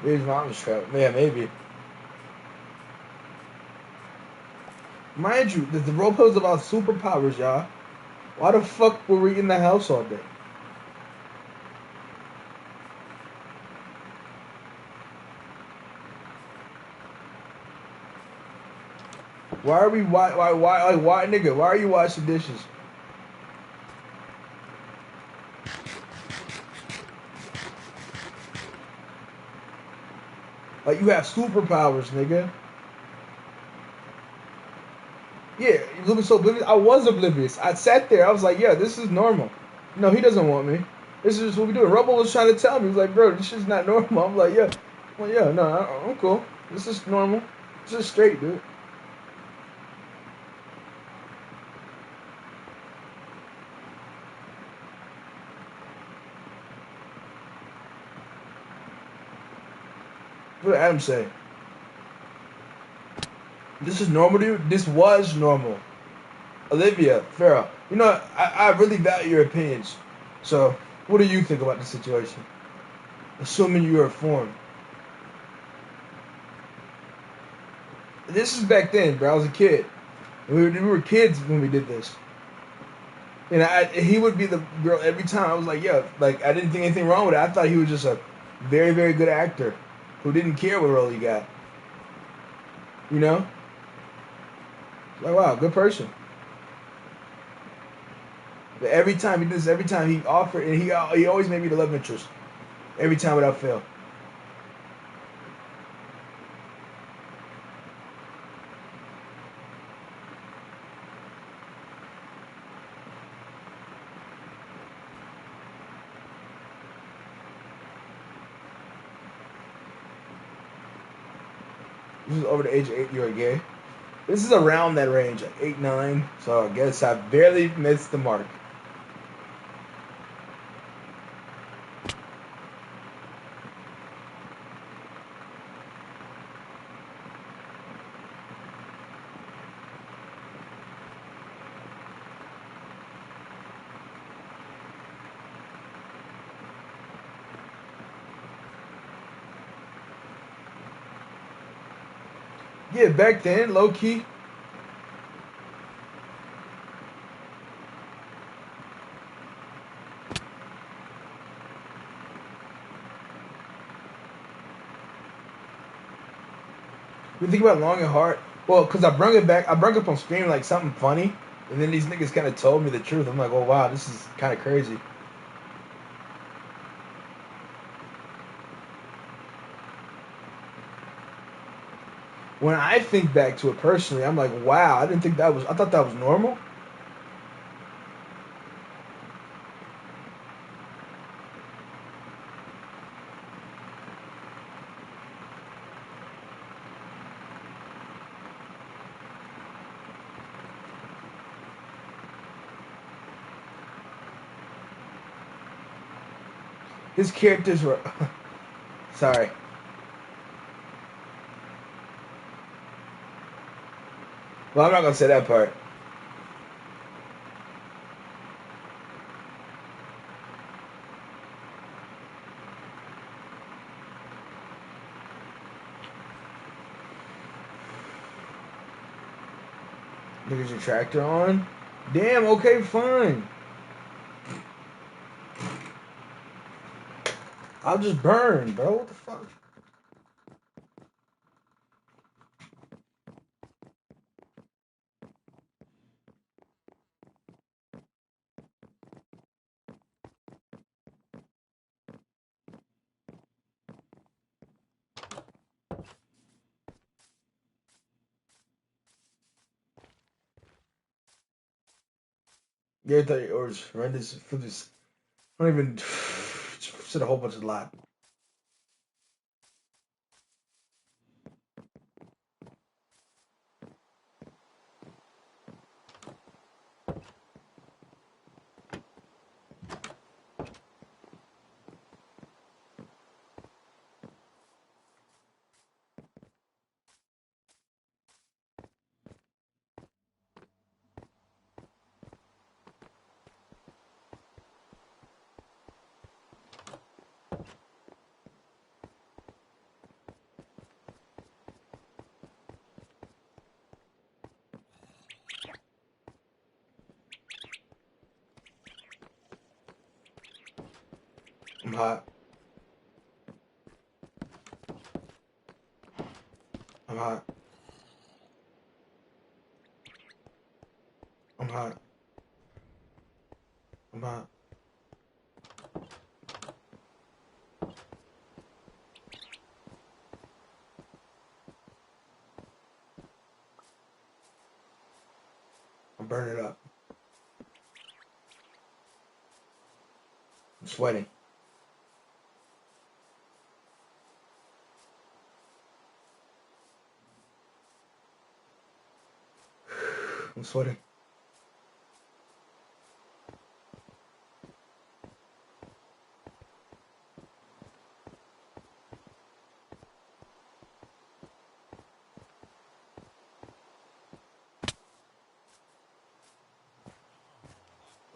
Maybe his mom's trap. Yeah, maybe. Mind you, the role play was about superpowers, y'all. Why the fuck were we in the house all day? Why are we why nigga? Why are you washing dishes? Like you have superpowers, nigga. Yeah, you looking so oblivious. I was oblivious. I sat there. I was like, yeah, this is normal. No, he doesn't want me. This is just what we do. Robo was trying to tell me. He's like, bro, this shit's not normal. I'm like, yeah. Well, yeah, no, I'm cool. This is normal. This is straight, dude. What did Adam say? This is normal to you? This was normal. Olivia, Farrah, you know, I really value your opinions. So, what do you think about the situation? Assuming you are informed. This is back then, bro. I was a kid. We were kids when we did this. And he would be the girl every time. I was like, yeah, like, I didn't think anything wrong with it. I thought he was just a very, very good actor who didn't care what role he got. You know? Like, wow, good person. But every time he did this, every time he offered, and he always made me the love interest. Every time without fail. This is over the age of 8, you're gay. This is around that range, like 8, 9. So I guess I barely missed the mark. Yeah, back then, low key. You think about long and hard. Well, cause I brung it back. I brung up on stream like something funny, and then these niggas kind of told me the truth. I'm like, oh wow, this is kind of crazy. When I think back to it personally, I'm like, wow, I didn't think that was. I thought that was normal. His characters were. Sorry. Well, I'm not gonna say that part. Look at your tractor on. Damn. Okay. Fine. I'll just burn, bro. What the fuck? Yeah, I thought your orders horrendous for this. I don't even said a whole bunch of lot. I'm hot. I'm hot. I'm hot. I'm hot. I'm burning up. I'm sweating. I'm sweating.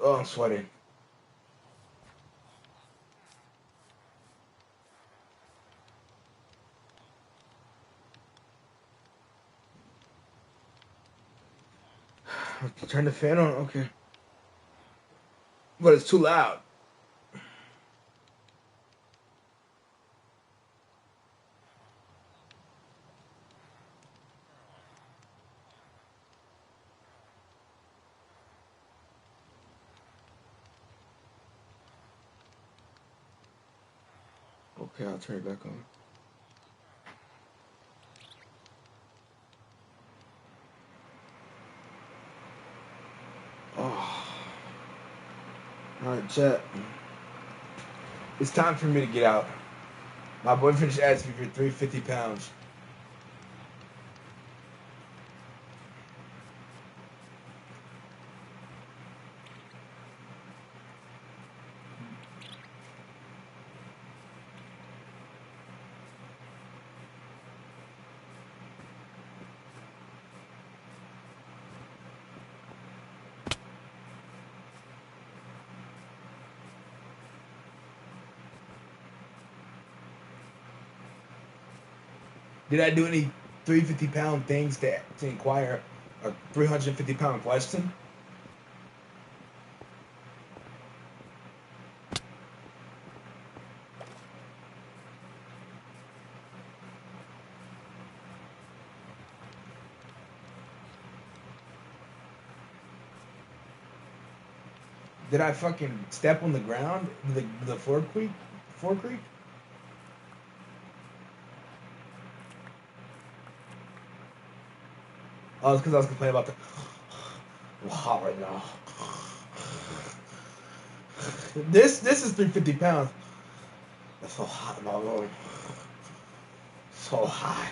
Oh, I'm sweating. Turn the fan on. Okay. But it's too loud. Okay, I'll turn it back on. Oh. Alright, chat. It's time for me to get out. My boyfriend just asked me for 350 pounds. Did I do any 350-pound things to inquire a 350-pound question? Did I fucking step on the ground? The floor creak? Floor creak? Oh, it's because I was complaining about the hot right now. This is 350 pounds. That's so hot, my lord. So hot.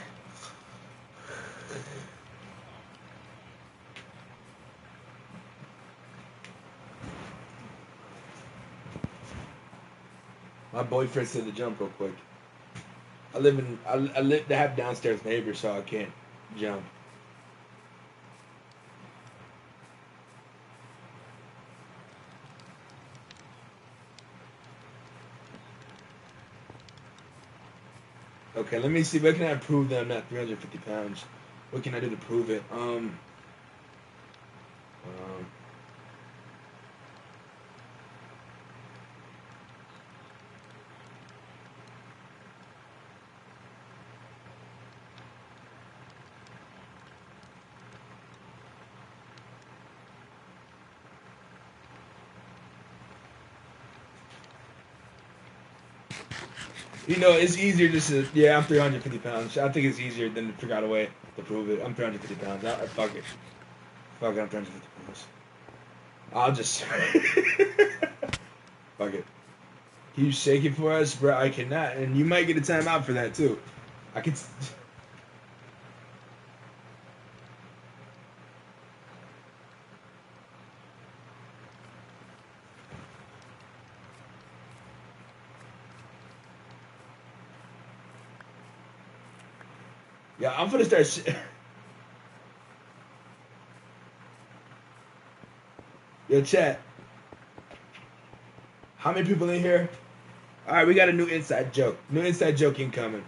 My boyfriend said to jump real quick. I live to have downstairs neighbors, so I can't jump. Okay, let me see. What can I prove that I'm not 350 pounds? What can I do to prove it? You know, it's easier just to, yeah, I'm 350 pounds. I think it's easier than to figure out a way to prove it. I'm 350 pounds. Fuck it. Fuck it, I'm 350 pounds. I'll just. Fuck it. Can you shake it for us, bro? I cannot. And you might get a timeout for that, too. I could. Yeah, I'm gonna start. Yo, chat. How many people in here? All right, we got a new inside joke. New inside joke incoming.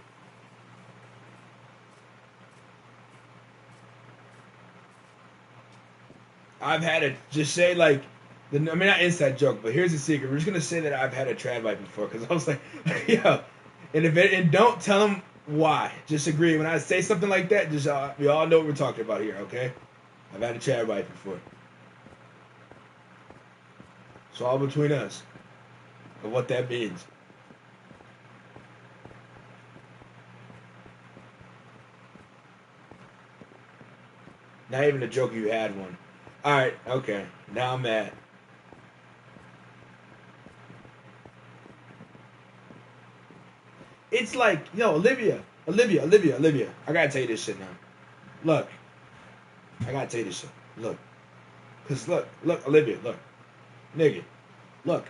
I've had it. Just say like, I mean not inside joke, but here's the secret. We're just gonna say that I've had a trad wipe before because I was like, yo, and don't tell them why. Just agree. When I say something like that, just we all know what we're talking about here, okay? I've had a trad wipe before. It's all between us of what that means. Not even a joke. You had one. All right, okay. Now I'm mad. It's like, yo, Olivia. I gotta tell you this shit now. Look, I gotta tell you this shit. Look, cause look, Olivia, look, nigga, look,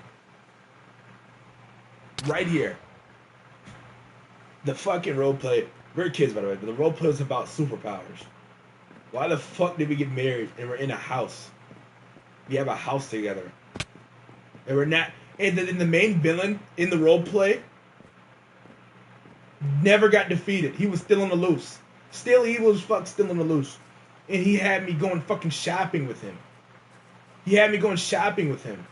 right here. The fucking role play. We're kids, by the way, but the role play is about superpowers. Why the fuck did we get married and we're in a house? We have a house together, and we're not. And the main villain in the role play never got defeated. He was still on the loose. Still evil as fuck, still on the loose. And he had me going fucking shopping with him. He had me going shopping with him.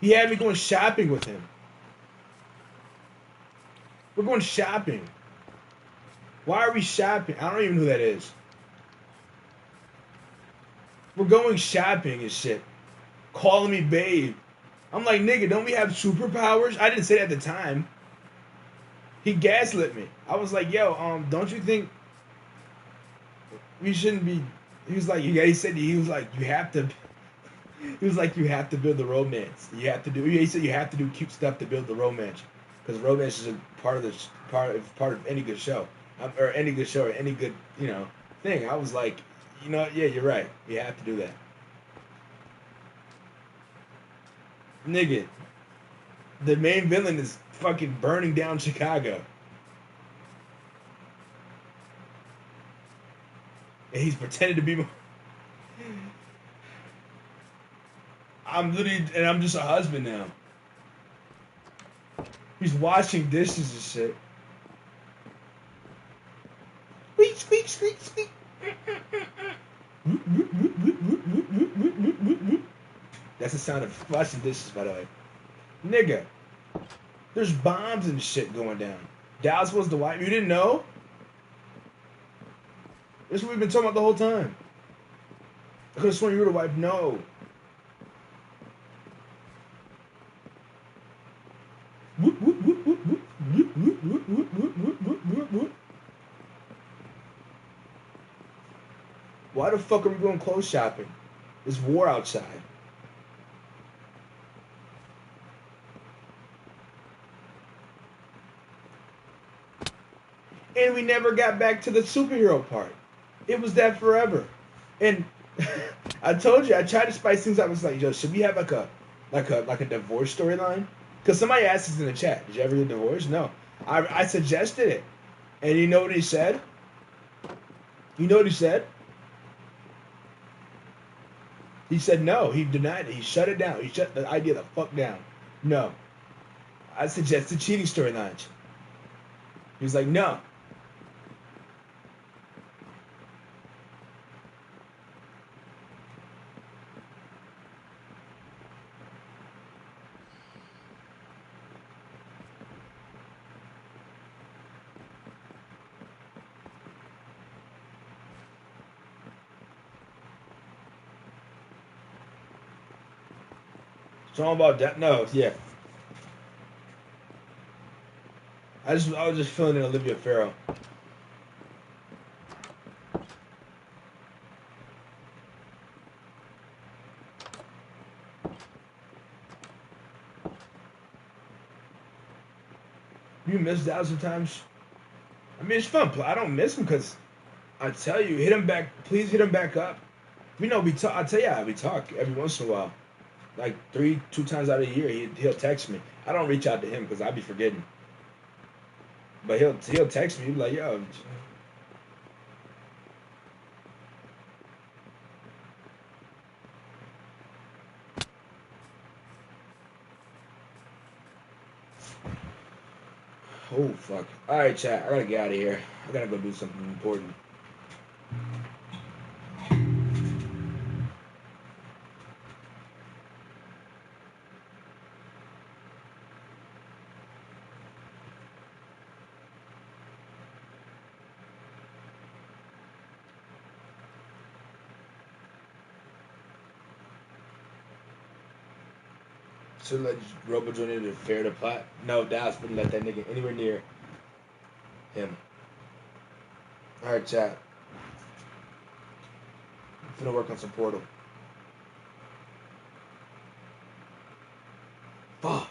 He had me going shopping with him. We're going shopping. Why are we shopping? I don't even know who that is. We're going shopping and shit. Calling me babe. I'm like, nigga, don't we have superpowers? I didn't say that at the time. He gaslit me. I was like, yo, don't you think we shouldn't be? He was like, yeah. He was like, you have to. He was like, you have to build the romance. You have to do. He said you have to do cute stuff to build the romance, because romance is a part of part of any good show, or any good show, or any good thing. I was like, yeah, you're right. You have to do that, nigga. The main villain is fucking burning down Chicago, and he's pretending to be. I'm literally, and I'm just a husband now. He's washing dishes and shit. Squeak, squeak, squeak, squeak. That's the sound of washing dishes, by the way. Nigga, there's bombs and shit going down. Dallas was the wife. You didn't know? This is what we've been talking about the whole time. I could have sworn you were the wife. No. Why the fuck are we going clothes shopping? It's war outside. And we never got back to the superhero part. It was that forever. And I told you, I tried to spice things up. I was like, yo, should we have like a divorce storyline? Because somebody asked us in the chat, did you ever get divorced? No. I suggested it. And you know what he said? You know what he said? He said no. He denied it. He shut it down. He shut the idea the fuck down. No. I suggested cheating storylines. He was like, no. Something about that? No, yeah. I was just feeling it, Olivia Farrell. You miss Dallas sometimes. I mean, it's fun. I don't miss him because I tell you, hit him back. Please hit him back up. We know we talk. I tell you, how we talk every once in a while. Like 2 times out of the year, he'll text me. I don't reach out to him because I be forgetting. But he'll text me like, yo. Oh fuck! All right, chat. I gotta get out of here. I gotta go do something important. Should let Robo Jr. interfere the plot. No, Dallas wouldn't let that nigga anywhere near him. All right, chat. I'm finna work on some Portal. Fuck.